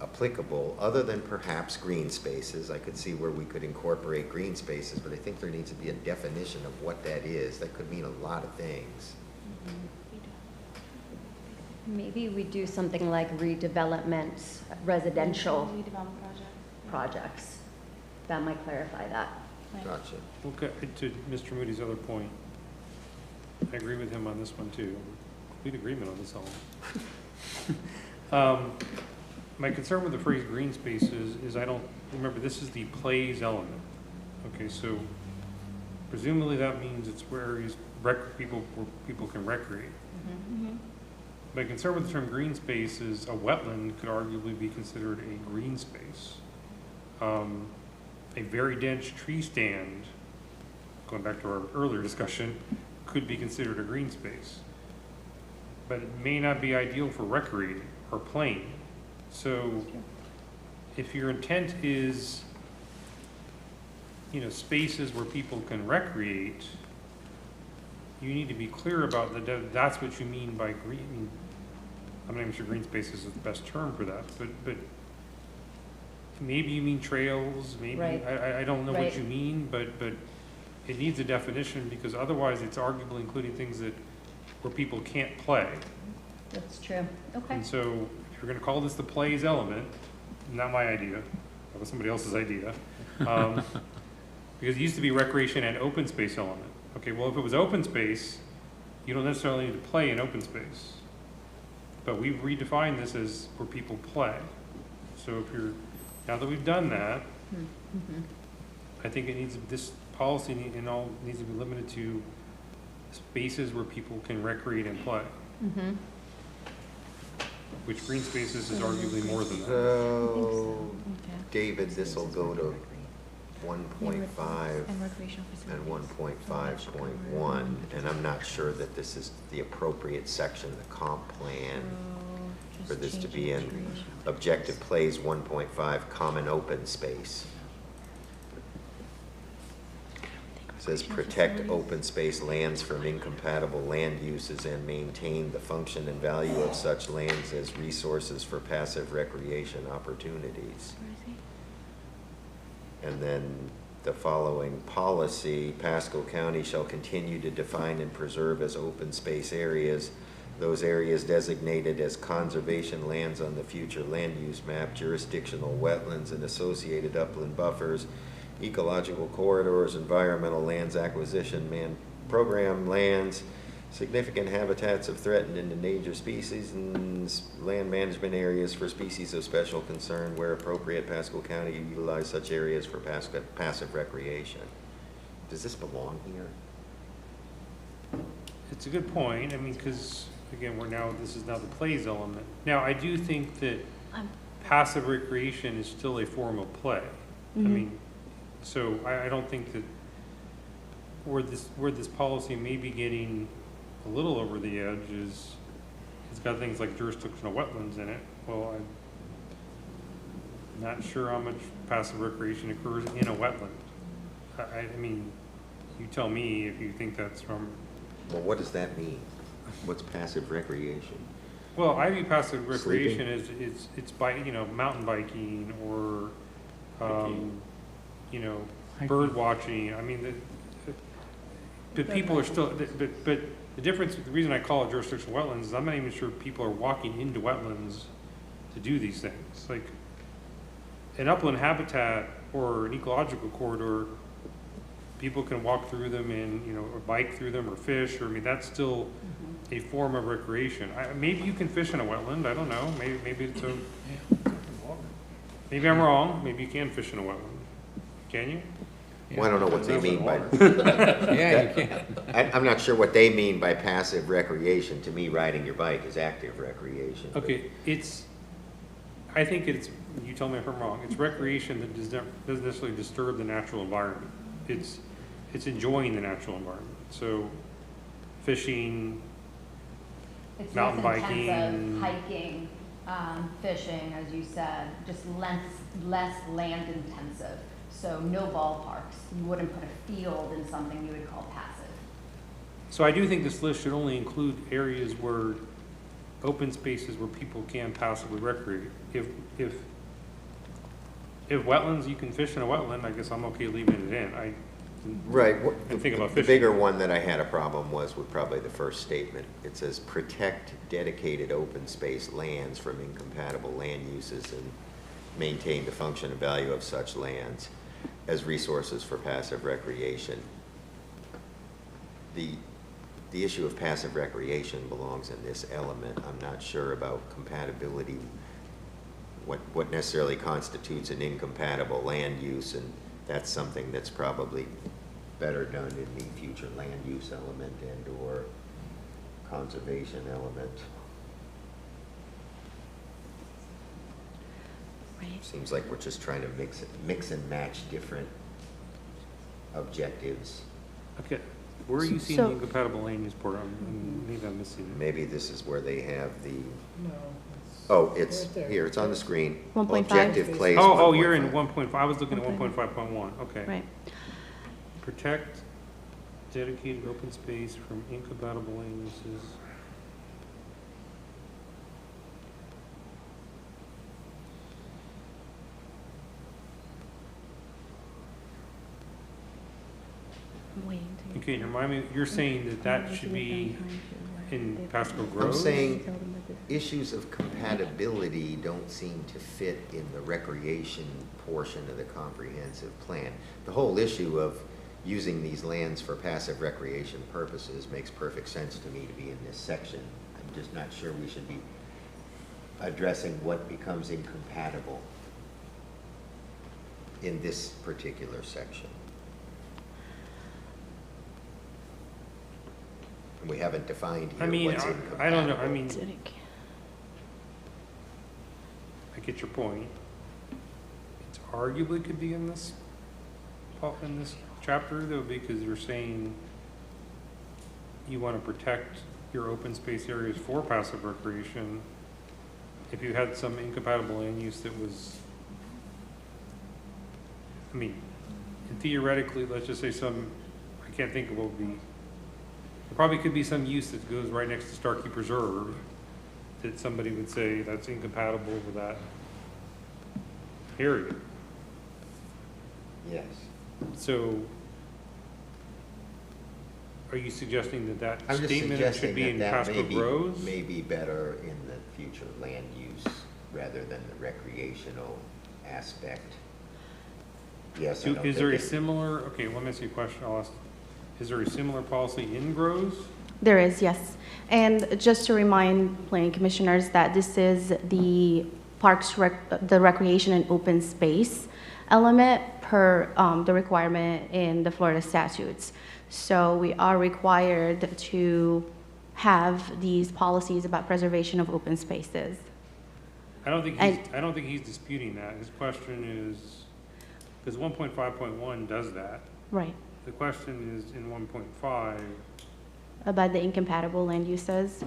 applicable, other than perhaps green spaces. I could see where we could incorporate green spaces, but I think there needs to be a definition of what that is. That could mean a lot of things. Maybe we do something like redevelopment, residential projects. That might clarify that. Gotcha. Okay, to Mr. Moody's other point, I agree with him on this one too. Complete agreement on this element. My concern with the phrase green spaces is I don't remember, this is the plays element. Okay, so presumably that means it's where people can recreate. My concern with the term green space is a wetland could arguably be considered a green space. A very dense tree stand, going back to our earlier discussion, could be considered a green space. But it may not be ideal for recreating or playing. So if your intent is, spaces where people can recreate, you need to be clear about that's what you mean by green. I'm not even sure green spaces is the best term for that, but maybe you mean trails, maybe, I don't know what you mean, but it needs a definition, because otherwise it's arguably including things where people can't play. That's true. Okay. And so if you're going to call this the plays element, not my idea, that was somebody else's idea, because it used to be recreation and open space element. Okay, well, if it was open space, you don't necessarily need to play in open space. But we've redefined this as where people play. So now that we've done that, I think this policy needs to be limited to spaces where people can recreate and play. Which green spaces is arguably more than that. So, David, this will go to 1.5 and 1.5.1, and I'm not sure that this is the appropriate section of the comp plan for this to be in. Objective plays 1.5, common open space. It says protect open space lands from incompatible land uses and maintain the function and value of such lands as resources for passive recreation opportunities. And then the following policy: Pasco County shall continue to define and preserve as open space areas those areas designated as conservation lands on the future land use map, jurisdictional wetlands and associated upland buffers, ecological corridors, environmental lands acquisition, program lands, significant habitats of threatened and endangered species, and land management areas for species of special concern. Where appropriate, Pasco County utilize such areas for passive recreation. Does this belong here? It's a good point. I mean, because again, this is now the plays element. Now, I do think that passive recreation is still a form of play. I mean, so I don't think that where this policy may be getting a little over the edge is it's got things like jurisdictional wetlands in it. Well, I'm not sure how much passive recreation occurs in a wetland. I mean, you tell me if you think that's from. Well, what does that mean? What's passive recreation? Well, I view passive recreation as it's mountain biking or bird watching. I mean, but people are still. But the difference, the reason I call it jurisdictional wetlands is I'm not even sure people are walking into wetlands to do these things. Like an upland habitat or an ecological corridor, people can walk through them and or bike through them or fish. Or I mean, that's still a form of recreation. Maybe you can fish in a wetland. I don't know. Maybe it's a. Maybe I'm wrong. Maybe you can fish in a wetland. Can you? Well, I don't know what they mean by. Yeah, you can. I'm not sure what they mean by passive recreation. To me, riding your bike is active recreation. Okay, I think it's, you tell me if I'm wrong, it's recreation that doesn't necessarily disturb the natural environment. It's enjoying the natural environment. So fishing, It's mountain less biking. intensive, hiking, fishing, as you said, just less land intensive. So no ballparks. You wouldn't put a field in something you would call passive. So I do think this list should only include areas where open spaces where people can passively recreate. If wetlands, you can fish in a wetland, I guess I'm okay leaving it in. Right. I think about The fishing. bigger one that I had a problem was with probably the first statement. It says protect dedicated open space lands from incompatible land uses and maintain the function and value of such lands as resources for passive recreation. The issue of passive recreation belongs in this element. I'm not sure about compatibility, what necessarily constitutes an incompatible land use, and that's something that's probably better done in the future land use element and or conservation element. Right. Seems like we're just trying to mix and match different objectives. Okay, where are you seeing So- the incompatible land use part? Maybe I'm missing it. Maybe this is where they have the, No. oh, it's right there. here, it's on the screen. 1.5? Objective plays. Oh, you're in 1.5. 1.5. I was looking at 1.5. 1.5.1. Okay. Right. Protect dedicated open space from incompatible land uses. I'm waiting to. Okay, remind me, you're saying that should be in Pasco Grove? I'm saying issues of compatibility don't seem to fit in the recreation portion of the comprehensive plan. The whole issue of using these lands for passive recreation purposes makes perfect sense to me to be in this section. I'm just not sure we should be addressing what becomes incompatible in this particular section. And we haven't defined I here mean, what's incompatible. I don't know, I mean, I get your point. It's arguably could be in this chapter though, because you're saying you want to protect your open space areas for passive recreation. If you had some incompatible land use that was, I mean, theoretically, let's just say I can't think of what would be, there probably could be some use that goes right next to Starkey Preserve that somebody would say that's incompatible with that area. Yes. So are you suggesting that that I'm just statement should suggesting be in Pasco Groves? may be better in the future land use rather than the recreational aspect. Yes, I So don't is there a think it- similar, okay, let me ask you a question, I'll ask, is there a similar policy in Groves? There is, yes. And just to remind planning commissioners that this is the the recreation and open space element per the requirement in the Florida statutes. So we are required to have these policies about preservation of open spaces. I don't think he's disputing that. His question is, because 1.5.1 does that. Right. The question is in 1.5, About the incompatible land uses.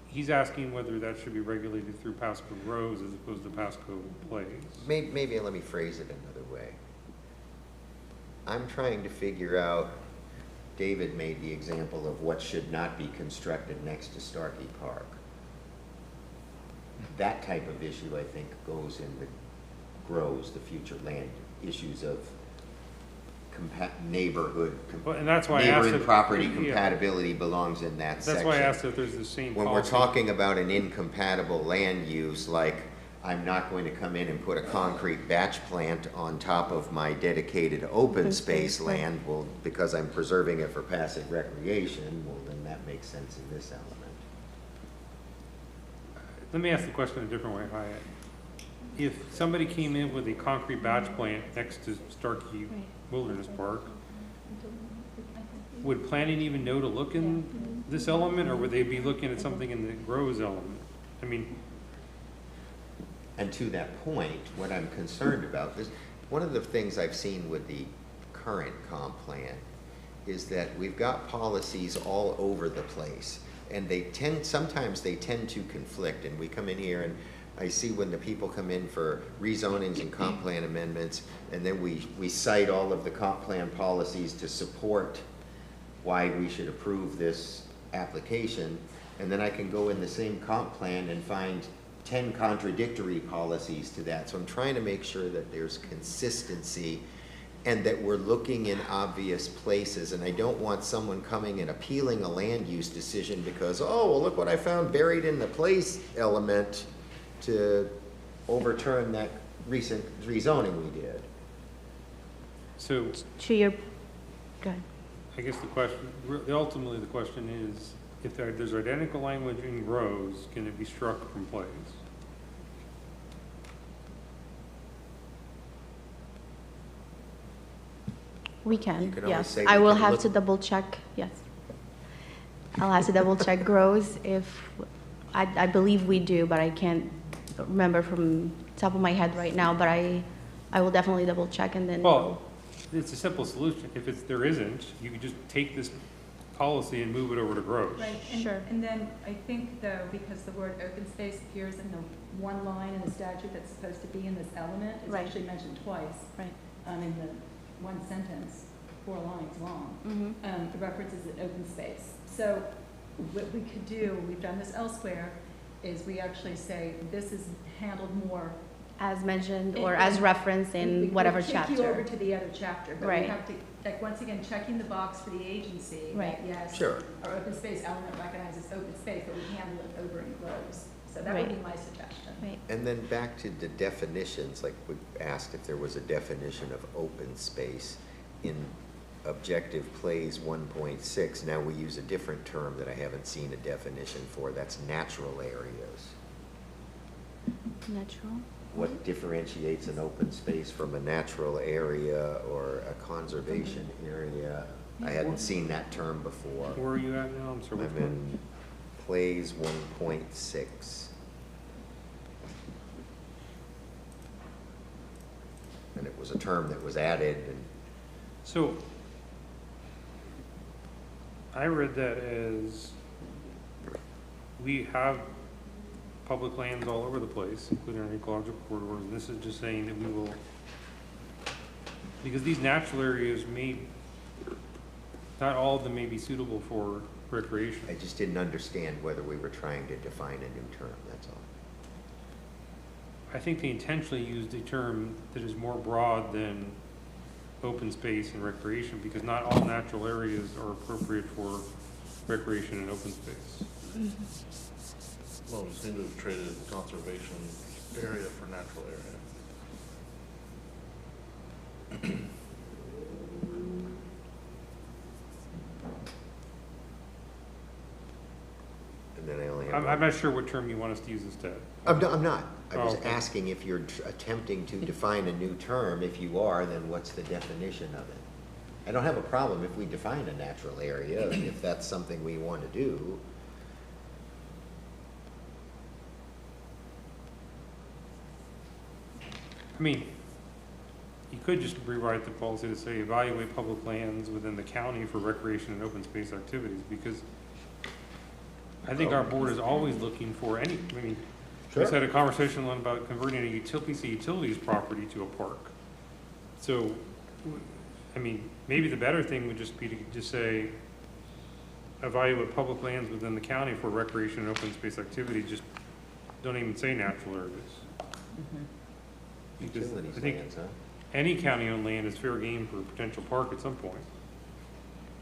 he's asking whether that should be regulated through Pasco Groves as opposed to Pasco Place. Maybe let me phrase it another way. I'm trying to figure out, David made the example of what should not be constructed next to Starkey Park. That type of issue, I think, goes in the grows the future land issues of neighborhood, And that's why I asked neighboring if- property yeah. compatibility belongs in that section. That's why I asked if there's the same When we're policy. talking about an incompatible land use, like I'm not going to come in and put a concrete batch plant on top of my dedicated open space land, well, because I'm preserving it for passive recreation, well, then that makes sense in this element. Let me ask the question a different way, Hyatt. If somebody came in with a concrete batch plant next to Starkey Wilderness Park, would planning even know to look in this element, or would they be looking at something in the Groves element? I mean, And to that point, what I'm concerned about is, one of the things I've seen with the current comp plan is that we've got policies all over the place. And sometimes they tend to conflict, and we come in here and I see when the people come in for rezonings and comp plan amendments, and then we cite all of the comp plan policies to support why we should approve this application, and then I can go in the same comp plan and find 10 contradictory policies to that. So I'm trying to make sure that there's consistency and that we're looking in obvious places. And I don't want someone coming and appealing a land use decision because, oh, well, look what I found buried in the place element to overturn that recent rezoning we did. so To your, go ahead. I guess ultimately the question is, if there's identical language in Groves, can it be struck from place? We can, You can always yes. say I we will can have look- to double check, yes. I'll have to double check Groves if, I believe we do, but I can't remember from top of my head right now, but I will definitely double check and then. Well, it's a simple solution. If there isn't, you could just take this policy and move it over to Groves. Right, and then I think though, because the word open space appears in the one line in the statute that's supposed to be in this element, it's Right. actually mentioned twice. Right. In the one sentence, 4 lines long. The reference is an open space. So what we could do, we've done this elsewhere, is we actually say this is handled more. As mentioned or as referenced in whatever chapter. We'll take you over to the other chapter, but we Right. have to, like, once again, checking the box for the agency. Right. That yes. Sure. Our open space element recognizes open space, but we handle it over in Groves. So that would be Right. my suggestion. Right. And then back to the definitions, like we asked if there was a definition of open space in objective plays 1.6. Now we use a different term that I haven't seen a definition for. That's natural areas. Natural. What differentiates an open space from a natural area or a conservation area? I hadn't seen that term before. Where are you at now? I'm sorry. I'm in plays 1.6. And it was a term that was added, and So I read that as we have public lands all over the place, including our ecological corridors, and this is just saying that we will, because these natural areas not all of them may be suitable for recreation. I just didn't understand whether we were trying to define a new term, that's all. I think they intentionally used a term that is more broad than open space and recreation, because not all natural areas are appropriate for recreation and open space. Well, we seem to have traded conservation area for natural area. And then I only have I'm one. not sure what term you want us to use instead. I'm not. I was Oh, okay. asking if you're attempting to define a new term. If you are, then what's the definition of it? I don't have a problem if we define a natural area, if that's something we want to do. I mean, you could just rewrite the policy to say evaluate public lands within the county for recreation and open space activities, because I think our board is always looking for any, I mean, we just had a conversation about converting a piece of utilities property to a park. So, I mean, maybe the better thing would just be to just say, evaluate public lands within the county for recreation and open space activity, just don't even say natural areas. Because Utilities I think lands, huh? any county-owned land is fair game for a potential park at some point.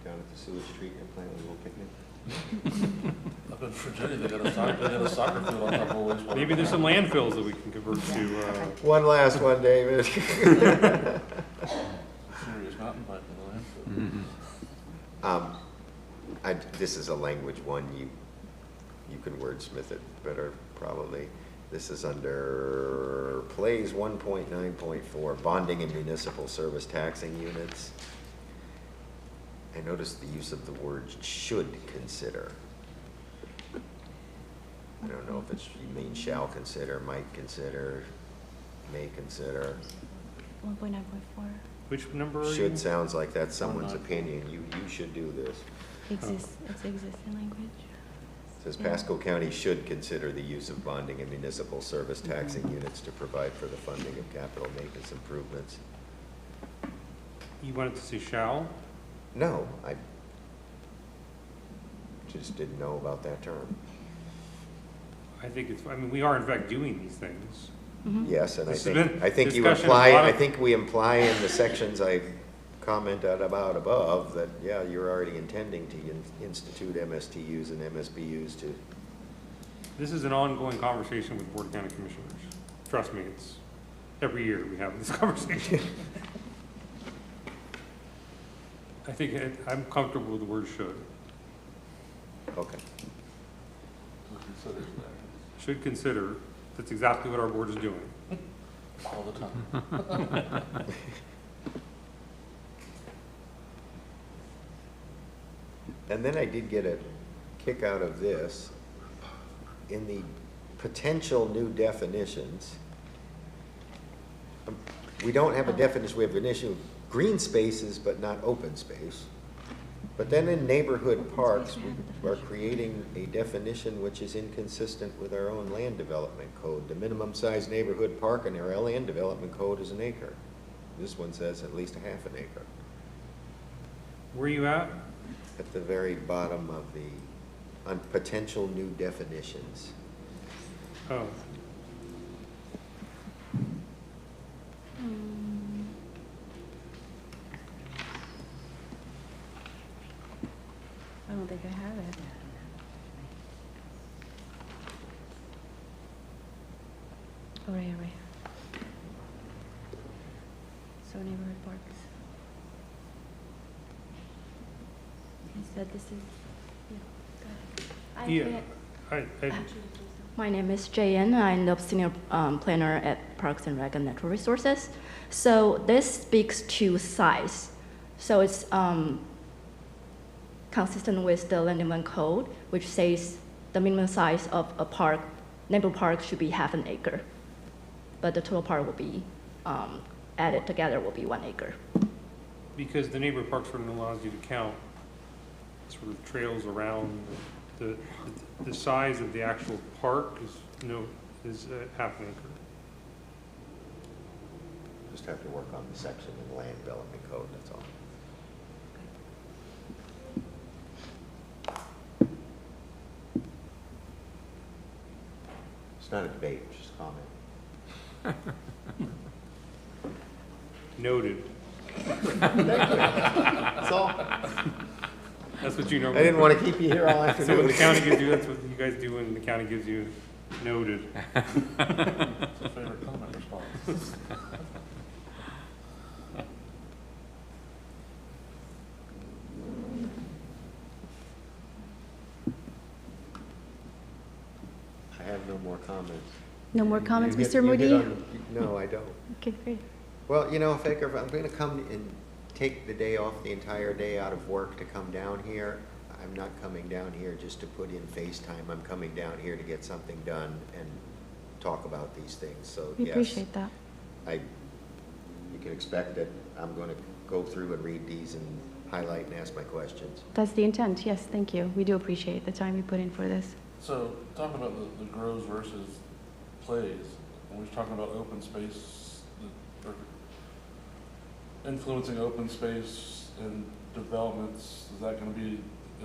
Down at the sewage treatment plant, a little picnic. Up in Virginia, they got a soccer field on top of a wastewater. Maybe there's some landfills that we can convert to, One last one, David. Serious mountain bike in the landfill. This is a language one, you can wordsmith it better, probably. This is under Plays 1.9.4, bonding and municipal service taxing units. I noticed the use of the word should consider. I don't know if it's, you mean shall consider, might consider, may consider. 1.9.4. which number are you? Should sounds like that's someone's opinion. You should do this. It's existing language. Says Pasco County should consider the use of bonding and municipal service taxing units to provide for the funding of capital maintenance improvements. You wanted to say shall? No, I just didn't know about that term. I think it's, I mean, we are in fact doing these things. Yes, and This has been I think you discussion imply, of a lot I of- think we imply in the sections I commented about above that, yeah, you're already intending to institute MSTUs and MSBUs to. This is an ongoing conversation with Board of County Commissioners. Trust me, it's, every year we have this conversation. I think I'm comfortable with the word should. Okay. Should consider, that's exactly what our board is doing. All the time. And then I did get a kick out of this. In the potential new definitions, we don't have a definition, we have an issue of green spaces, but not open space. But then in neighborhood parks, we are creating a definition which is inconsistent with our own land development code. The minimum size neighborhood park in our land development code is an acre. This one says at least a half an acre. Where are you at? At the very bottom of the, on potential new definitions. Oh. I don't think I have it. Oh, right, right. So neighborhood parks. You said this is, yeah, go ahead. My name is Jayan. I'm the senior planner at Parks and Rec and Natural Resources. So this speaks to size. So it's consistent with the land development code, which says the minimum size of a park, neighborhood park, should be half an acre. But the total park will be added together will be 1 acre. Because the neighborhood parks ordinance allows you to count sort of trails around the size of the actual park is half an acre. Just have to work on the section in the land development code, that's all. It's not a debate, it's just comment. Noted. That's all. That's what you normally. I didn't want to keep you here all afternoon. So when the county gives you, that's what you guys do when the county gives you noted. It's a favorite comment response. I have no more comments. No more comments, You hit- Mr. you hit Moody? on the- No, I don't. Okay, great. Well, you know, if I'm going to come and take the day off, the entire day out of work to come down here, I'm not coming down here just to put in FaceTime. I'm coming down here to get something done and talk about these things. So, We yes, appreciate that. you can expect that I'm going to go through and read these and highlight and ask my questions. That's the intent, yes, thank you. We do appreciate the time you put in for this. So, talking about the grows versus plays, when we're talking about open space, or influencing open space and developments, is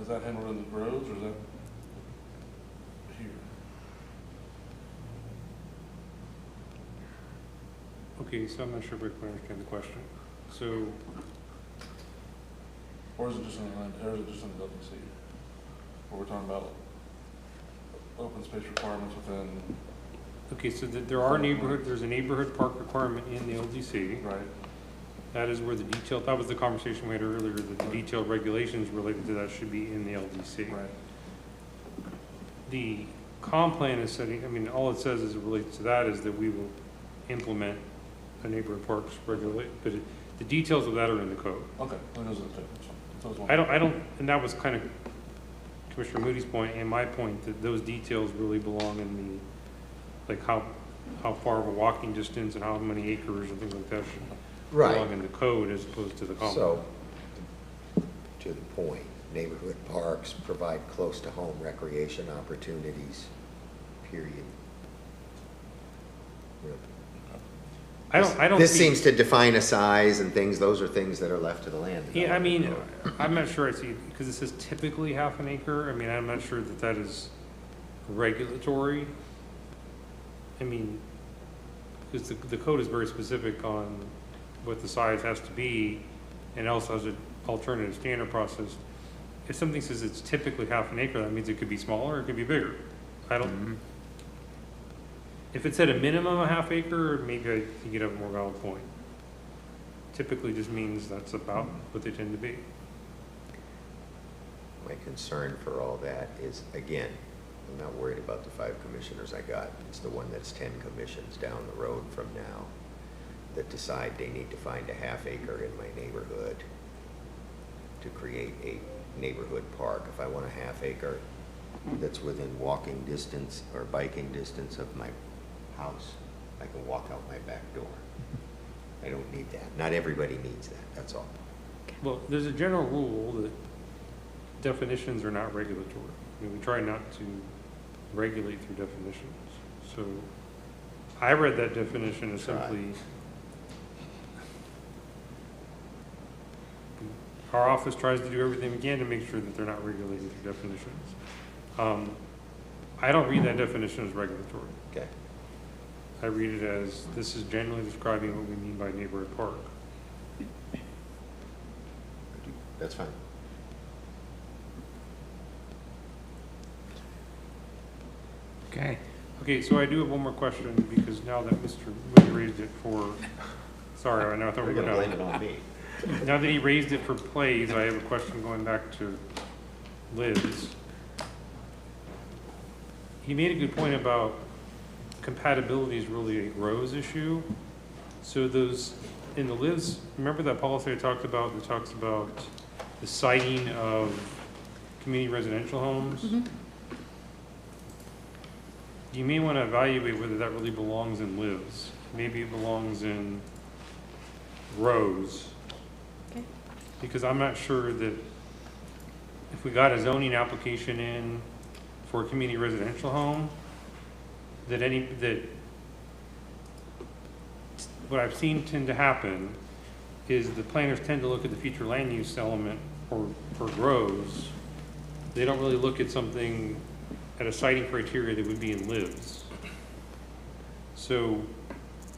that handled in the grows, or is that here? Okay, so I'm not sure if I can understand the question. So, Or is it just in the WC? Or we're talking about open space requirements within, okay, so there's a neighborhood park requirement in the LDC. right? That is where that was the conversation we had earlier, that the detailed regulations related to that should be in the LDC. Right. The comp plan is setting, I mean, all it says as it relates to that is that we will implement a neighborhood parks regulate, but the details of that are in the code. Okay, that goes into it. I don't, and that was kind of Commissioner Moody's point and my point, that those details really belong in the, like how far of a walking distance and how many acres and things like that should belong in the code as opposed to the comp. So, to the point, neighborhood parks provide close to home recreation opportunities, period. Really. I don't This see- seems to define a size and things, those are things that are left to the land. Yeah, I mean, I'm not sure I see, because it says typically half an acre, I mean, I'm not sure that that is regulatory. I mean, because the code is very specific on what the size has to be, and also has an alternative standard process. If something says it's typically half an acre, that means it could be smaller, or it could be bigger. I don't, if it said a minimum of half acre, maybe I think you'd have a more valid point. Typically just means that's about what they tend to be. My concern for all that is, again, I'm not worried about the 5 commissioners I got. It's the one that's 10 commissions down the road from now that decide they need to find a half acre in my neighborhood to create a neighborhood park. If I want a half acre that's within walking distance or biking distance of my house, I can walk out my back door. I don't need that. Not everybody needs that, that's all. Well, there's a general rule that definitions are not regulatory. I mean, we try not to regulate through definitions. So I read that definition as simply, our office tries to do everything we can to make sure that they're not regulating through definitions. I don't read that definition as regulatory. Okay. I read it as, this is generally describing what we mean by neighborhood park. That's fine. Okay. Okay, so I do have one more question, because now that Mr. Wood raised it for, sorry, I know I thought we were You're done. gonna blame it on me. Now that he raised it for plays, I have a question going back to Liz. He made a good point about compatibility is really a grows issue. So those, in the Liz, remember that policy I talked about that talks about the siting of community residential homes? You may want to evaluate whether that really belongs in lives. Maybe it belongs in rows. Okay. Because I'm not sure that if we got a zoning application in for a community residential home, that what I've seen tend to happen is the planners tend to look at the future land use element for grows. They don't really look at something at a siting criteria that would be in lives. So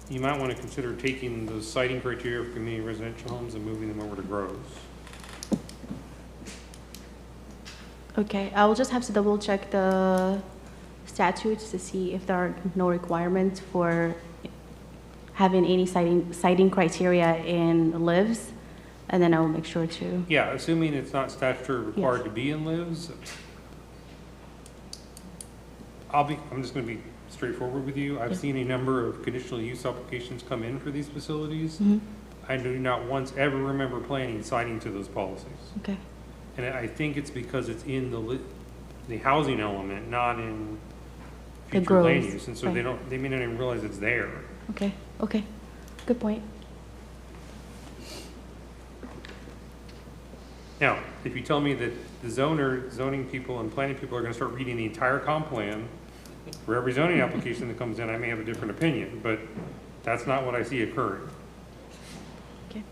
you might want to consider taking those siting criteria for community residential homes and moving them over to grows. Okay, I will just have to double check the statutes to see if there are no requirements for having any citing criteria in lives, and then I will make sure to. Yeah, assuming it's not statutory required Yes. to be in lives, I'm just gonna be straightforward with you. I've seen a number of conditional use applications come in for these facilities. Mhm. I do not once ever remember planning citing to those policies. Okay. And I think it's because it's in the housing element, not in The future land grows, use. And so right. they may not even realize it's there. Okay, okay, good point. Now, if you tell me that the zoning people and planning people are gonna start reading the entire comp plan for every zoning application that comes in, I may have a different opinion, but that's not what I see occurring. Okay.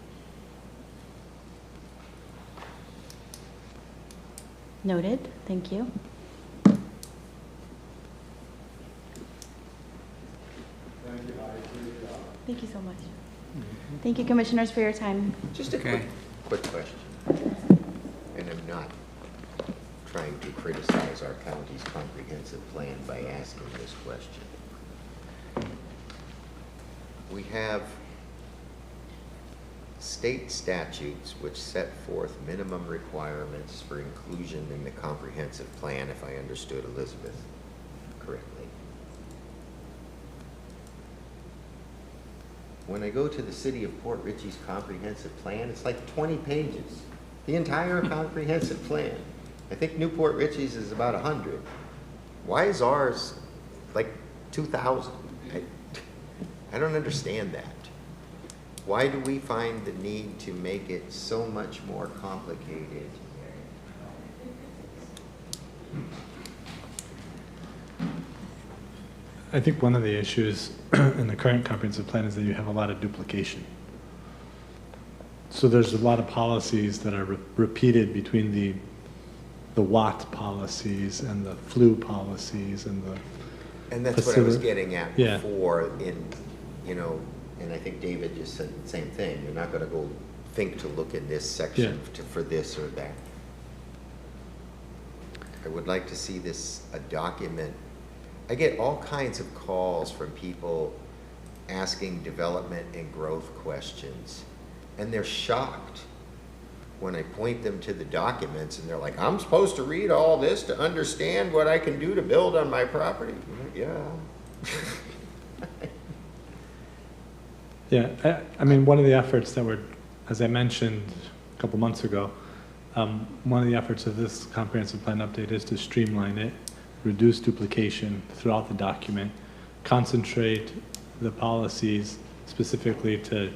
Noted, thank you. Thank you so much. Thank you, commissioners, for your time. Just a Okay. quick question. And I'm not trying to criticize our county's comprehensive plan by asking this question. We have state statutes which set forth minimum requirements for inclusion in the comprehensive plan, if I understood Elizabeth correctly. When I go to the city of Port Richey's comprehensive plan, it's like 20 pages. The entire comprehensive plan. I think Newport Richey's is about 100. Why is ours like 2,000? I don't understand that. Why do we find the need to make it so much more complicated? I think one of the issues in the current comprehensive plan is that you have a lot of duplication. So there's a lot of policies that are repeated between the WAT policies and the flu policies and the. And that's what I was facility. getting at Yeah. before in, you know, and I think David just said the same thing. You're not gonna go think to look in this section for this or that. I would like to see this, a document. I get all kinds of calls from people asking development and growth questions, and they're shocked when I point them to the documents, and they're like, I'm supposed to read all this to understand what I can do to build on my property? Yeah. Yeah, I mean, one of the efforts that were, as I mentioned a couple months ago, one of the efforts of this comprehensive plan update is to streamline it, reduce duplication throughout the document, concentrate the policies specifically to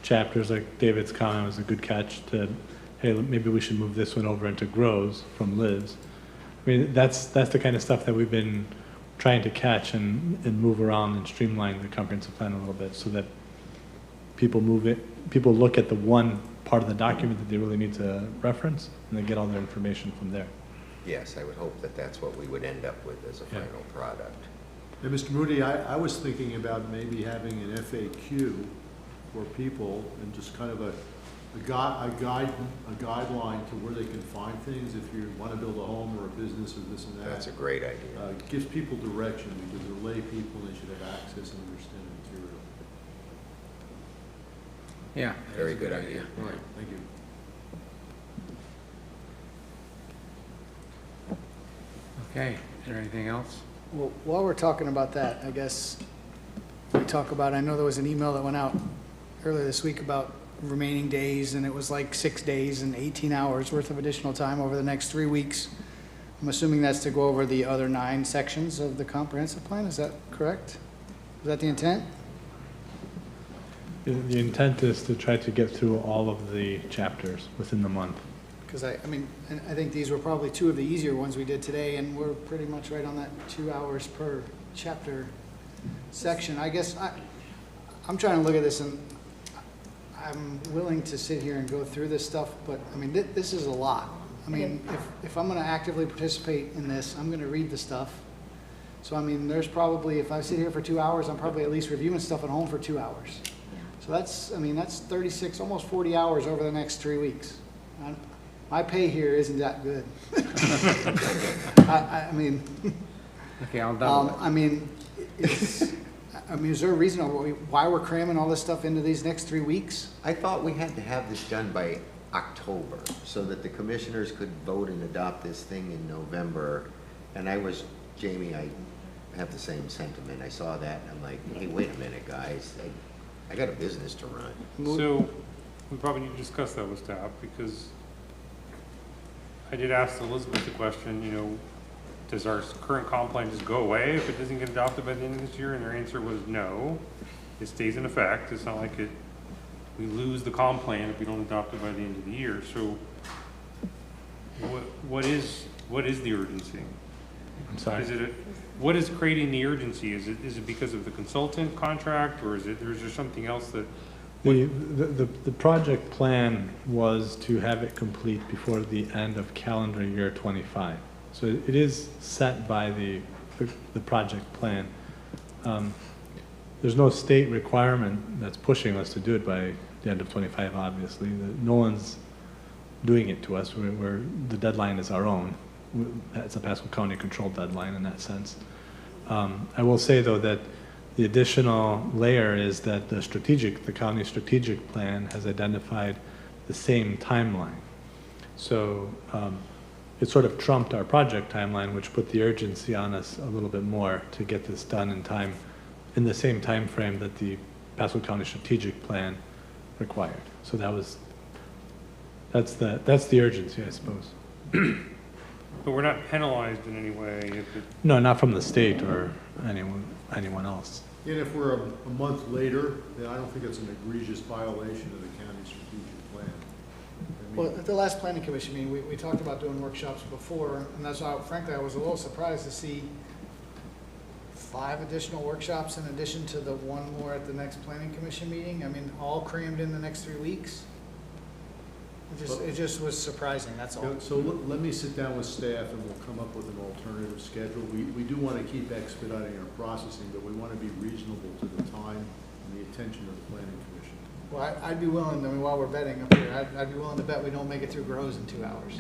chapters, like David's comment was a good catch to, hey, maybe we should move this one over into grows from lives. I mean, that's the kind of stuff that we've been trying to catch and move around and streamline the comprehensive plan a little bit so that people look at the one part of the document that they really need to reference and they get all their information from there. Yes, I would hope that that's what we would end up with as a final product. Hey, Mr. Moody, I was thinking about maybe having an FAQ for people and just kind of a guideline to where they can find things if you want to build a home or a business or this and that. That's a great idea. It gives people direction because they're lay people and they should have access and understand the material. Yeah. Very good idea. All right, thank you. Okay, is there anything else? Well, while we're talking about that, I guess we talk about, I know there was an email that went out earlier this week about remaining days, and it was like 6 days and 18 hours worth of additional time over the next 3 weeks. I'm assuming that's to go over the other 9 sections of the comprehensive plan, is that correct? Is that the intent? The intent is to try to get through all of the chapters within the month. Because I mean, and I think these were probably 2 of the easier ones we did today, and we're pretty much right on that 2 hours per chapter section. I guess I'm trying to look at this, and I'm willing to sit here and go through this stuff, but I mean, this is a lot. I mean, if I'm going to actively participate in this, I'm going to read the stuff. So I mean, there's probably, if I sit here for 2 hours, I'm probably at least reviewing stuff at home for 2 hours. So that's, I mean, that's 36, almost 40 hours over the next 3 weeks. My pay here isn't that good. I mean. Okay, I'll double it. I mean, is there a reason why we're cramming all this stuff into these next 3 weeks? I thought we had to have this done by October so that the commissioners could vote and adopt this thing in November. And Jamie, I have the same sentiment. I saw that and I'm like, hey, wait a minute, guys. I got a business to run. So we probably need to discuss that with staff, because I did ask Elizabeth the question, you know, does our current comp plan just go away if it doesn't get adopted by the end of this year? And their answer was no, it stays in effect. It's not like we lose the comp plan if we don't adopt it by the end of the year. So what is the urgency? I'm sorry? What is creating the urgency? Is it because of the consultant contract, or is there something else that? The project plan was to have it complete before the end of calendar year 25. So it is set by the project plan. There's no state requirement that's pushing us to do it by the end of 25, obviously. No one's doing it to us. The deadline is our own. It's a Pasco County controlled deadline in that sense. I will say, though, that the additional layer is that the county strategic plan has identified the same timeline. So it sort of trumped our project timeline, which put the urgency on us a little bit more to get this done in time, in the same time frame that the Pasco County strategic plan required. So that's the urgency, I suppose. But we're not penalized in any way if it. No, not from the state or anyone else. And if we're a month later, then I don't think it's an egregious violation of the county strategic plan. Well, at the last planning commission meeting, we talked about doing workshops before, and that's why, frankly, I was a little surprised to see 5 additional workshops in addition to the 1 more at the next planning commission meeting. I mean, all crammed in the next 3 weeks. It just was surprising, that's all. So let me sit down with staff and we'll come up with an alternative schedule. We do want to keep expediting our processing, but we want to be reasonable to the time and the attention of the planning commission. Well, I'd be willing, I mean, while we're betting up here, I'd be willing to bet we don't make it through Groves in 2 hours.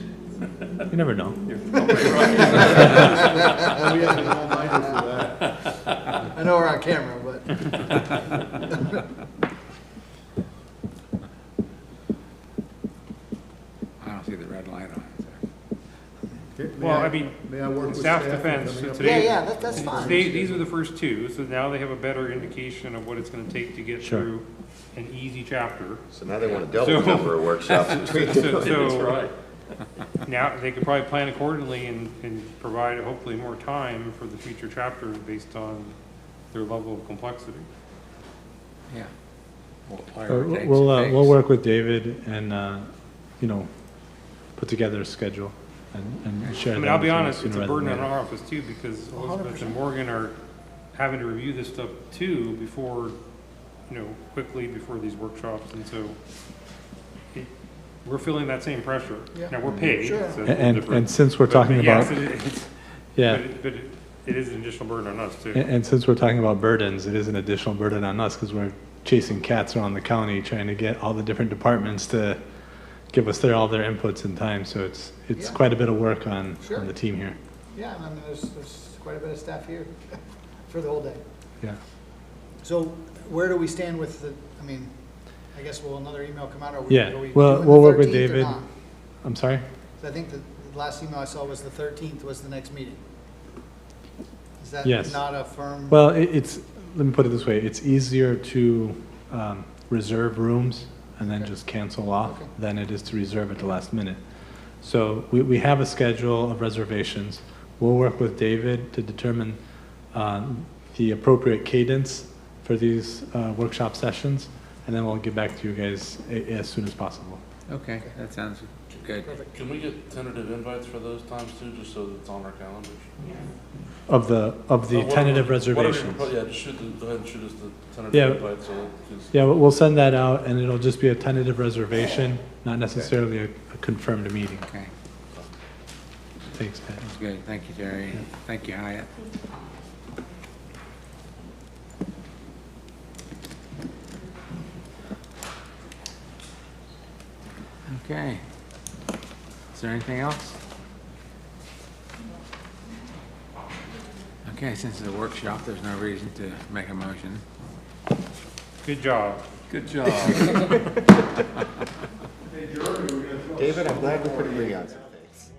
You never know. We have to be all-minded for that. I know we're on camera, but. I don't see the red light on it. Okay, Well, I mean, may I work with staff's staff defense, coming up? today. Yeah, that's fine. These are the first 2, so now they have a better indication of what it's gonna take to get Sure. through an easy chapter. So now they want to double the number of workshops between So now they could probably plan accordingly and provide hopefully more time for the future chapters based on their level of complexity. Yeah. We'll work with David and, put together a schedule and share that. I mean, I'll be with you honest, it's sooner a rather than burden on later. our office too, because Elizabeth and Morgan are having to review this stuff too before, quickly before these workshops, and so we're feeling that same pressure. Yeah. Now, we're paid. Sure. so it's a little And different. since we're But talking yes, about, yeah, but it is an additional burden on us too. and since we're talking about burdens, it is an additional burden on us because we're chasing cats around the county trying to get all the different departments to give us all their inputs in time. So it's Yeah. quite a bit of work on Sure. the team here. Yeah, and I mean, there's quite a bit of staff here for the whole day. Yeah. So where do we stand with I guess will another email come out? Or Yeah. are we Well, doing we'll the work with 13th or David. not? I'm sorry? So I think the last email I saw was the 13th was the next meeting. Is that Yes. not a firm? Well, let me put it this way. It's easier to reserve rooms and then just cancel off Okay. than it is to reserve at the last minute. So we have a schedule of reservations. We'll work with David to determine the appropriate cadence for these workshop sessions, and then we'll get back to you guys as soon as possible. Okay, that sounds good. Can we get tentative invites for those times too, just so that it's on our calendars? Of the tentative reservations. Yeah, just go ahead and shoot us the tentative Yeah. invite so that, 'cause- Yeah, we'll send that out, and it'll just be a tentative reservation, not necessarily a confirmed meeting. Okay, Thanks, Pat. that's good. Thank you, Jerry. Thank you, Hyatt. Okay. Is there anything else? Okay, since it's a workshop, there's no reason to make a motion. Good job. Good job. David, I'm glad we could agree on some things.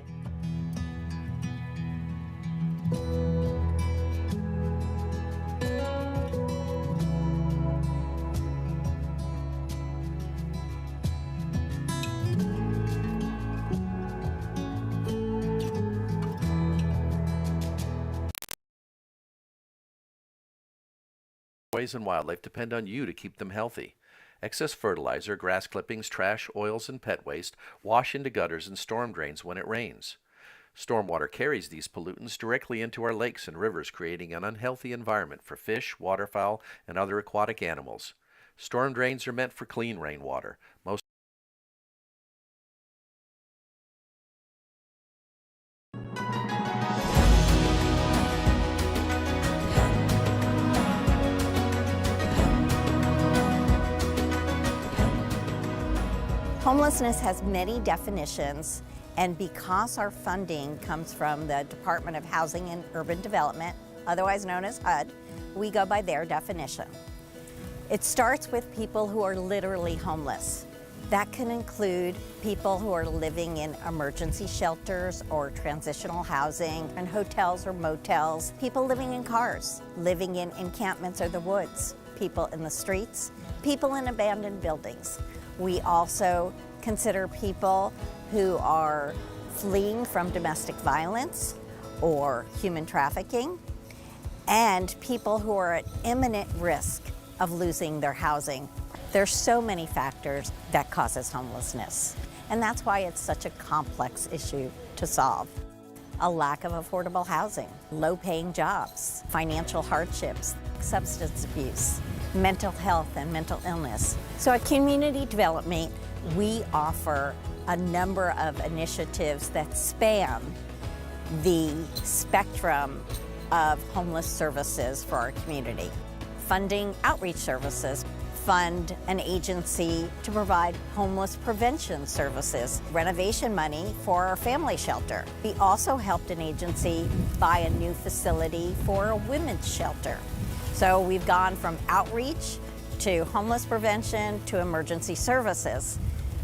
Ways and wildlife depend on you to keep them healthy. Excess fertilizer, grass clippings, trash, oils, and pet waste wash into gutters and storm drains when it rains. Stormwater carries these pollutants directly into our lakes and rivers, creating an unhealthy environment for fish, waterfowl, and other aquatic animals. Storm drains are meant for clean rainwater. Most Homelessness has many definitions, and because our funding comes from the Department of Housing and Urban Development, otherwise known as HUD, we go by their definition. It starts with people who are literally homeless. That can include people who are living in emergency shelters or transitional housing and hotels or motels, people living in cars, living in encampments or the woods, people in the streets, people in abandoned buildings. We also consider people who are fleeing from domestic violence or human trafficking, and people who are at imminent risk of losing their housing. There's so many factors that causes homelessness, and that's why it's such a complex issue to solve. A lack of affordable housing, low-paying jobs, financial hardships, substance abuse, mental health and mental illness. So at Community Development, we offer a number of initiatives that span the spectrum of homeless services for our community. Funding outreach services, fund an agency to provide homeless prevention services, renovation money for our family shelter. We also helped an agency buy a new facility for a women's shelter. So we've gone from outreach to homeless prevention to emergency services.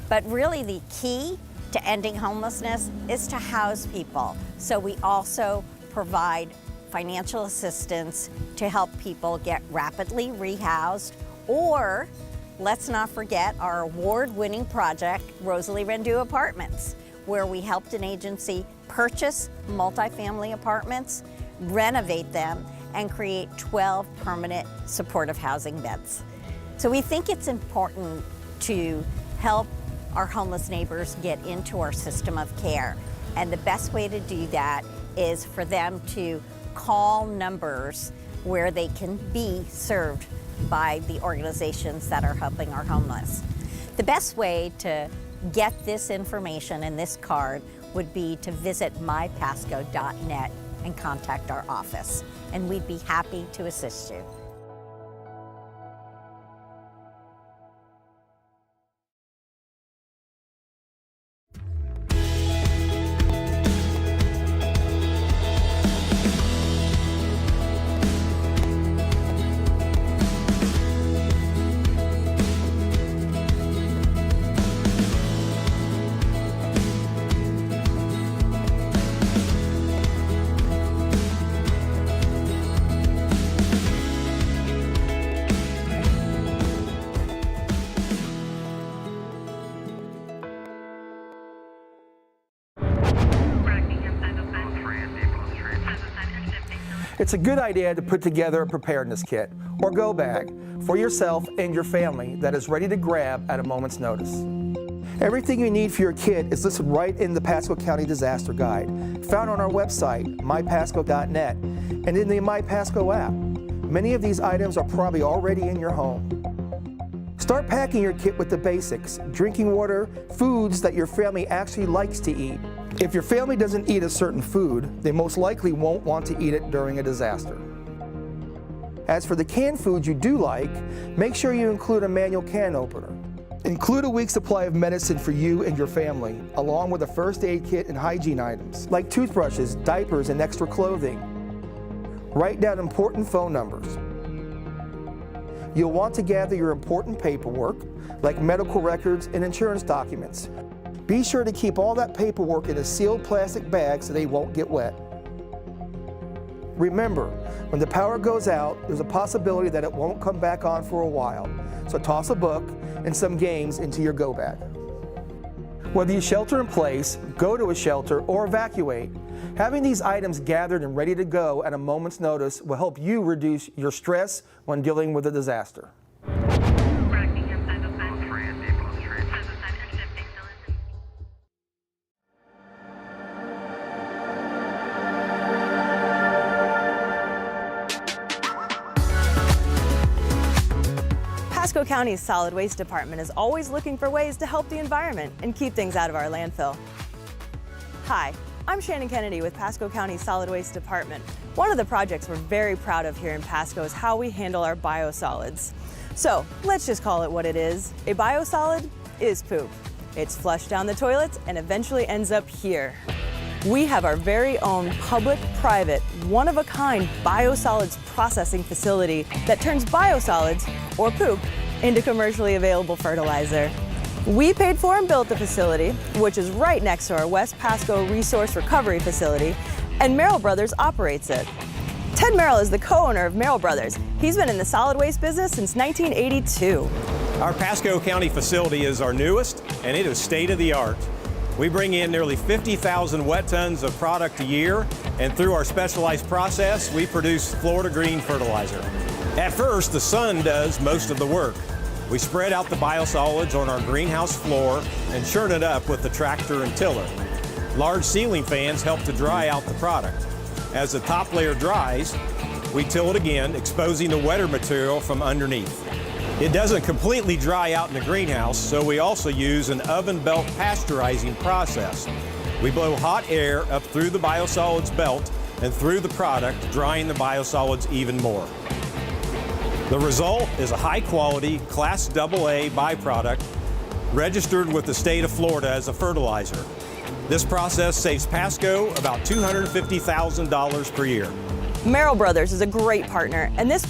But really the key to ending homelessness is to house people. So we also provide financial assistance to help people get rapidly rehoused, or let's not forget our award-winning project, Rosalie Rendu Apartments, where we helped an agency purchase multifamily apartments, renovate them, and create 12 permanent supportive housing beds. So we think it's important to help our homeless neighbors get into our system of care. And the best way to do that is for them to call numbers where they can be served by the organizations that are helping our homeless. The best way to get this information and this card would be to visit mypasco.net and contact our office, and we'd be happy to assist you. It's a good idea to put together a preparedness kit or go bag for yourself and your family that is ready to grab at a moment's notice. Everything you need for your kit is listed right in the Pasco County Disaster Guide, found on our website, mypasco.net, and in the MyPasco app. Many of these items are probably already in your home. Start packing your kit with the basics: drinking water, foods that your family actually likes to eat. If your family doesn't eat a certain food, they most likely won't want to eat it during a disaster. As for the canned foods you do like, make sure you include a manual can opener. Include a week's supply of medicine for you and your family, along with a first aid kit and hygiene items, like toothbrushes, diapers, and extra clothing. Write down important phone numbers. You'll want to gather your important paperwork, like medical records and insurance documents. Be sure to keep all that paperwork in a sealed plastic bag so they won't get wet. Remember, when the power goes out, there's a possibility that it won't come back on for a while. So toss a book and some games into your go bag. Whether you shelter in place, go to a shelter, or evacuate, having these items gathered and ready to go at a moment's notice will help you reduce your stress when dealing with a disaster. Pasco County's Solid Waste Department is always looking for ways to help the environment and keep things out of our landfill. Hi, I'm Shannon Kennedy with Pasco County Solid Waste Department. One of the projects we're very proud of here in Pasco is how we handle our biosolids. So let's just call it what it is. A biosolid is poop. It's flushed down the toilets and eventually ends up here. We have our very own public-private, one-of-a-kind biosolids processing facility that turns biosolids, or poop, into commercially available fertilizer. We paid for and built the facility, which is right next to our West Pasco Resource Recovery Facility, and Merrill Brothers operates it. Ted Merrill is the co-owner of Merrill Brothers. He's been in the solid waste business since 1982. Our Pasco County facility is our newest, and it is state-of-the-art. We bring in nearly 50,000 wet tons of product a year, and through our specialized process, we produce Florida Green fertilizer. At first, the sun does most of the work. We spread out the biosolids on our greenhouse floor and churn it up with the tractor and tiller. Large ceiling fans help to dry out the product. As the top layer dries, we till it again, exposing the wetter material from underneath. It doesn't completely dry out in the greenhouse, so we also use an oven belt pasteurizing process. We blow hot air up through the biosolids belt and through the product, drying the biosolids even more. The result is a high-quality Class AA byproduct registered with the state of Florida as a fertilizer. This process saves Pasco about $250,000 per year. Merrill Brothers is a great partner, and this